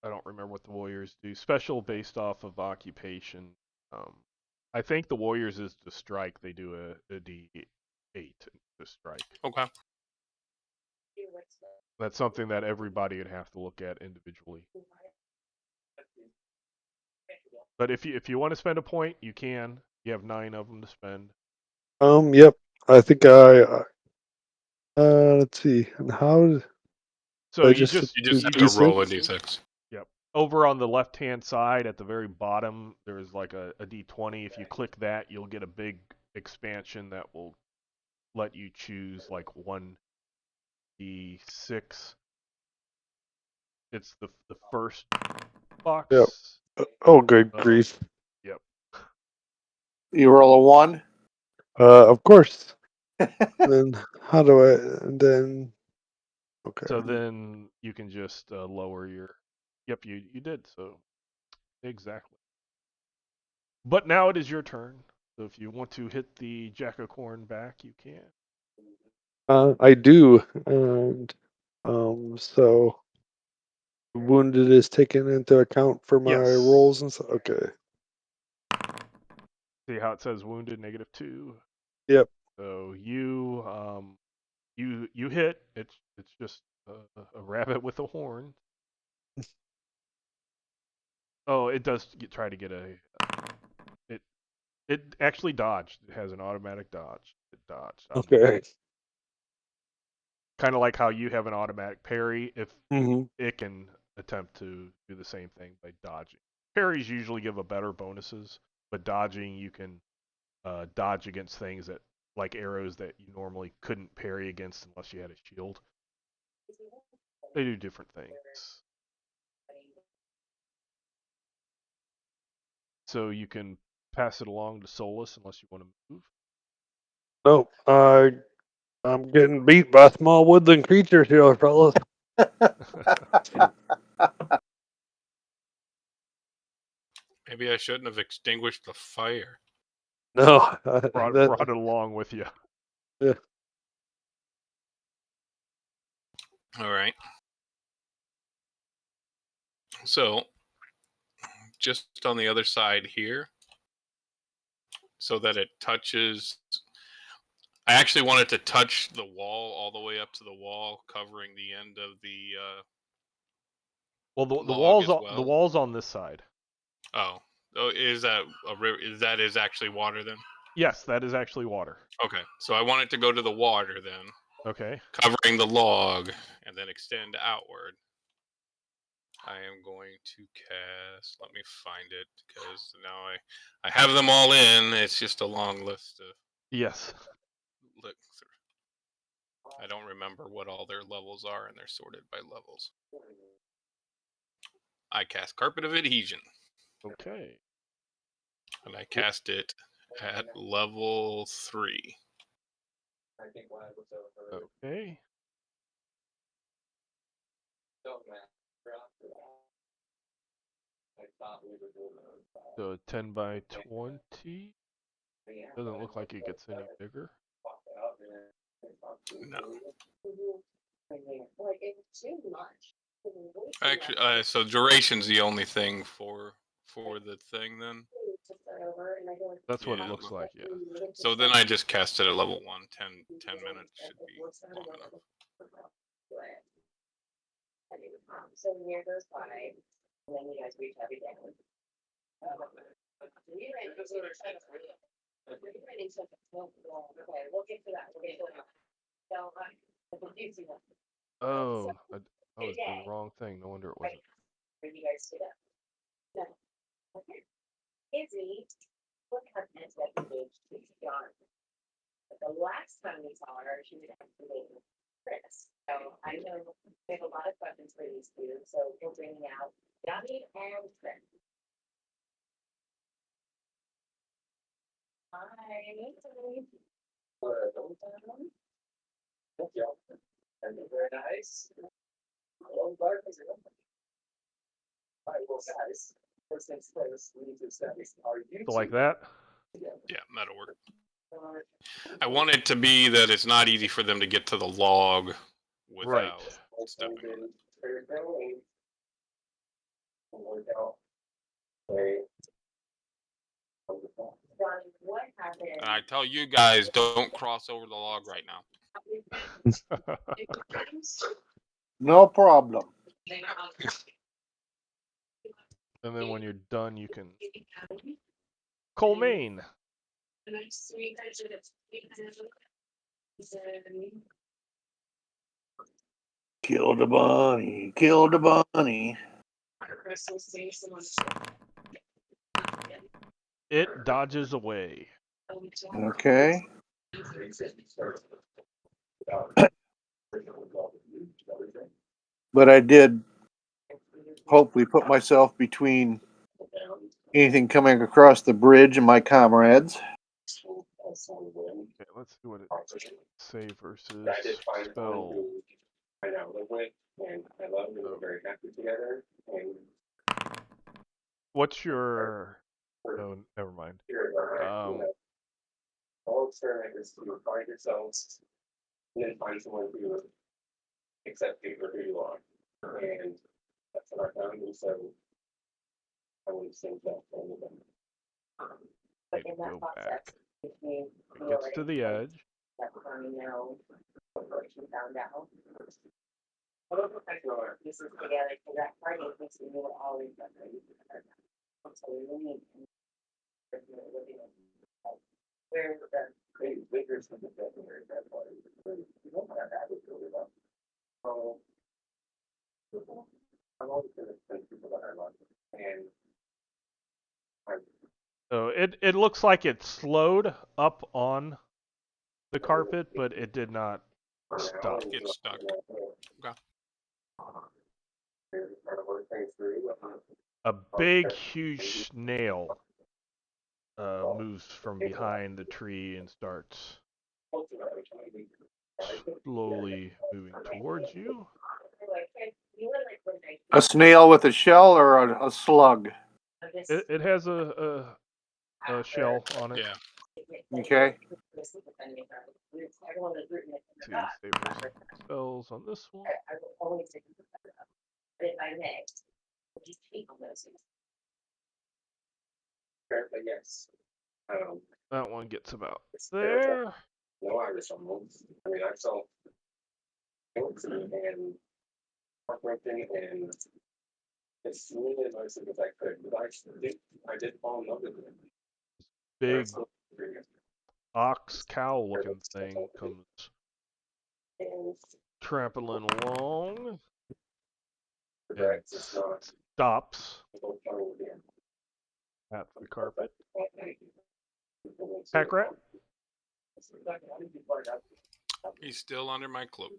Speaker 1: I don't remember what the Warriors do. Special based off of occupation. Um, I think the Warriors is to strike. They do a D8 to strike.
Speaker 3: Okay.
Speaker 1: That's something that everybody would have to look at individually. But if you want to spend a point, you can. You have 9 of them to spend.
Speaker 4: Yep. I think let's see. And how
Speaker 1: So
Speaker 4: I
Speaker 1: you
Speaker 4: just
Speaker 1: just
Speaker 3: You
Speaker 4: do
Speaker 3: just have to
Speaker 4: D6?
Speaker 3: roll a D6.
Speaker 1: Yep. Over on the left-hand side at the very bottom, there's like a D20. If you click that, you'll get a big expansion that will let you choose like 1d6. It's the first
Speaker 4: Yep.
Speaker 1: box.
Speaker 4: Oh, good
Speaker 1: Uh-oh.
Speaker 4: grief.
Speaker 1: Yep.
Speaker 2: You roll a 1.
Speaker 4: Of course. Then how do I? And then okay.
Speaker 1: So then you can just lower your. Yep, you did. So exactly. But now it is your turn. So if you want to hit the Jack of Corn back, you can.
Speaker 4: I do, and so wounded is taken into account for my
Speaker 1: Yes.
Speaker 4: rolls and stuff. Okay.
Speaker 1: See how it says wounded -2.
Speaker 4: Yep.
Speaker 1: So you hit. It's just a rabbit with a horn. Oh, it does try to get a. It actually dodged. It has an automatic dodge. It dodged.
Speaker 4: Okay.
Speaker 1: Kind of like how you have an automatic parry. If
Speaker 4: Mm-hmm.
Speaker 1: it can attempt to do the same thing by dodging. Parries usually give a better bonuses, but dodging you can dodge against things that like arrows that you normally couldn't parry against unless you had a shield. They do different things. So you can pass it along to Solus unless you want to move.
Speaker 4: Nope. I'm getting beat by small woodland creatures here, fellas.
Speaker 3: Maybe I shouldn't have extinguished the fire.
Speaker 4: No.
Speaker 1: brought it along with you.
Speaker 4: Yeah.
Speaker 3: All right. So, just on the other side here, so that it touches. I actually want it to touch the wall all the way up to the wall, covering the end of the.
Speaker 1: Well, the
Speaker 3: log
Speaker 1: walls
Speaker 3: as
Speaker 1: the
Speaker 3: well.
Speaker 1: walls on this side.
Speaker 3: Oh, is that a river? Is actually water then?
Speaker 1: Yes, that is actually water.
Speaker 3: Okay, so I want it to go to the water then,
Speaker 1: Okay.
Speaker 3: covering the log, and then extend outward. I am going to cast. Let me find it because now I have them all in. It's just a long list to
Speaker 1: Yes.
Speaker 3: look through. I don't remember what all their levels are, and they're sorted by levels. I cast Carpet of Adhesion.
Speaker 1: Okay.
Speaker 3: And I cast it at level 3.
Speaker 1: Okay. So 10 by 20. Doesn't look like it gets any bigger.
Speaker 3: No. Actually, so duration's the only thing for the thing then.
Speaker 1: That's what it
Speaker 3: Yeah,
Speaker 1: looks like, yeah.
Speaker 3: So then I just cast it at level 1. 10 minutes should be long enough.
Speaker 5: So the year goes by, and then you guys reach every day. Okay, we'll get to that. We'll get to that. So,
Speaker 1: Oh, I was doing the wrong thing. No wonder it wasn't.
Speaker 5: you guys do that. No. Okay. Izzy, what happened that engaged to John? But the last time we saw her, she was actually Chris. So I know we have a lot of questions for these two. So we're bringing out Johnny and Chris. Hi. Very nice. Hello, Hi, well, guys. First things first, we need to establish our YouTube.
Speaker 1: So like that?
Speaker 3: Yeah, that'll work. I want it to be that it's not easy for them to get to the log without stepping on it. And I tell you guys, don't cross over the log right now.
Speaker 2: No problem.
Speaker 1: And then when you're done, you can. Colmaine.
Speaker 2: Kill the bunny. Kill the bunny.
Speaker 1: It dodges away.
Speaker 2: Okay. But I did hopefully put myself between anything coming across the bridge and my comrades.
Speaker 1: Okay, let's see what it say versus spell. What's your? Oh, never mind.
Speaker 6: All experiment is to find yourselves and then find someone who accepts you for who you are. And that's what I found. And so I wouldn't say that for anything.
Speaker 1: Need to go back. It gets to the edge. So it looks like it slowed up on the carpet, but it did not stop.
Speaker 3: Get stuck. Okay.
Speaker 1: A big, huge snail moves from behind the tree and starts slowly moving towards you.
Speaker 2: A snail with a shell or a slug?
Speaker 1: It has a shell on it.
Speaker 3: Yeah.
Speaker 2: Okay.
Speaker 1: Let's see, savers and spells on this one.
Speaker 6: Yes.
Speaker 1: That one gets about there.
Speaker 6: No Irish almost. I mean, I saw and heartbreaking and as really as nice as I could. But I did fall in love with it.
Speaker 1: Big ox cow looking thing comes trampling along and stops at the carpet. Pack rat?
Speaker 3: He's still under my cloak.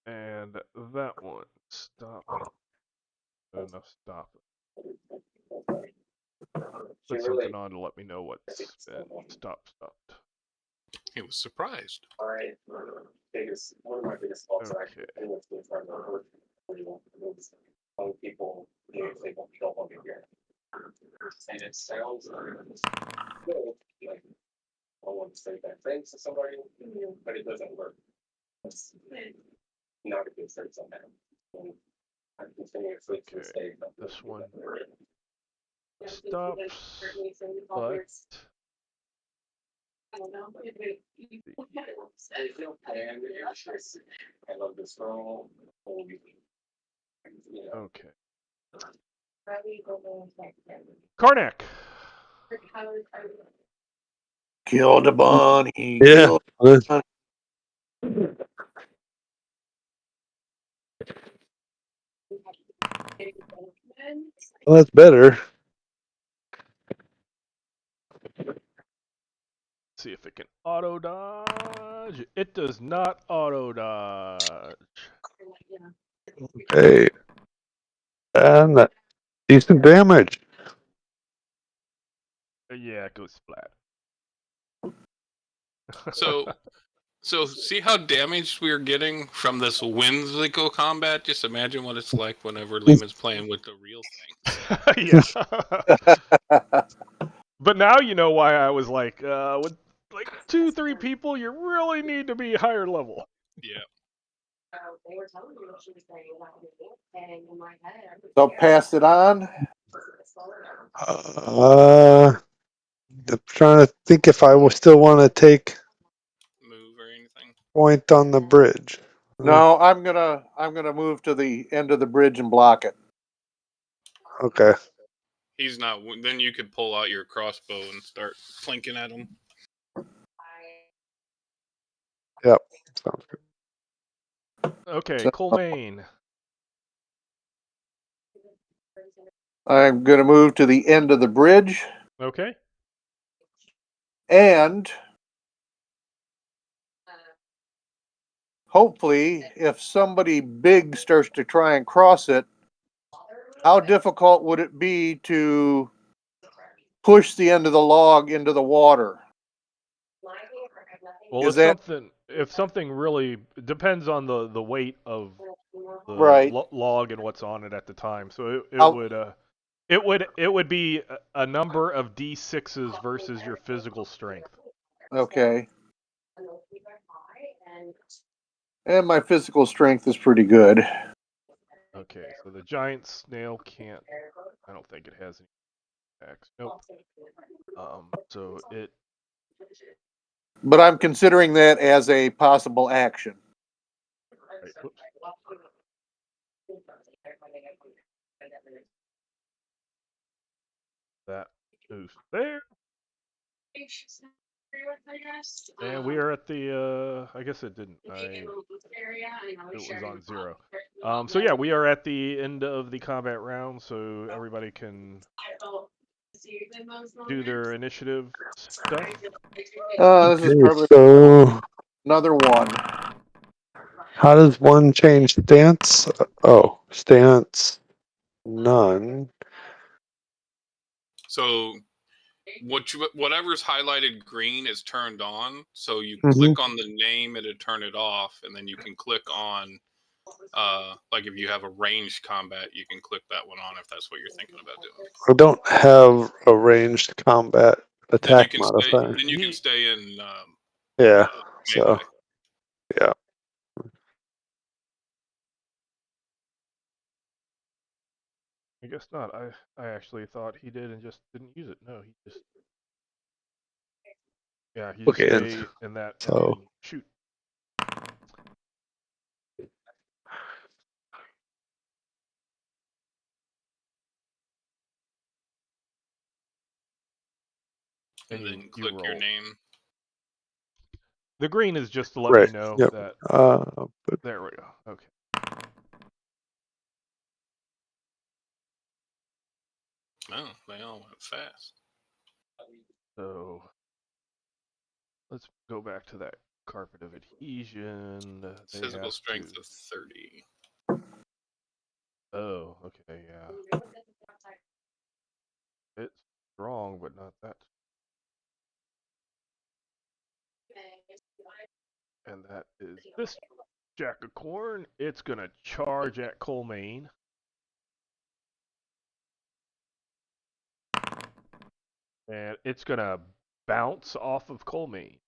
Speaker 1: And that one stop. Enough stop. Put something on to let me know what's been stopped.
Speaker 3: He was surprised.
Speaker 6: One of my biggest faults
Speaker 1: Okay.
Speaker 6: actually was to try to hurt people they won't show up here. And it sounds good, like I want to say bad things to somebody, but it doesn't work. It's not a good thing somehow. And I'm continuously to say
Speaker 1: This one stops, but
Speaker 6: I love this girl.
Speaker 1: okay. Karnak.
Speaker 2: Kill the bunny.
Speaker 4: Yeah.
Speaker 2: Kill-
Speaker 4: Well, that's better.
Speaker 1: See if it can auto dodge. It does not auto dodge.
Speaker 4: Okay. And that decent damage.
Speaker 1: Yeah, it goes flat.
Speaker 3: So see how damaged we're getting from this whimsical combat? Just imagine what it's like whenever Lehman's playing with the real thing.
Speaker 1: Yeah. But now you know why I was like, with like 2-3 people, you really need to be higher level.
Speaker 3: Yeah.
Speaker 2: So pass it on.
Speaker 4: I'm trying to think if I still want to take
Speaker 3: Move or anything.
Speaker 4: point on the bridge.
Speaker 2: No, I'm gonna move to the end of the bridge and block it.
Speaker 4: Okay.
Speaker 3: He's not. Then you could pull out your crossbow and start flanking at him.
Speaker 4: Yep. Sounds good.
Speaker 1: Okay,
Speaker 2: So-
Speaker 1: Colmaine.
Speaker 2: I'm gonna move to the end of the bridge
Speaker 1: Okay.
Speaker 2: and hopefully, if somebody big starts to try and cross it, how difficult would it be to push the end of the log into the water?
Speaker 1: Well,
Speaker 2: Is that
Speaker 1: if something really depends on the weight of the
Speaker 2: right?
Speaker 1: log and what's on it at the time. So
Speaker 2: How,
Speaker 1: it would be a number of d6s versus your physical strength.
Speaker 2: okay. And my physical strength is pretty good.
Speaker 1: Okay, so the giant snail can't. I don't think it has any attacks. Nope. So it.
Speaker 2: But I'm considering that as a possible action.
Speaker 1: Right, whoops. That moves there. And we are at the. I guess it didn't. It was on 0. So yeah, we are at the end of the combat round, so everybody can do their initiative stuff.
Speaker 2: This is
Speaker 4: Okay,
Speaker 2: probably
Speaker 4: so
Speaker 2: another one.
Speaker 4: how does one change stance? Oh, stance none.
Speaker 3: So whatever's highlighted green is turned on. So you
Speaker 4: Mhm.
Speaker 3: click on the name and to turn it off, and then you can click on, like if you have a ranged combat, you can click that one on if that's what you're thinking about doing.
Speaker 4: I don't have a ranged combat
Speaker 3: Then you
Speaker 4: attack
Speaker 3: can stay.
Speaker 4: modifier.
Speaker 3: Then you can stay in
Speaker 4: Yeah,
Speaker 3: melee.
Speaker 4: so yeah.
Speaker 1: I guess not. I actually thought he did and just didn't use it. No, he just. Yeah, you just
Speaker 4: Okay,
Speaker 1: stay in that and
Speaker 4: so
Speaker 1: then shoot.
Speaker 3: and then
Speaker 1: you
Speaker 3: click your
Speaker 1: roll.
Speaker 3: name.
Speaker 1: The green is just to let
Speaker 4: right.
Speaker 1: me know
Speaker 4: Yep.
Speaker 1: that.
Speaker 4: But
Speaker 1: There we go. Okay.
Speaker 3: Oh, they all went fast.
Speaker 1: So let's go back to that carpet of adhesion. They
Speaker 3: Physical
Speaker 1: have
Speaker 3: strength
Speaker 1: to.
Speaker 3: of 30.
Speaker 1: Oh, okay, yeah. It's strong, but not that. And that is this Jack of Corn. It's gonna charge at Colmaine. And it's gonna bounce off of Colmaine.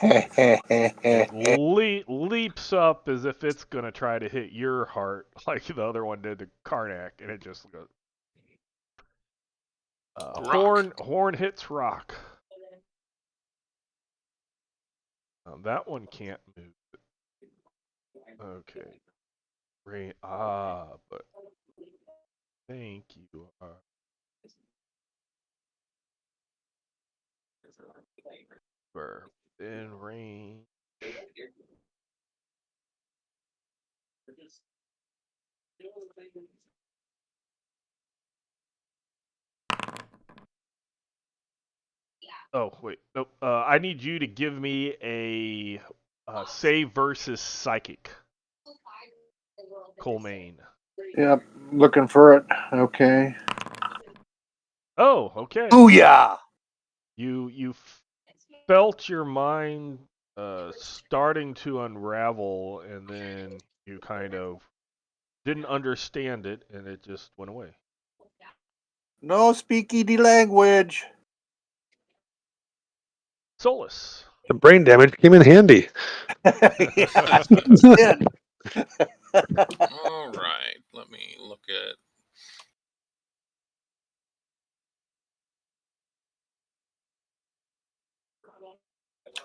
Speaker 1: It leaps up as if it's gonna try to hit your heart, like the other one did to Karnak, and it just goes. Horn hits rock. That one can't move. Okay. Great. But thank you. We're in range. Oh wait, nope. I need you to give me a save versus psychic. Colmaine.
Speaker 2: Yep, looking for it. Okay.
Speaker 1: Oh, okay.
Speaker 2: Booyah!
Speaker 1: You felt your mind starting to unravel, and then you kind of didn't understand it, and it just went away.
Speaker 2: No speakeasy language.
Speaker 1: Solus.
Speaker 4: the brain damage came in handy.
Speaker 2: Yeah, did.
Speaker 3: All right. Let me look at.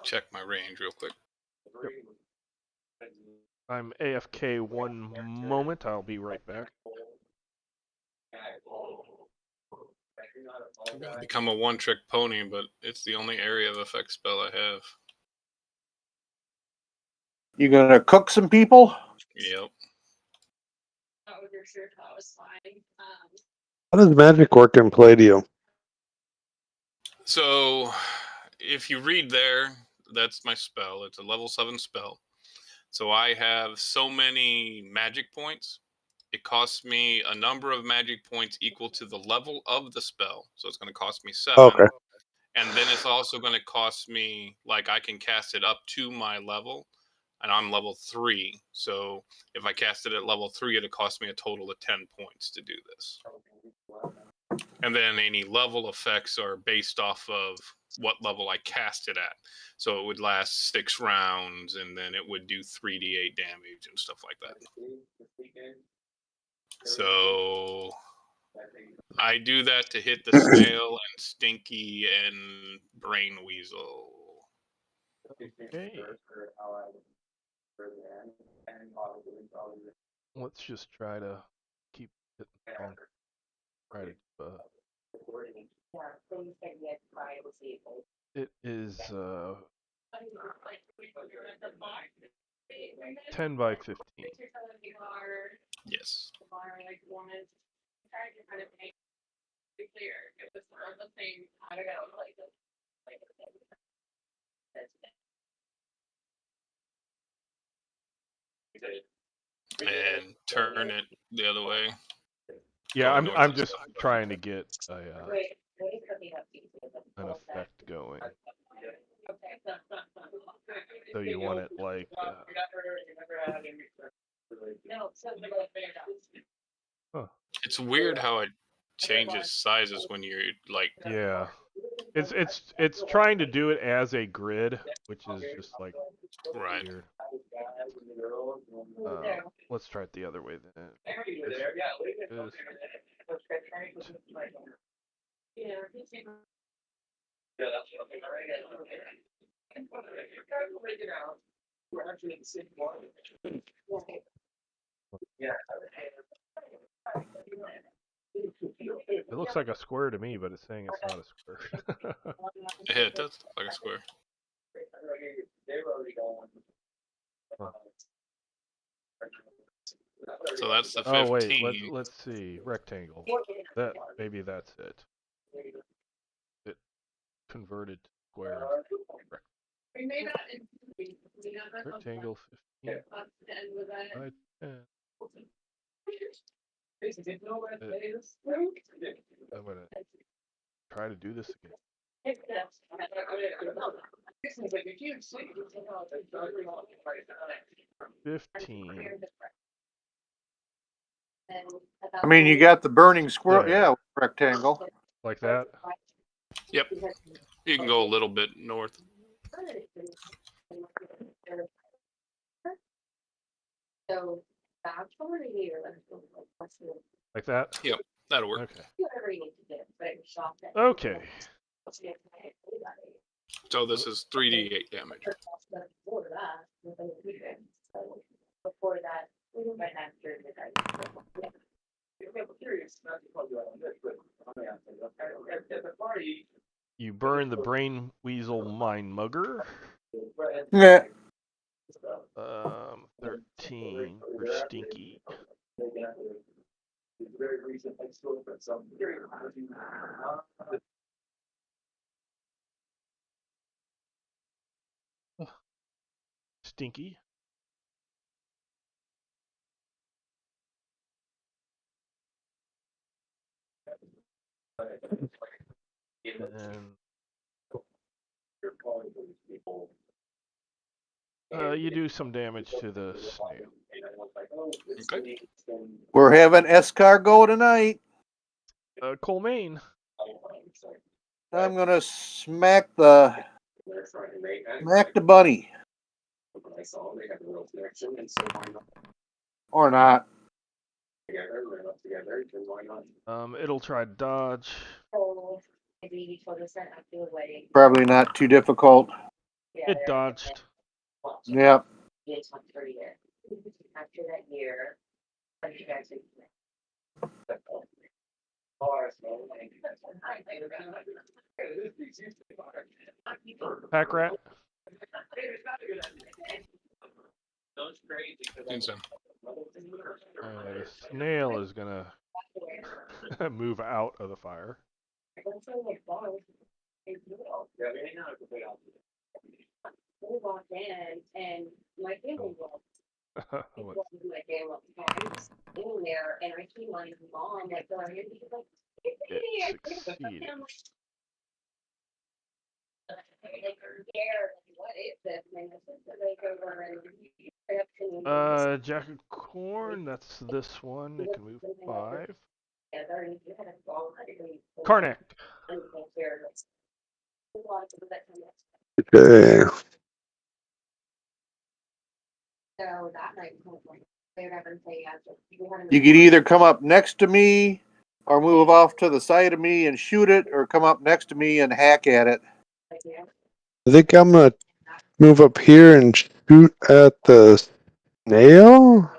Speaker 3: Check my range real quick.
Speaker 1: Yep. I'm AFK one moment. I'll be right back.
Speaker 3: I'm gonna become a one-trick pony, but it's the only area of effect spell I have.
Speaker 2: You gonna cook some people?
Speaker 3: Yep.
Speaker 4: How does magic work in Palladium?
Speaker 3: So, if you read there, that's my spell. It's a level 7 spell. So I have so many magic points. It costs me a number of magic points equal to the level of the spell. So it's going to cost me 7.
Speaker 4: Okay.
Speaker 3: And then it's also going to cost me, like, I can cast it up to my level, and I'm level 3. So if I cast it at level 3, it'll cost me a total of 10 points to do this. And then any level effects are based off of what level I cast it at. So it would last 6 rounds, and then it would do 3d8 damage and stuff like that. So I do that to hit the snail and Stinky and Brain Weasel.
Speaker 1: Okay. Let's just try to keep hitting on. Try to. It is 10 by 15.
Speaker 3: Yes. And turn it the other way.
Speaker 1: Yeah,
Speaker 3: Going north
Speaker 1: I'm
Speaker 3: and
Speaker 1: just
Speaker 3: south.
Speaker 1: trying to get an effect going. So you want it like huh.
Speaker 3: It's weird how it changes sizes when you're like.
Speaker 1: Yeah. It's trying to do it as a grid, which is just like
Speaker 3: Right.
Speaker 1: weird. Let's try it the other way then. It looks like a square to me, but it's saying it's not a square.
Speaker 3: Yeah, it does look like a square.
Speaker 1: Huh.
Speaker 3: So that's the 15.
Speaker 1: Oh wait, let's see. Rectangle. Maybe that's it. It converted to square. Rectangle 15 by 10. I'm gonna try to do this again. 15.
Speaker 2: I mean, you got the burning squirrel.
Speaker 1: There.
Speaker 2: Yeah, rectangle.
Speaker 1: Like that?
Speaker 3: Yep. You can go a little bit north.
Speaker 1: Like that?
Speaker 3: Yep, that'll work.
Speaker 1: Okay. Okay.
Speaker 3: So this is 3d8 damage.
Speaker 1: You burn the brain weasel mind mugger.
Speaker 2: Yeah.
Speaker 1: 13 for Stinky. Stinky. And you do some damage to the snail.
Speaker 3: Okay.
Speaker 2: We're having escargot tonight.
Speaker 1: Colmaine.
Speaker 2: I'm gonna smack the bunny. Or not.
Speaker 1: It'll try to dodge.
Speaker 2: Probably not too difficult.
Speaker 1: It dodged.
Speaker 2: Yep.
Speaker 1: Pack rat.
Speaker 3: So.
Speaker 1: The snail is gonna move out of the fire. What-
Speaker 5: Like, I'm just sitting there, and I see my mom like going in, she's like,
Speaker 1: It
Speaker 5: "Hey."
Speaker 1: succeeded.
Speaker 5: And I'm like, "You're there, like, what is this?" And my sister like over and
Speaker 1: Jack of Corn, that's this one. It can move 5. Karnak.
Speaker 4: Okay.
Speaker 2: You could either come up next to me or move off to the side of me and shoot it, or come up next to me and hack at it.
Speaker 4: I think I'm gonna move up here and shoot at the snail.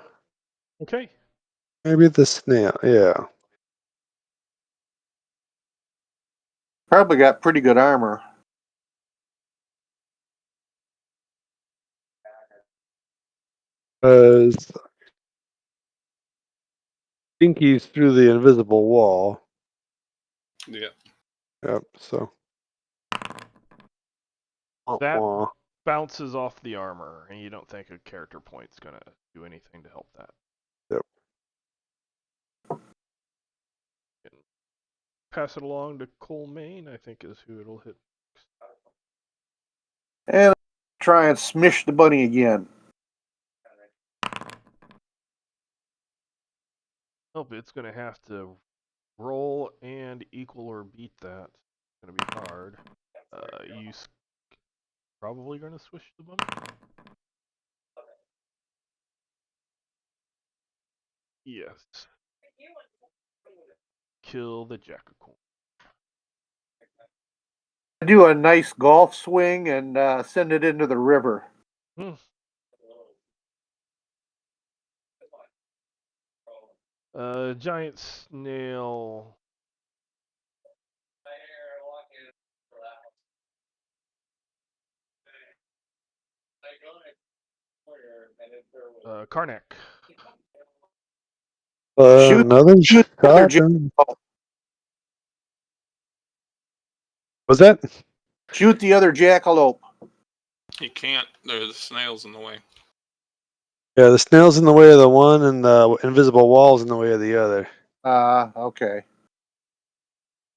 Speaker 1: Okay.
Speaker 4: Maybe the snail. Yeah.
Speaker 2: Probably got pretty good armor.
Speaker 4: Because I think he's through the invisible wall.
Speaker 3: Yeah.
Speaker 4: Yep. So.
Speaker 1: That
Speaker 4: Aw.
Speaker 1: bounces off the armor, and you don't think a character point's gonna do anything to help that.
Speaker 4: Yep.
Speaker 1: Pass it along to Colmaine, I think is who it'll hit.
Speaker 2: And try and smish the bunny again.
Speaker 1: Nope, it's gonna have to roll and equal or beat that. It's gonna be hard. You probably gonna swish the bunny. Yes. Kill the Jack of Corn.
Speaker 2: Do a nice golf swing and send it into the river.
Speaker 1: Giant snail. Karnak.
Speaker 2: Shoot
Speaker 4: Another
Speaker 2: the other
Speaker 4: shot. Was that?
Speaker 2: Shoot the other jackalope.
Speaker 3: You can't. There's the snails in the way.
Speaker 4: Yeah, the snail's in the way of the one, and the invisible wall's in the way of the other.
Speaker 2: Okay.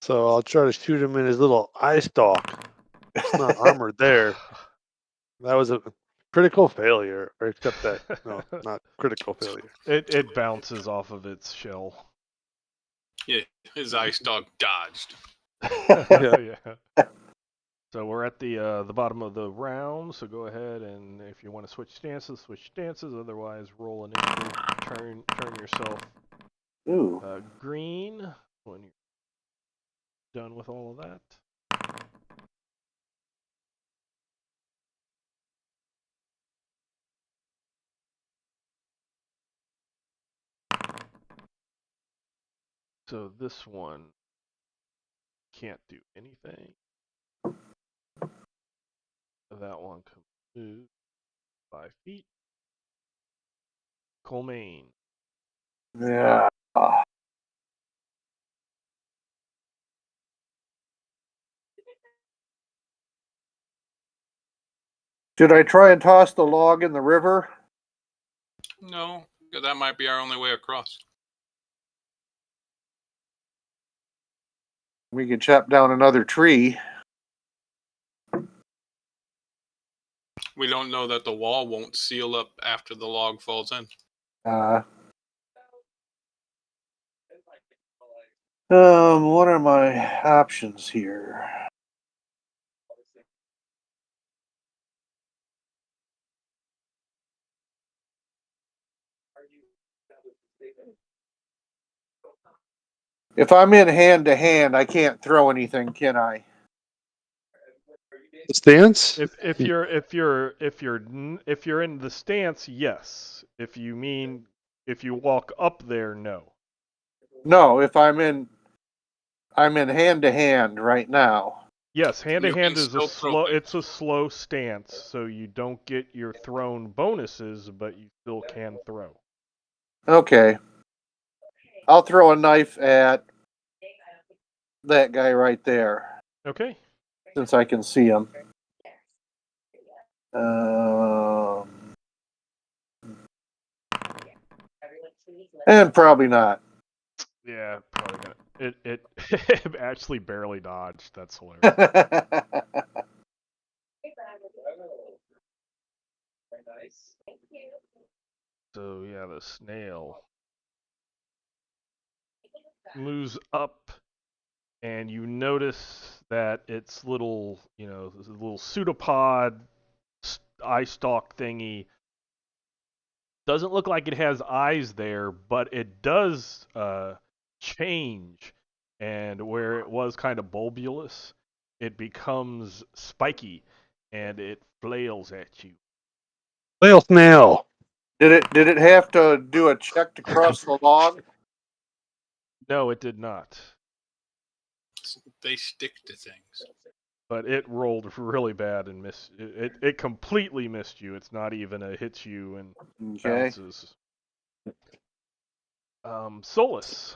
Speaker 4: So I'll try to shoot him in his little eye stalk. It's not armored there. That was a critical failure, or except that no, not critical failure.
Speaker 1: It bounces off of its shell.
Speaker 3: Yeah, his ice dog dodged.
Speaker 1: Yeah. So we're at the bottom of the round. So go ahead and if you want to switch stances, switch stances. Otherwise, roll initiative. Turn yourself
Speaker 2: Ooh.
Speaker 1: green when you're done with all of that. So this one can't do anything. That one can move 5 feet. Colmaine.
Speaker 2: Yeah. Should I try and toss the log in the river?
Speaker 3: No, that might be our only way across.
Speaker 2: We could chop down another tree.
Speaker 3: We don't know that the wall won't seal up after the log falls in.
Speaker 2: What are my options here? If I'm in hand to hand, I can't throw anything, can I?
Speaker 4: The stance?
Speaker 1: If you're in the stance, yes. If you walk up there, no.
Speaker 2: No, if I'm in hand to hand right now.
Speaker 1: Yes, hand to
Speaker 3: You
Speaker 1: hand
Speaker 3: can
Speaker 1: is
Speaker 3: still throw
Speaker 1: it's a slow stance, so you don't get your thrown bonuses, but you still can throw.
Speaker 2: Okay. I'll throw a knife at that guy right there,
Speaker 1: Okay.
Speaker 2: since I can see him. Um, And probably not.
Speaker 1: Yeah, probably gonna. It actually barely dodged. That's hilarious.
Speaker 6: Very nice.
Speaker 1: So yeah, the snail moves up, and you notice that its little, this little pseudopod eye stalk thingy doesn't look like it has eyes there, but it does change, and where it was kind of bulbulous, it becomes spiky, and it flails at you.
Speaker 4: Whale snail.
Speaker 2: Did it have to do a check to cross the log?
Speaker 1: No, it did not.
Speaker 3: They stick to things.
Speaker 1: But it rolled really bad and missed. It completely missed you. It's not even a hits you and
Speaker 2: Okay.
Speaker 1: bounces. Solus.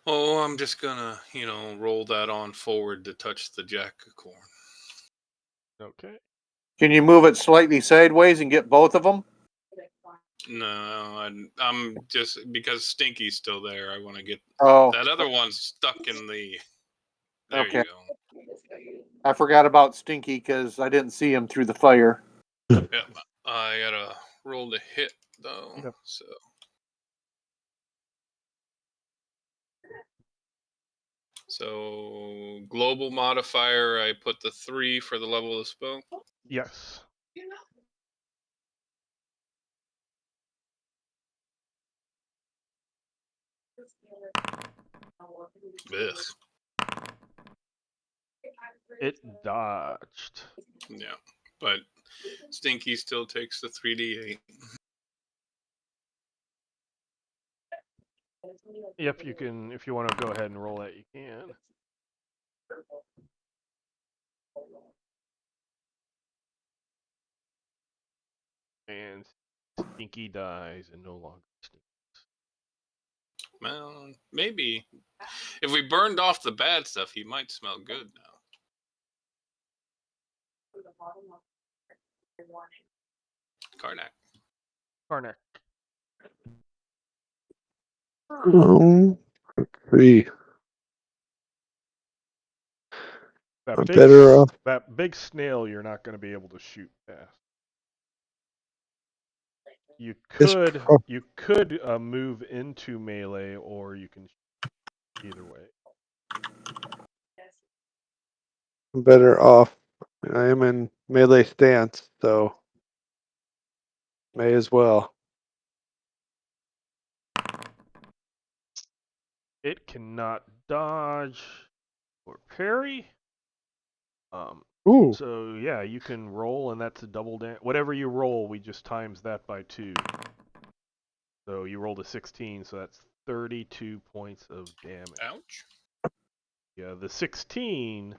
Speaker 3: Oh, I'm just gonna, roll that on forward to touch the jack of corn.
Speaker 1: Okay.
Speaker 2: Can you move it slightly sideways and get both of them?
Speaker 3: No, I'm just because Stinky's still there. I want to get
Speaker 2: Oh,
Speaker 3: that other one's stuck in the. There
Speaker 2: Okay.
Speaker 3: you go.
Speaker 2: I forgot about Stinky because I didn't see him through the fire.
Speaker 3: Yep, I gotta roll to hit though.
Speaker 1: Yep.
Speaker 3: So global modifier, I put the 3 for the level of the spell.
Speaker 1: Yes.
Speaker 3: Ugh.
Speaker 1: It dodged.
Speaker 3: Yeah, but Stinky still takes the 3d8.
Speaker 1: If you want to go ahead and roll that, you can. And Stinky dies and no longer stinks.
Speaker 3: Well, maybe if we burned off the bad stuff, he might smell good now. Karnak.
Speaker 1: Karnak.
Speaker 4: Three.
Speaker 1: That
Speaker 4: I'm
Speaker 1: big,
Speaker 4: better off.
Speaker 1: that big snail you're not going to be able to shoot past. You
Speaker 4: This
Speaker 1: could move into melee, or you can shoot either way.
Speaker 4: I'm better off. I am in melee stance, so may as well.
Speaker 1: It cannot dodge or parry.
Speaker 4: Ooh.
Speaker 1: So yeah, you can roll, and that's a double damage. Whatever you roll, we just times that by 2. So you rolled a 16, so that's 32 points of damage.
Speaker 3: Ouch.
Speaker 1: Yeah, the 16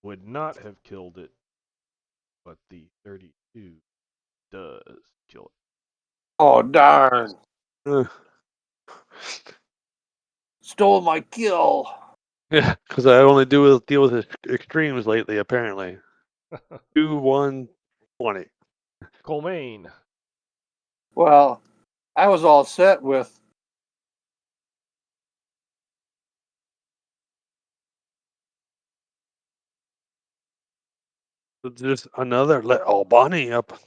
Speaker 1: would not have killed it, but the 32 does kill it.
Speaker 2: Oh, darn.
Speaker 4: Uh,
Speaker 2: Stole my kill.
Speaker 4: yeah, because I only deal with extremes lately, apparently. 2, 1, 20.
Speaker 1: Colmaine.
Speaker 2: Well, I was all set with
Speaker 4: Just another let Albany up.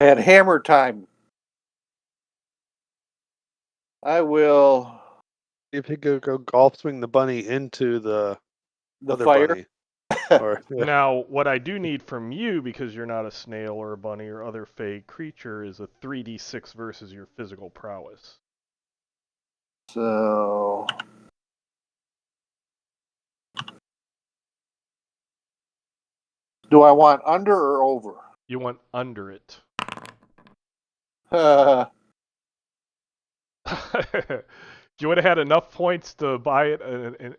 Speaker 2: had hammer time. I will
Speaker 4: If he could go golf swing the bunny into the other
Speaker 2: fire.
Speaker 4: bunny. Or yeah.
Speaker 1: Now, what I do need from you, because you're not a snail or a bunny or other fey creature, is a 3d6 versus your physical prowess.
Speaker 2: So do I want under or over?
Speaker 1: You want under it. If you would have had enough points to buy it an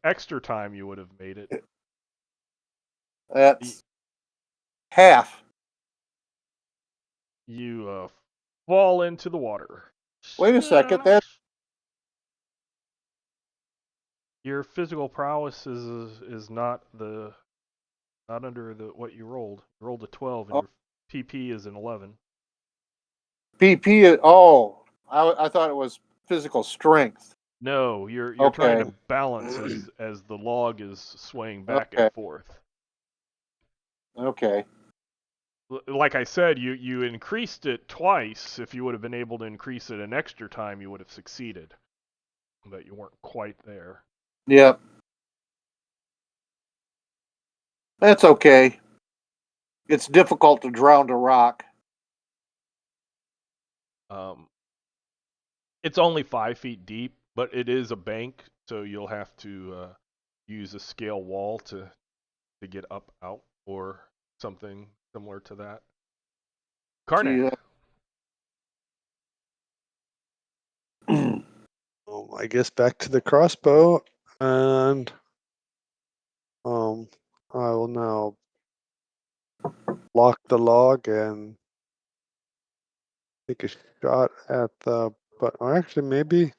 Speaker 1: extra time, you would have made it.
Speaker 2: That's half.
Speaker 1: You fall into the water.
Speaker 2: Wait a second. That
Speaker 1: your physical prowess is not under the what you rolled. You rolled a 12, and PP is an 11.
Speaker 2: PP. Oh, I thought it was physical strength.
Speaker 1: No, you're trying to
Speaker 2: Okay.
Speaker 1: balance as the log is swaying back
Speaker 2: Okay.
Speaker 1: and forth.
Speaker 2: Okay.
Speaker 1: Like I said, you increased it twice. If you would have been able to increase it an extra time, you would have succeeded. But you weren't quite there.
Speaker 2: Yep. That's okay. It's difficult to drown a rock.
Speaker 1: It's only 5 feet deep, but it is a bank, so you'll have to use a scale wall to get up out or something similar to that. Karnak.
Speaker 4: I guess back to the crossbow, and I will now lock the log and take a shot at the. But or actually, maybe.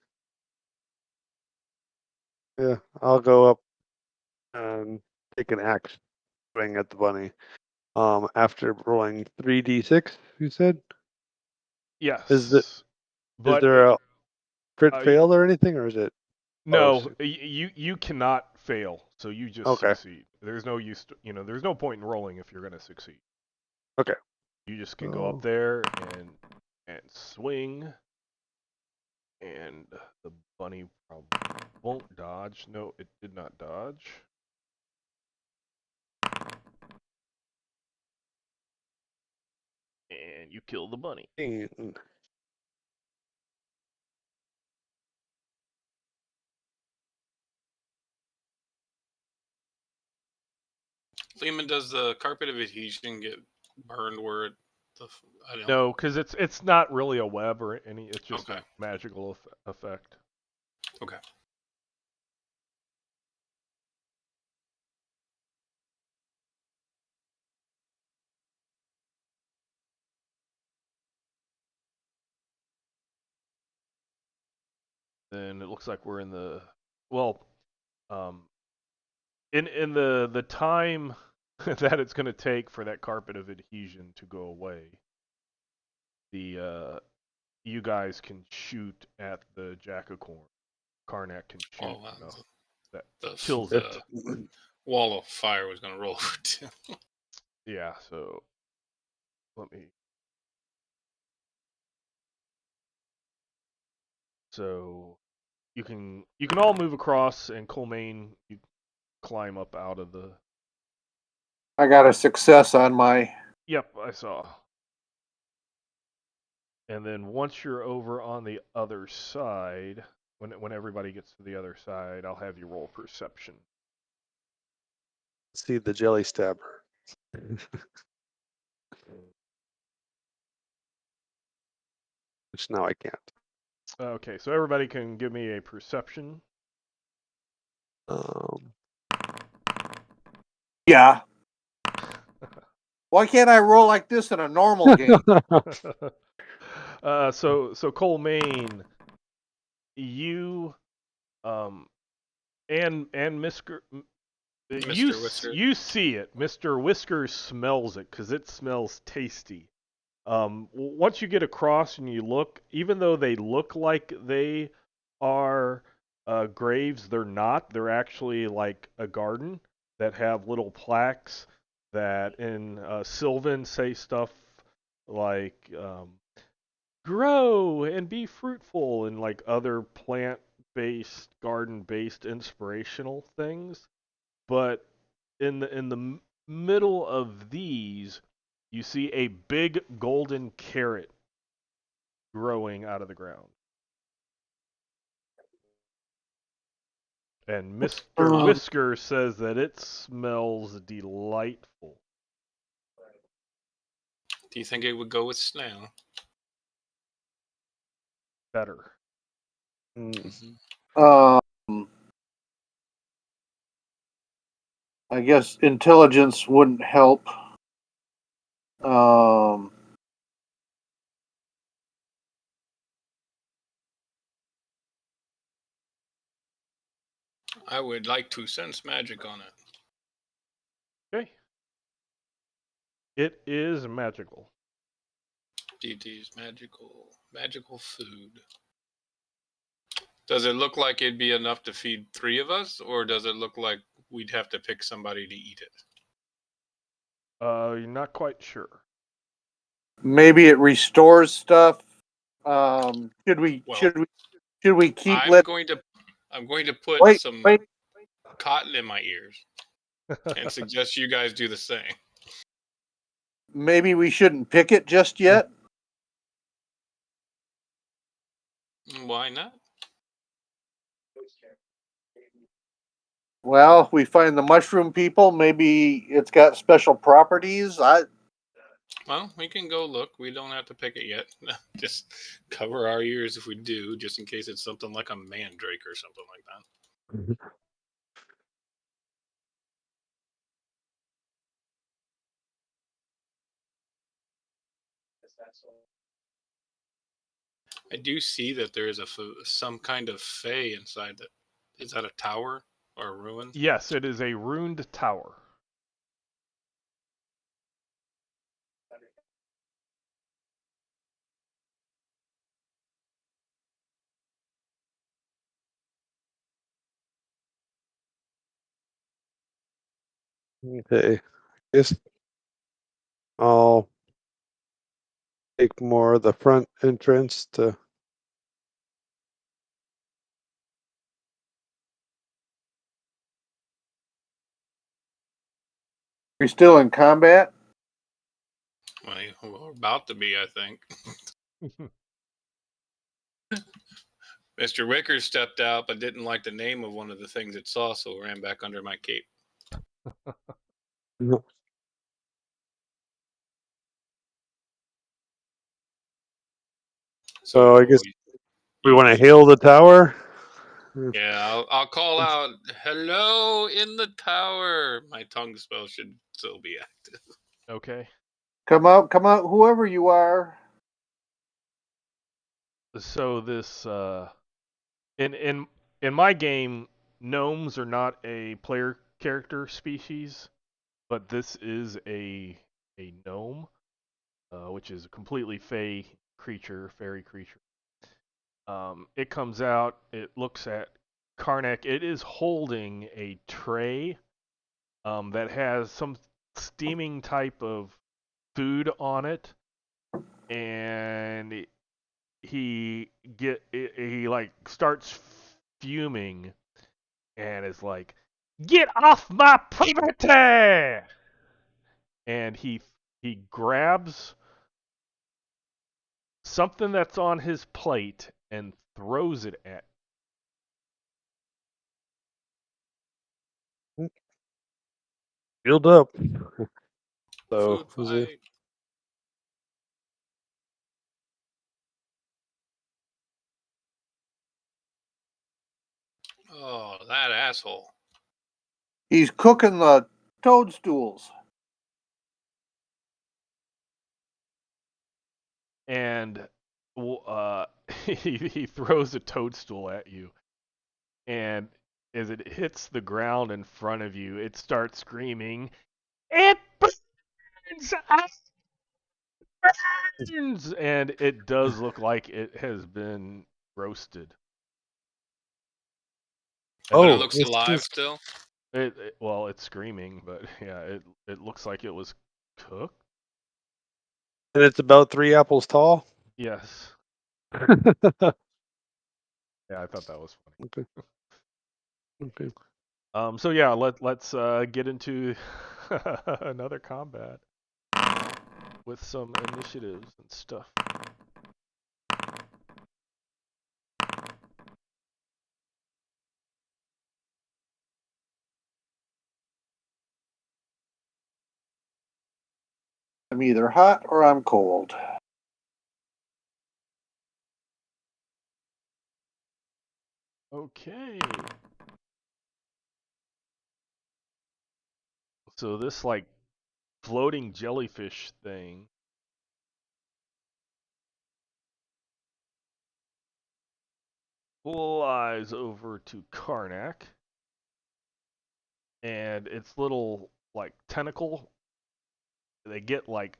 Speaker 4: Yeah, I'll go up and take an axe swing at the bunny. After rolling 3d6, you said.
Speaker 1: Yes.
Speaker 4: Is
Speaker 1: but
Speaker 4: there a crit
Speaker 1: you-
Speaker 4: fail or anything, or is it?
Speaker 1: no, you cannot fail, so you just
Speaker 4: Okay.
Speaker 1: succeed. There's no use to, there's no point in rolling if you're going to succeed.
Speaker 4: Okay.
Speaker 1: You just can go up there and swing, and the bunny probably won't dodge. No, it did not dodge. And you kill the bunny.
Speaker 3: Lehman, does the carpet of adhesion get burned where it? I don't.
Speaker 1: No, because it's not really a web or any. It's just
Speaker 3: Okay.
Speaker 1: a magical effect.
Speaker 3: Okay.
Speaker 1: Then it looks like we're in the in the time that it's going to take for that carpet of adhesion to go away. You guys can shoot at the Jackacorn. Karnak can shoot.
Speaker 3: Oh, wow.
Speaker 1: That
Speaker 3: The
Speaker 1: kills it.
Speaker 3: wall of fire was going to roll over too.
Speaker 1: Yeah, so let me. So you can all move across, and Colmaine, you climb up out of the.
Speaker 2: I got a success on my.
Speaker 1: Yep, I saw. And then once you're over on the other side, when everybody gets to the other side, I'll have you roll perception.
Speaker 4: See the jelly stabber. Which now I can't.
Speaker 1: Okay, so everybody can give me a perception.
Speaker 2: Yeah. Why can't I roll like this in a normal game?
Speaker 1: So Colmaine, you and Mr.
Speaker 3: Mr. Whisker.
Speaker 1: You see it. Mr. Whiskers smells it because it smells tasty. Once you get across and you look, even though they look like they are graves, they're not. They're actually like a garden that have little plaques that in Sylvan say stuff like grow and be fruitful and like other plant-based, garden-based inspirational things. But in the middle of these, you see a big golden carrot growing out of the ground. And Mr. Whisker says that it smells delightful.
Speaker 3: Do you think it would go with snail?
Speaker 1: Better.
Speaker 2: I guess intelligence wouldn't help.
Speaker 3: I would like to sense magic on it.
Speaker 1: Okay. It is magical.
Speaker 3: DT's magical food. Does it look like it'd be enough to feed 3 of us, or does it look like we'd have to pick somebody to eat it?
Speaker 1: You're not quite sure.
Speaker 2: Maybe it restores stuff. Should we
Speaker 3: Well,
Speaker 2: should we keep
Speaker 3: I'm
Speaker 2: let
Speaker 3: going to put
Speaker 2: wait
Speaker 3: some
Speaker 2: wait
Speaker 3: cotton in my ears and suggest you guys do the same.
Speaker 2: maybe we shouldn't pick it just yet?
Speaker 3: Why not?
Speaker 2: Well, if we find the mushroom people, maybe it's got special properties.
Speaker 3: Well, we can go look. We don't have to pick it yet. Just cover our ears if we do, just in case it's something like a mandrake or something like that. I do see that there is some kind of fey inside that. Is that a tower or a ruin?
Speaker 1: Yes, it is a ruined tower.
Speaker 4: Okay. Guess I'll take more of the front entrance to.
Speaker 2: You're still in combat?
Speaker 3: Well, we're about to be, I think. Mr. Wicker stepped out but didn't like the name of one of the things it saw, so ran back under my cape.
Speaker 4: No. So I guess we want to hail the tower.
Speaker 3: Yeah, I'll call out, "Hello in the tower." My tongue spell should still be active.
Speaker 1: Okay.
Speaker 2: Come out, whoever you are.
Speaker 1: So this in my game, gnomes are not a player character species, but this is a gnome, which is a completely fey fairy creature. It comes out. It looks at Karnak. It is holding a tray that has some steaming type of food on it, and he like starts fuming and is like, "Get off my property!" And he grabs something that's on his plate and throws it at.
Speaker 4: Build up. So
Speaker 3: Food
Speaker 4: was it?
Speaker 3: fight. Oh, that asshole.
Speaker 2: He's cooking the toadstools.
Speaker 1: And he throws a toadstool at you, and as it hits the ground in front of you, it starts screaming, "It burns! Burns!" And it does look like it has been roasted. And
Speaker 3: But it
Speaker 1: then
Speaker 4: Oh,
Speaker 3: looks
Speaker 4: this
Speaker 3: alive
Speaker 4: is,
Speaker 3: still.
Speaker 1: well, it's screaming, but yeah, it looks like it was cooked.
Speaker 4: and it's about 3 apples tall.
Speaker 1: Yes. Yeah, I thought that was funny.
Speaker 4: Okay. Okay.
Speaker 1: So yeah, let's get into another combat with some initiatives and stuff.
Speaker 2: I'm either hot or I'm cold.
Speaker 1: Okay. So this like floating jellyfish thing flies over to Karnak, and its little like tentacle they get like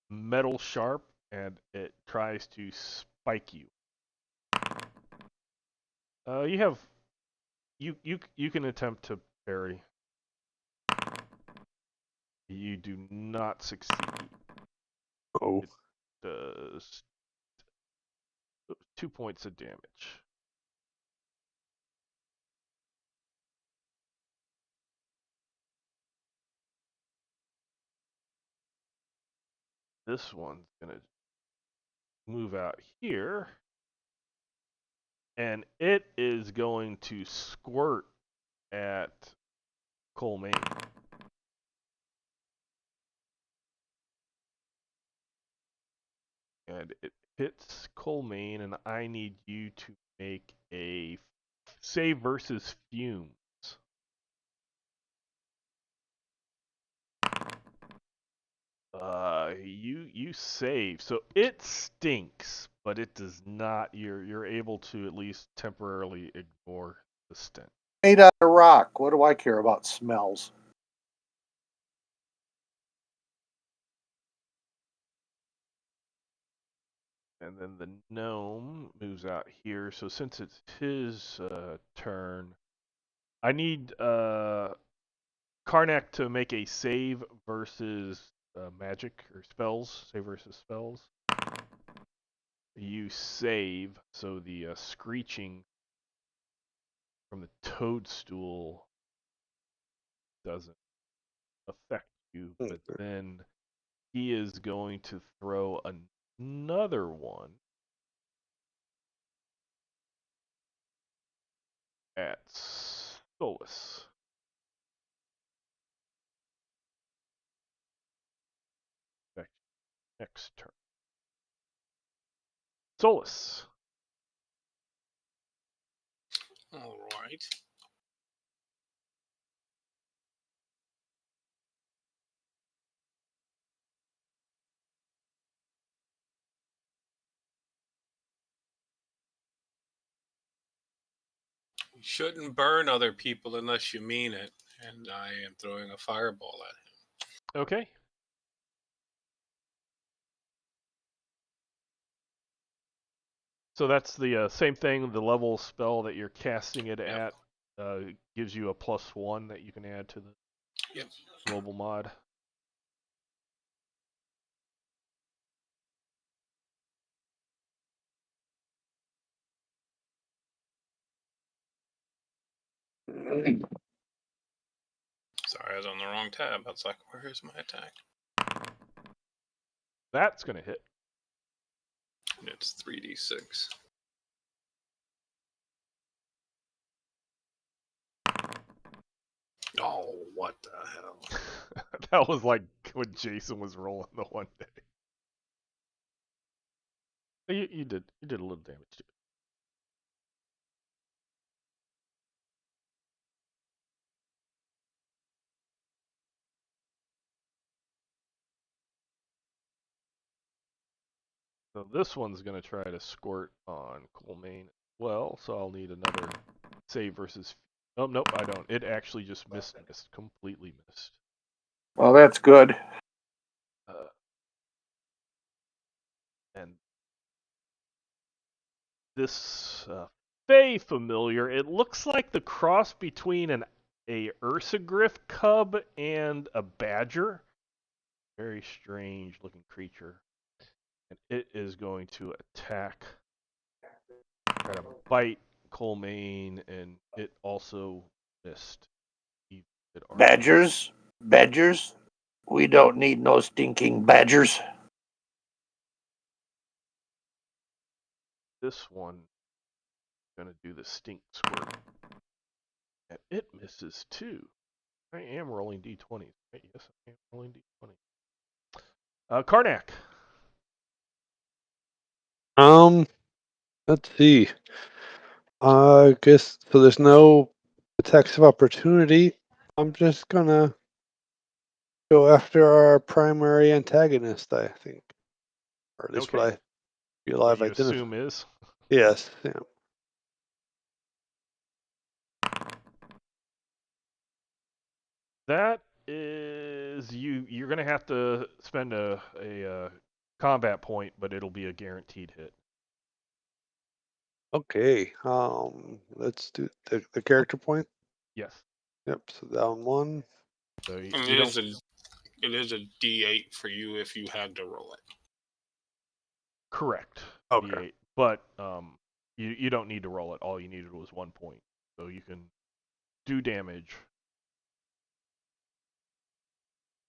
Speaker 1: metal sharp, and it tries to spike you. You can attempt to parry. You do not succeed.
Speaker 4: Oh,
Speaker 1: Does 2 points of damage. This one's gonna move out here, and it is going to squirt at Colmaine. And it hits Colmaine, and I need you to make a save versus fumes. You save, so it stinks, but it does not. You're able to at least temporarily ignore the stink.
Speaker 2: Made out of rock. What do I care about smells?
Speaker 1: And then the gnome moves out here. So since it's his turn, I need Karnak to make a save versus magic or spells. Save versus spells. You save, so the screeching from the toadstool doesn't affect you, but then he is going to throw another one at Solus. Next turn. Solus.
Speaker 3: All right. You shouldn't burn other people unless you mean it, and I am throwing a fireball at him.
Speaker 1: Okay. So that's the same thing. The level spell that you're casting it at gives you a +1 that you can add to the global mod.
Speaker 3: Sorry, I was on the wrong tab. I was like, where's my attack?
Speaker 1: That's going to hit.
Speaker 3: And it's 3d6. Oh, what the hell?
Speaker 1: That was like when Jason was rolling the one day. You did a little damage to it. So this one's going to try to squirt on Colmaine as well, so I'll need another save versus... Oh, nope, I don't. It actually just missed. Completely missed.
Speaker 2: Well, that's good.
Speaker 1: And this Fey familiar, it looks like the cross between a Ursagriff cub and a badger. Very strange looking creature. And it is going to attack, try to bite Colmaine, and it also missed.
Speaker 2: Badgers? Badgers? We don't need no stinking badgers.
Speaker 1: This one is going to do the stink squirt. And it misses too. I am rolling d20s. Right? Yes, I am rolling d20s. Karnak.
Speaker 4: Let's see. I guess so. There's no attacks of opportunity. I'm just gonna go after our primary antagonist, I think, or at least
Speaker 1: Okay.
Speaker 4: what I feel I've
Speaker 1: What you
Speaker 4: identified.
Speaker 1: assume is?
Speaker 4: Yes. Yeah.
Speaker 1: That is is you're gonna have to spend a combat point, but it'll be a guaranteed hit.
Speaker 4: Okay. Let's do the character point.
Speaker 1: Yes.
Speaker 4: Yep. So down 1.
Speaker 1: So
Speaker 3: And
Speaker 1: you don't.
Speaker 3: it is a D8 for you if you had to roll it.
Speaker 1: Correct.
Speaker 4: Okay.
Speaker 1: D8. But you don't need to roll it. All you needed was 1 point, so you can do damage.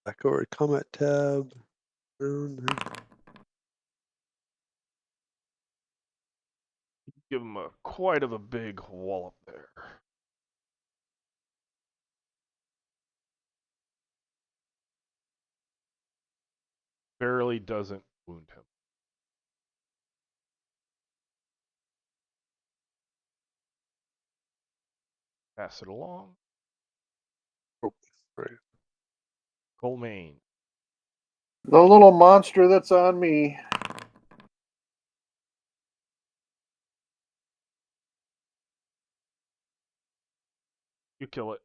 Speaker 4: Back over to combat tab.
Speaker 1: Give him quite of a big wallop there. Barely doesn't wound him. Pass it along.
Speaker 4: Oh, right.
Speaker 1: Colmaine.
Speaker 2: The little monster that's on me.
Speaker 1: You kill it.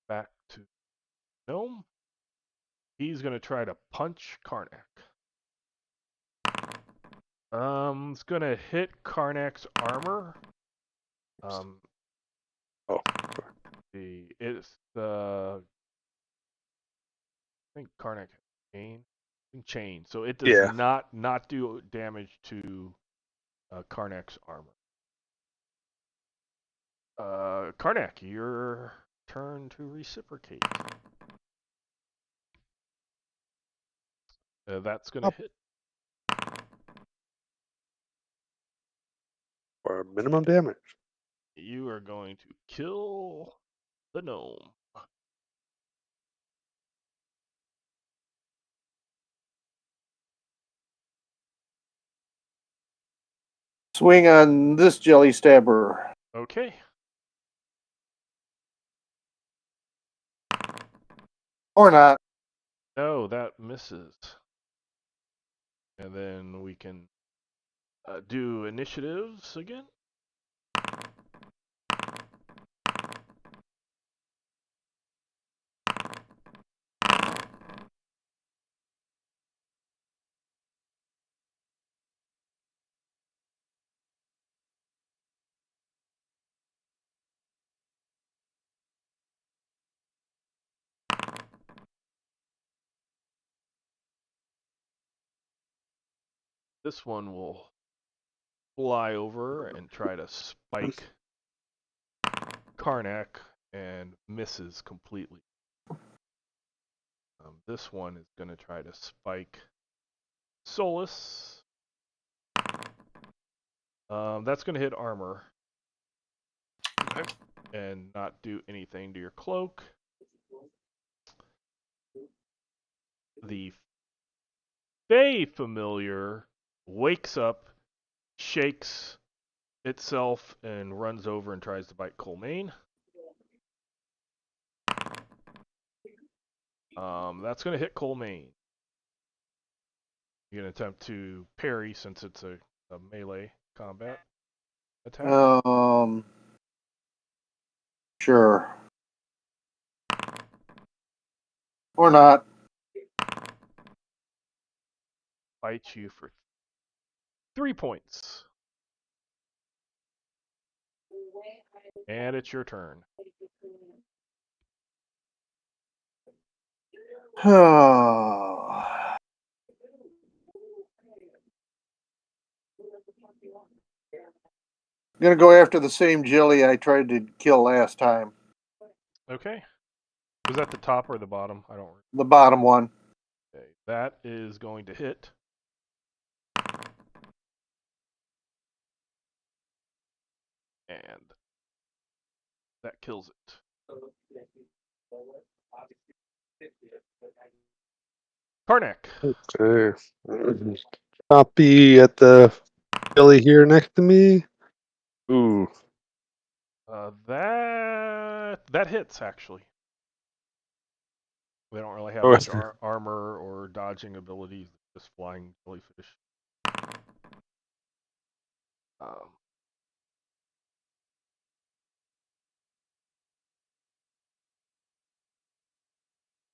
Speaker 1: Back to Gnome. He's gonna try to punch Karnak. It's gonna hit Karnak's armor.
Speaker 4: Oh,
Speaker 1: It's I think Karnak has chain. So it does
Speaker 4: yeah.
Speaker 1: not do damage to Karnak's armor. Karnak, your turn to reciprocate. That's gonna hit.
Speaker 4: For minimum damage.
Speaker 1: You are going to kill the gnome.
Speaker 2: Swing on this jelly stabber.
Speaker 1: Okay.
Speaker 2: Or not.
Speaker 1: No, that misses. And then we can do initiatives again. This one will fly over and try to spike Karnak and misses completely. This one is going to try to spike Solus. That's going to hit armor.
Speaker 3: Okay.
Speaker 1: And not do anything to your cloak. The Fey familiar wakes up, shakes itself, and runs over and tries to bite Colmaine. That's going to hit Colmaine. You're going to attempt to parry since it's a melee combat attack.
Speaker 2: Sure. Or not.
Speaker 1: Bites you for 3 points. And it's your turn.
Speaker 2: I'm gonna go after the same jelly I tried to kill last time.
Speaker 1: Okay. Was that the top or the bottom? I don't remember.
Speaker 2: The bottom one.
Speaker 1: Okay. That is going to hit. And that kills it. Karnak.
Speaker 4: Okay. Copy at the jelly here next to me. Ooh.
Speaker 1: That hits actually. They don't really have
Speaker 4: Oh,
Speaker 1: much armor or dodging abilities. this flying jellyfish.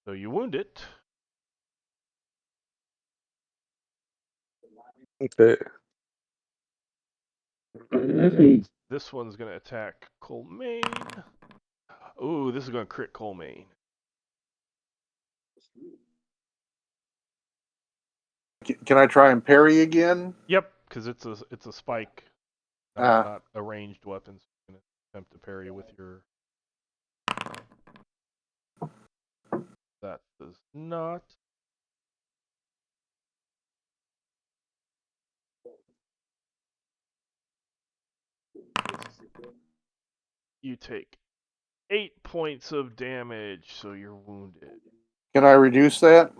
Speaker 1: So you wound it.
Speaker 4: Okay.
Speaker 1: This one's going to attack Colmaine. Ooh, this is going to crit Colmaine.
Speaker 2: Can I try and parry again?
Speaker 1: Yep, because it's a spike,
Speaker 2: Ah.
Speaker 1: not a ranged weapon. So you're going to attempt to parry with your. That does not. You take 8 points of damage, so you're wounded.
Speaker 2: Can I reduce that?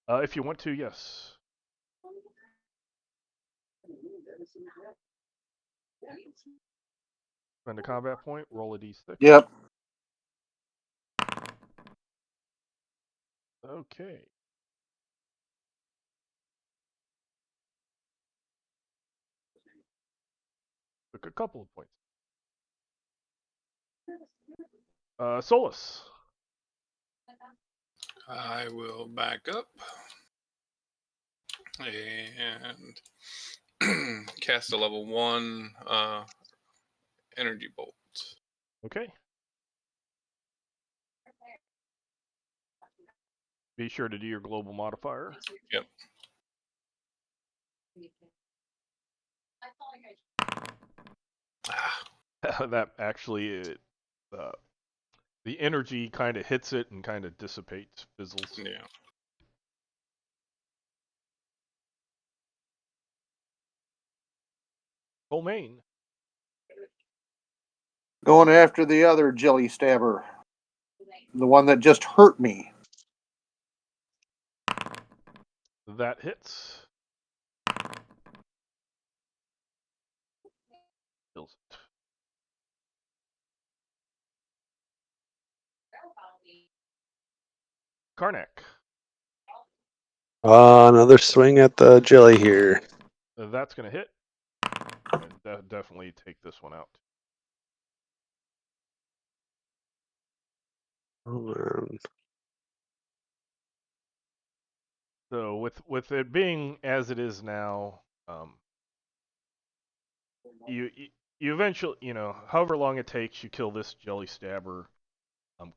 Speaker 1: If you want to, yes. Spend a combat point, roll a d6.
Speaker 2: Yep.
Speaker 1: Okay. Took a couple of points. Solus.
Speaker 3: I will back up and cast a level 1 energy bolt.
Speaker 1: Okay. Be sure to do your global modifier.
Speaker 3: Yep.
Speaker 1: That actually, the energy kind of hits it and kind of dissipates, fizzles.
Speaker 3: Yeah.
Speaker 1: Colmaine.
Speaker 2: Going after the other jelly stabber. The one that just hurt me.
Speaker 1: That hits. Kills it. Karnak.
Speaker 4: Another swing at the jelly here.
Speaker 1: That's going to hit. And definitely take this one out.
Speaker 4: Oh, man.
Speaker 1: So with it being as it is now, you eventually, however long it takes, you kill this jelly stabber.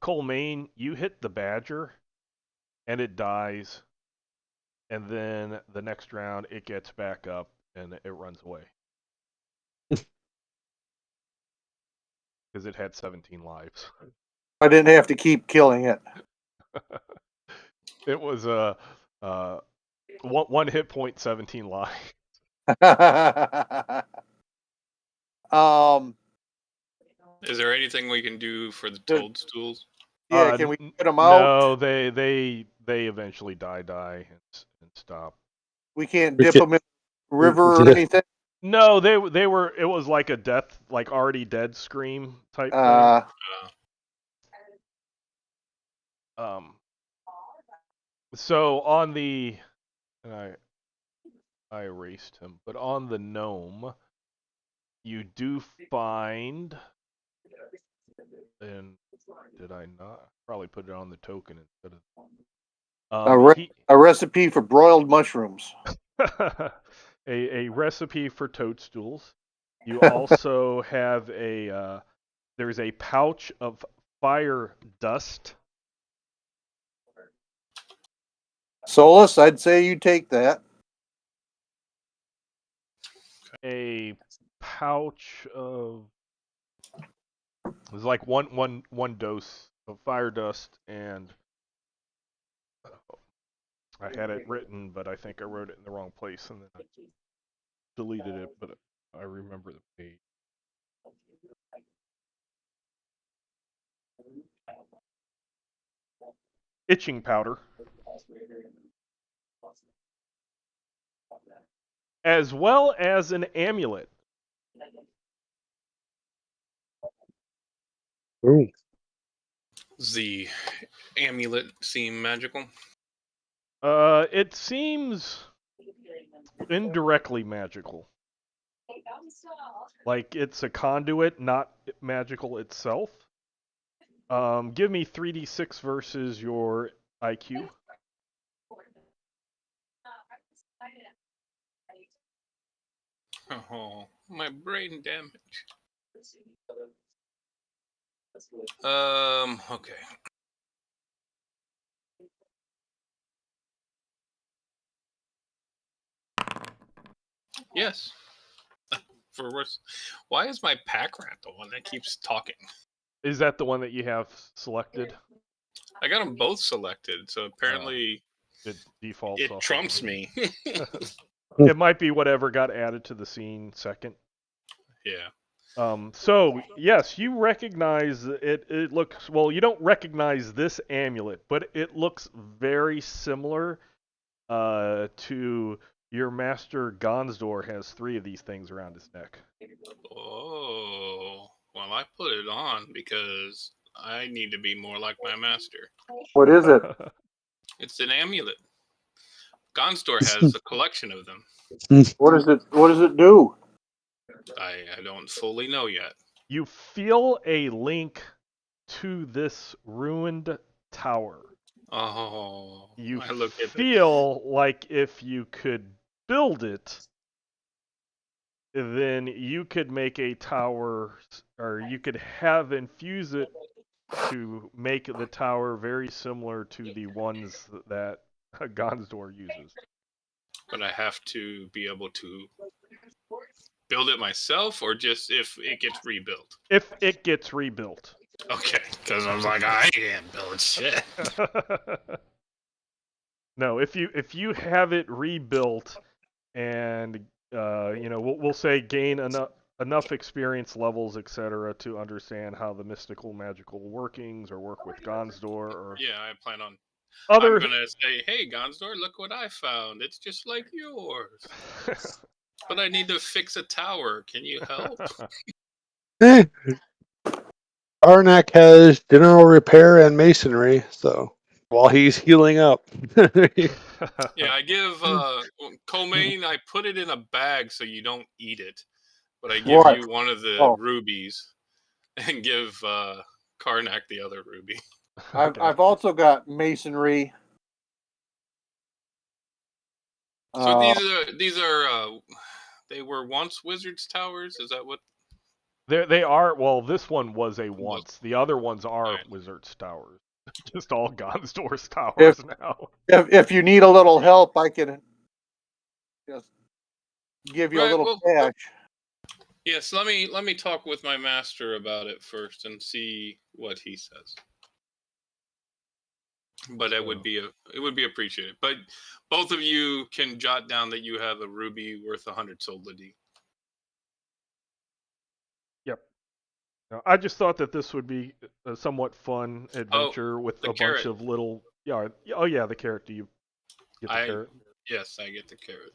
Speaker 1: Colmaine, you hit the badger, and it dies, and then the next round it gets back up and it runs away because it had 17 lives.
Speaker 2: I didn't have to keep killing it.
Speaker 1: It was one hit point, 17 lives.
Speaker 3: Is there anything we can do for the toadstools?
Speaker 2: Yeah, can we get them out?
Speaker 1: No, they eventually die and stop.
Speaker 2: We can't dip them in the river or anything.
Speaker 1: No, they were. It was like a death, like already dead scream type thing. So on the, and I erased him, but on the gnome, you do find, and did I not? Probably put it on the token instead of.
Speaker 2: A recipe for broiled mushrooms.
Speaker 1: a recipe for toadstools. You also have there's a pouch of fire dust.
Speaker 2: Solus, I'd say you take that.
Speaker 1: A pouch of, it's like one dose of fire dust, and I had it written, but I think I wrote it in the wrong place and then I deleted it, but I remember the page. Itching powder, as well as an amulet.
Speaker 4: Ooh.
Speaker 3: Does the amulet seem magical?
Speaker 1: It seems indirectly magical. Like it's a conduit, not magical itself. Give me 3d6 versus your IQ.
Speaker 3: Oh, my brain damage. Okay. Yes. For worse. Why is my pack rat the one that keeps talking?
Speaker 1: Is that the one that you have selected?
Speaker 3: I got them both selected, so apparently
Speaker 1: It defaults
Speaker 3: it
Speaker 1: off
Speaker 3: trumps
Speaker 1: of
Speaker 3: me.
Speaker 1: It might be whatever got added to the scene second.
Speaker 3: Yeah.
Speaker 1: So yes, you recognize it. It looks well. You don't recognize this amulet, but it looks very similar to your master Gonsdor has 3 of these things around his neck.
Speaker 3: Oh, well, I put it on because I need to be more like my master.
Speaker 2: What is it?
Speaker 3: It's an amulet. Gonsdor has a collection of them.
Speaker 2: What is it? What does it do?
Speaker 3: I don't fully know yet.
Speaker 1: You feel a link to this ruined tower.
Speaker 3: Oh,
Speaker 1: You
Speaker 3: I look at it.
Speaker 1: feel like if you could build it, then you could make a tower, or you could have infuse it to make the tower very similar to the ones that Gonsdor uses.
Speaker 3: But I have to be able to build it myself, or just if it gets rebuilt.
Speaker 1: If it gets rebuilt.
Speaker 3: Okay, because I was like, I can't build shit.
Speaker 1: No, if you have it rebuilt, and we'll say gain enough experience levels, etc., to understand how the mystical magical workings or work with Gonsdor or
Speaker 3: Yeah, I plan on.
Speaker 1: other.
Speaker 3: I'm gonna say, hey, Gonsdor, look what I found. It's just like yours. But I need to fix a tower. Can you help?
Speaker 4: Arnak has general repair and masonry, so while he's healing up.
Speaker 3: Yeah, I give Comaine, I put it in a bag so you don't eat it. But I give
Speaker 2: What?
Speaker 3: you one of the
Speaker 2: Oh.
Speaker 3: rubies and give Karnak the other ruby.
Speaker 1: Okay.
Speaker 2: I've also got masonry.
Speaker 3: So these are they were once wizards' towers. Is that what?
Speaker 1: They are. Well, this one was a once. The other ones are
Speaker 3: Right.
Speaker 1: Wizard's Towers. Just all Gonsdor's towers
Speaker 2: If-
Speaker 1: now.
Speaker 2: if you need a little help, I can just give you a
Speaker 3: Right.
Speaker 2: little
Speaker 3: Well,
Speaker 2: cash.
Speaker 3: yes. Let me talk with my master about it first and see what he says. But it would be appreciated. But both of you can jot down that you have a ruby worth 100 solidi.
Speaker 1: Yep. No, I just thought that this would be a somewhat fun adventure with
Speaker 3: the
Speaker 1: a
Speaker 3: carrot.
Speaker 1: bunch of little. Yeah. Oh yeah, the carrot. Do you get the carrot?
Speaker 3: Yes, I get the carrot.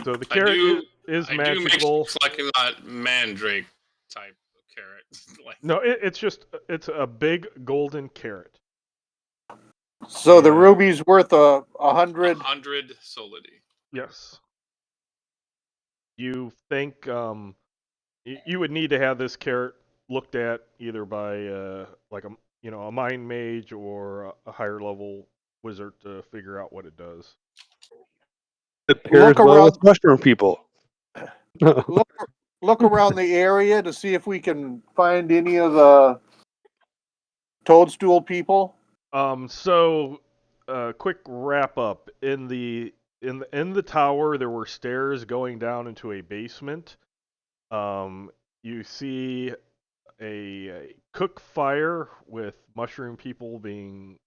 Speaker 1: So the carrot is
Speaker 3: I
Speaker 1: magical.
Speaker 3: do make like a mandrake type of carrot. Like,
Speaker 1: No, it's a big golden carrot.
Speaker 2: So the
Speaker 1: Yeah.
Speaker 2: ruby's worth 100.
Speaker 3: 100 solidi.
Speaker 1: Yes. You think you would need to have this carrot looked at either by like a mind mage or a higher level wizard to figure out what it does.
Speaker 4: It pairs
Speaker 2: Look
Speaker 4: well
Speaker 2: around.
Speaker 4: with mushroom people.
Speaker 2: Look around the area to see if we can find any of the toadstool people.
Speaker 1: So quick wrap up. In the tower there were stairs going down into a basement. You see a cook fire with mushroom people being,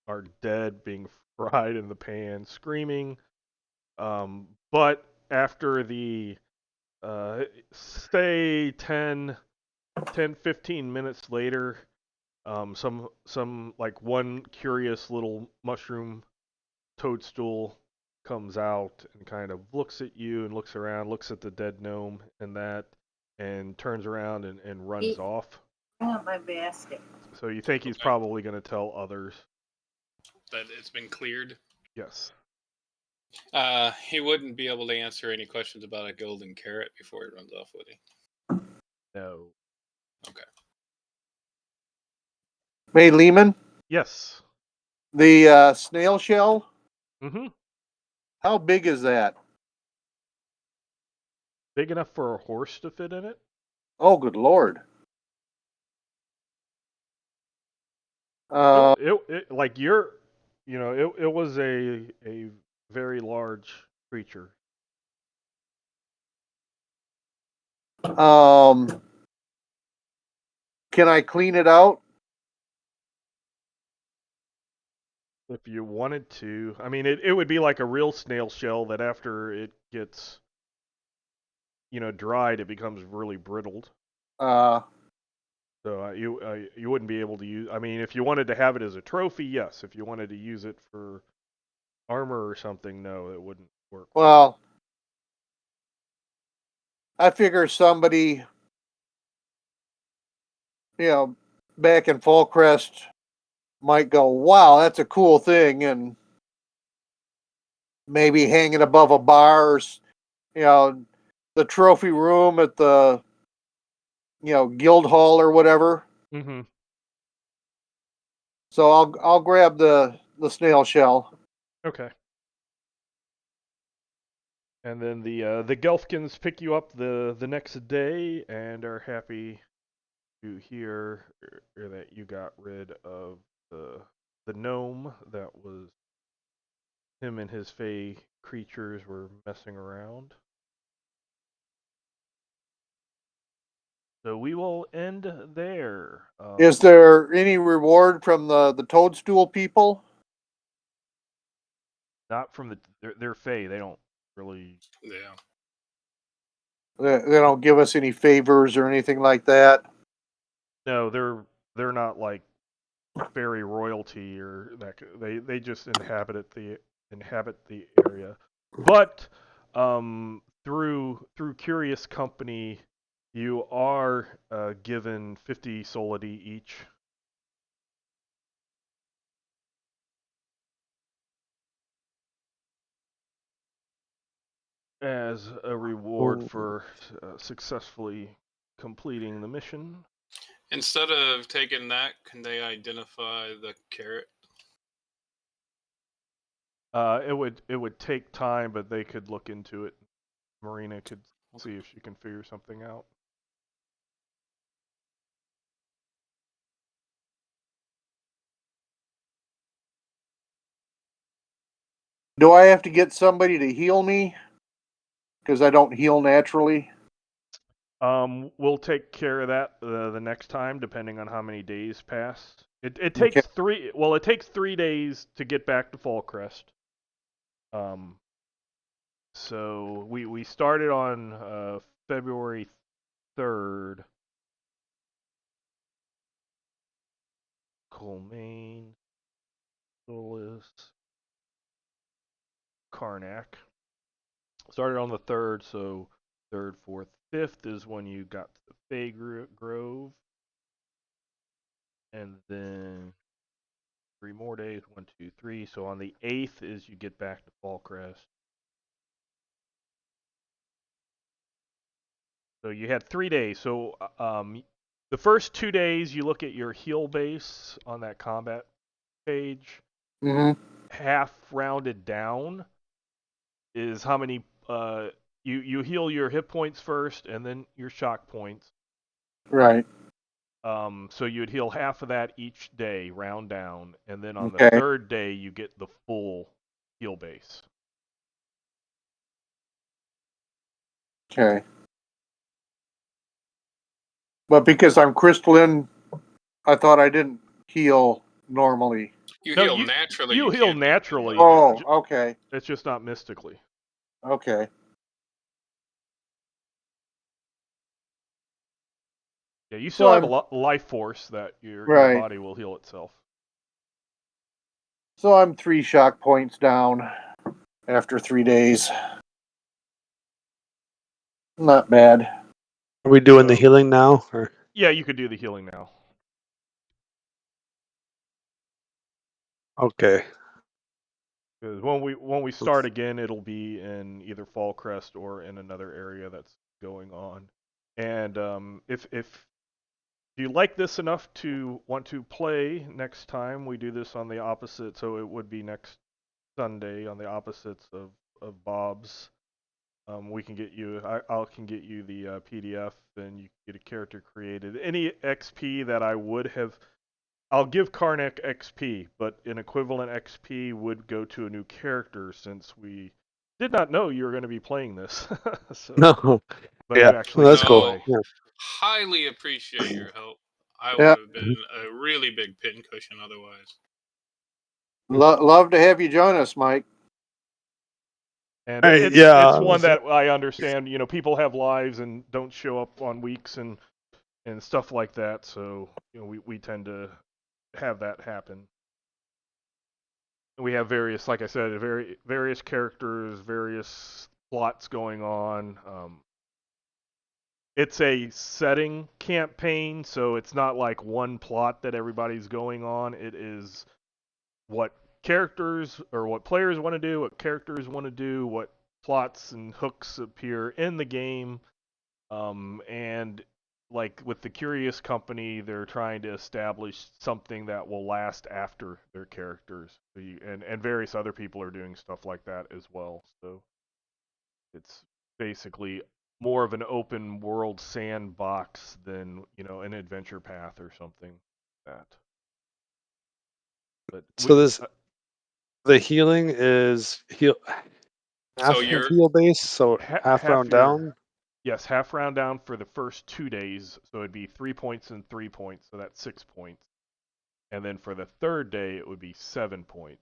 Speaker 1: are dead, being fried in the pan, screaming. But after the, say 10, 15 minutes later, some like one curious little mushroom toadstool comes out and kind of looks at you and looks around, looks at the dead gnome and that, and turns around and runs off.
Speaker 7: I want my basket.
Speaker 1: So you think he's probably going to tell others.
Speaker 3: That it's been cleared.
Speaker 1: Yes.
Speaker 3: He wouldn't be able to answer any questions about a golden carrot before he runs off, would he?
Speaker 1: No.
Speaker 3: Okay.
Speaker 2: Hey, Lehman,
Speaker 1: Yes.
Speaker 2: the snail shell,
Speaker 1: Mm-hmm.
Speaker 2: how big is that?
Speaker 1: Big enough for a horse to fit in it?
Speaker 2: Oh, good Lord. Uh,
Speaker 1: It like you're, it was a very large creature.
Speaker 2: can I clean it out?
Speaker 1: If you wanted to, I mean, it would be like a real snail shell that after it gets, dried, it becomes really brittled.
Speaker 2: Uh,
Speaker 1: So you wouldn't be able to use. I mean, if you wanted to have it as a trophy, yes. If you wanted to use it for armor or something, no, it wouldn't work.
Speaker 2: well, I figure somebody, back in Fallcrest might go, wow, that's a cool thing, and maybe hang it above a bar, or, the trophy room at the, guild hall or whatever.
Speaker 1: Mm-hmm.
Speaker 2: So I'll grab the snail shell.
Speaker 1: Okay. And then the Gelfkins pick you up the next day and are happy to hear that you got rid of the gnome that was him and his fey creatures were messing around. So we will end there.
Speaker 2: Is there any reward from the toadstool people?
Speaker 1: Not from they're fey. They don't really.
Speaker 3: Yeah.
Speaker 2: They don't give us any favors or anything like that.
Speaker 1: No, they're not like fairy royalty or that. They just inhabit the area. But through Curious Company, you are given 50 solidi each. As a reward for successfully completing the mission.
Speaker 3: Instead of taking that, can they identify the carrot?
Speaker 1: It would take time, but they could look into it. Marina could see if she can figure something out.
Speaker 2: Do I have to get somebody to heal me? Because I don't heal naturally.
Speaker 1: We'll take care of that the next time, depending on how many days pass. It takes
Speaker 2: Okay.
Speaker 1: 3. Well, it takes 3 days to get back to Fallcrest. So we started on February 3rd. Colmaine, Solis, Karnak. Started on the 3rd, so 3rd, 4th, 5th is when you got to the Fey Grove. And then 3 more days, 1, 2, 3. So on the 8th is you get back to Fallcrest. So you had 3 days. So the first 2 days you look at your heal base on that combat page.
Speaker 2: Mm-hmm.
Speaker 1: Half rounded down is how many you heal your hit points first and then your shock points.
Speaker 2: Right.
Speaker 1: So you'd heal half of that each day, round down, and then on the
Speaker 2: Okay.
Speaker 1: 3rd day you get the full heal base.
Speaker 2: Okay. But because I'm crystalline, I thought I didn't heal normally.
Speaker 3: You
Speaker 1: No,
Speaker 3: heal naturally.
Speaker 1: you heal
Speaker 3: can't
Speaker 1: naturally.
Speaker 2: Oh, okay.
Speaker 1: It's just not mystically.
Speaker 2: Okay.
Speaker 1: Yeah, you
Speaker 2: So
Speaker 1: still have
Speaker 2: I'm
Speaker 1: a life force that your
Speaker 2: right.
Speaker 1: body will heal itself.
Speaker 2: So I'm 3 shock points down after 3 days. Not bad.
Speaker 4: Are we doing the
Speaker 1: So-
Speaker 4: healing now? Or
Speaker 1: Yeah, you could do the healing now.
Speaker 4: okay.
Speaker 1: Because when we start again, it'll be in either Fallcrest or in another area that's going on. And if you like this enough to want to play next time, we do this on the opposite. So it would be next Sunday on the opposites of Bob's. We can get you. I can get you the PDF, and you can get a character created. Any XP that I would have, I'll give Karnak XP, but an equivalent XP would go to a new character since we did not know you were going to be playing this. So,
Speaker 4: No.
Speaker 1: but
Speaker 4: Yeah,
Speaker 1: you actually
Speaker 4: well, that's
Speaker 1: did
Speaker 4: cool.
Speaker 1: play.
Speaker 4: Yeah.
Speaker 3: Highly appreciate your help. I
Speaker 2: Yeah.
Speaker 3: would have been a really big pincushion otherwise.
Speaker 2: Love to have you join us, Mike.
Speaker 1: And
Speaker 4: Hey,
Speaker 1: it's
Speaker 4: yeah,
Speaker 1: one that I understand. You know, people have lives and don't show up on weeks and stuff like that. So you know, we tend to have that happen. We have various, like I said, various characters, various plots going on. It's a setting campaign, so it's not like one plot that everybody's going on. It is what characters or what players want to do, what characters want to do, what plots and hooks appear in the game. And like with the Curious Company, they're trying to establish something that will last after their characters. And various other people are doing stuff like that as well. So it's basically more of an open world sandbox than, you know, an adventure path or something like that. But
Speaker 4: So this the healing is heal half
Speaker 3: So
Speaker 4: of
Speaker 3: you're
Speaker 4: heal base, so half round down.
Speaker 1: Yes, half round down for the first 2 days, so it'd be 3 points and 3 points, so that's 6 points. And then for the third day, it would be 7 points,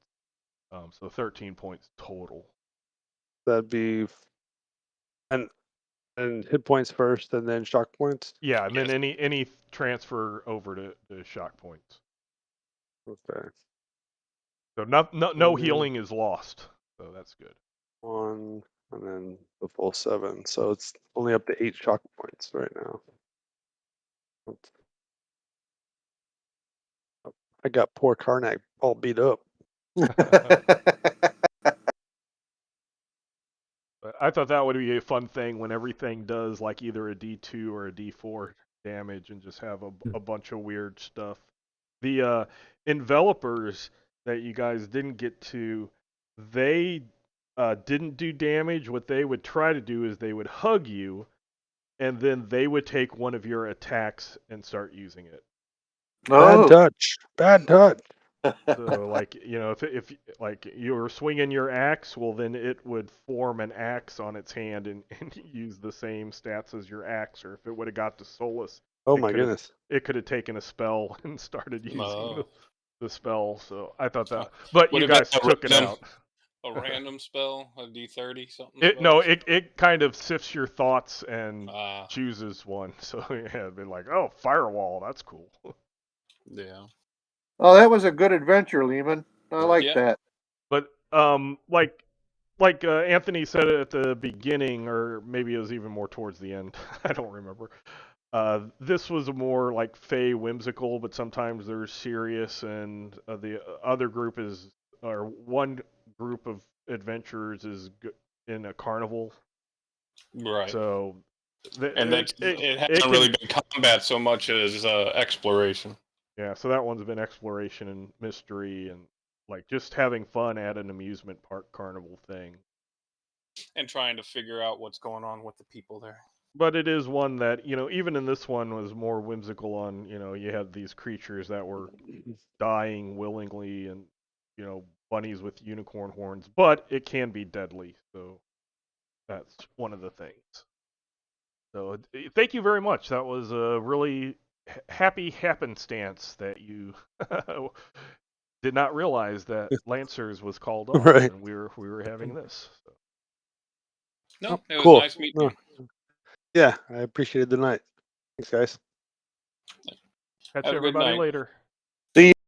Speaker 1: so 13 points total.
Speaker 4: That'd be and hit points first, and then shock points.
Speaker 1: Yeah, and then
Speaker 3: Yes.
Speaker 1: any transfer over to shock points.
Speaker 4: Okay.
Speaker 1: So no healing is lost, so that's good.
Speaker 4: 1, and then the full 7. So it's only up to 8 shock points right now. I got poor Karnak all beat up.
Speaker 1: But I thought that would be a fun thing when everything does like either a D2 or a D4 damage and just have a bunch of weird stuff. The envelopers that you guys didn't get to, they didn't do damage. What they would try to do is they would hug you, and then they would take one of your attacks and start using it.
Speaker 4: Bad
Speaker 2: Oh.
Speaker 4: touch. Bad touch.
Speaker 1: So, like, you know, if like you were swinging your axe, well, then it would form an axe on its hand and use the same stats as your axe. Or if it would have got to Solus,
Speaker 4: Oh
Speaker 1: it
Speaker 4: my
Speaker 1: could have
Speaker 4: goodness.
Speaker 1: it could have taken a spell and started using
Speaker 3: Oh.
Speaker 1: the spell. So I thought that, but
Speaker 3: Would
Speaker 1: you
Speaker 3: have been
Speaker 1: guys took it out.
Speaker 3: a random spell, a D30 something.
Speaker 1: It kind of sifts your thoughts and
Speaker 3: Ah,
Speaker 1: chooses one. So yeah, it'd be like, oh, firewall, that's cool.
Speaker 3: yeah.
Speaker 2: Oh, that was a good adventure, Lehman. I like
Speaker 3: Yeah.
Speaker 2: that.
Speaker 1: But like Anthony said at the beginning, or maybe it was even more towards the end. I don't remember. This was a more like fey whimsical, but sometimes they're serious, and the other group is, or one group of adventurers is in a carnival.
Speaker 3: Right.
Speaker 1: So,
Speaker 3: And it hasn't really been combat so much as exploration.
Speaker 1: Yeah, so that one's been exploration and mystery and like just having fun at an amusement park carnival thing.
Speaker 3: And trying to figure out what's going on with the people there.
Speaker 1: But it is one that, you know, even in this one was more whimsical on, you know, you had these creatures that were dying willingly and, you know, bunnies with unicorn horns, but it can be deadly. So that's one of the things. So thank you very much. That was a really happy happenstance that you did not realize that Lancers was called off
Speaker 4: Right.
Speaker 1: and we were having this. So.
Speaker 3: No,
Speaker 4: Oh,
Speaker 3: it was
Speaker 4: cool.
Speaker 3: nice meeting you.
Speaker 4: Yeah, I appreciated the night. Thanks, guys.
Speaker 1: Catch
Speaker 3: Have a good
Speaker 1: everybody
Speaker 3: night.
Speaker 1: later.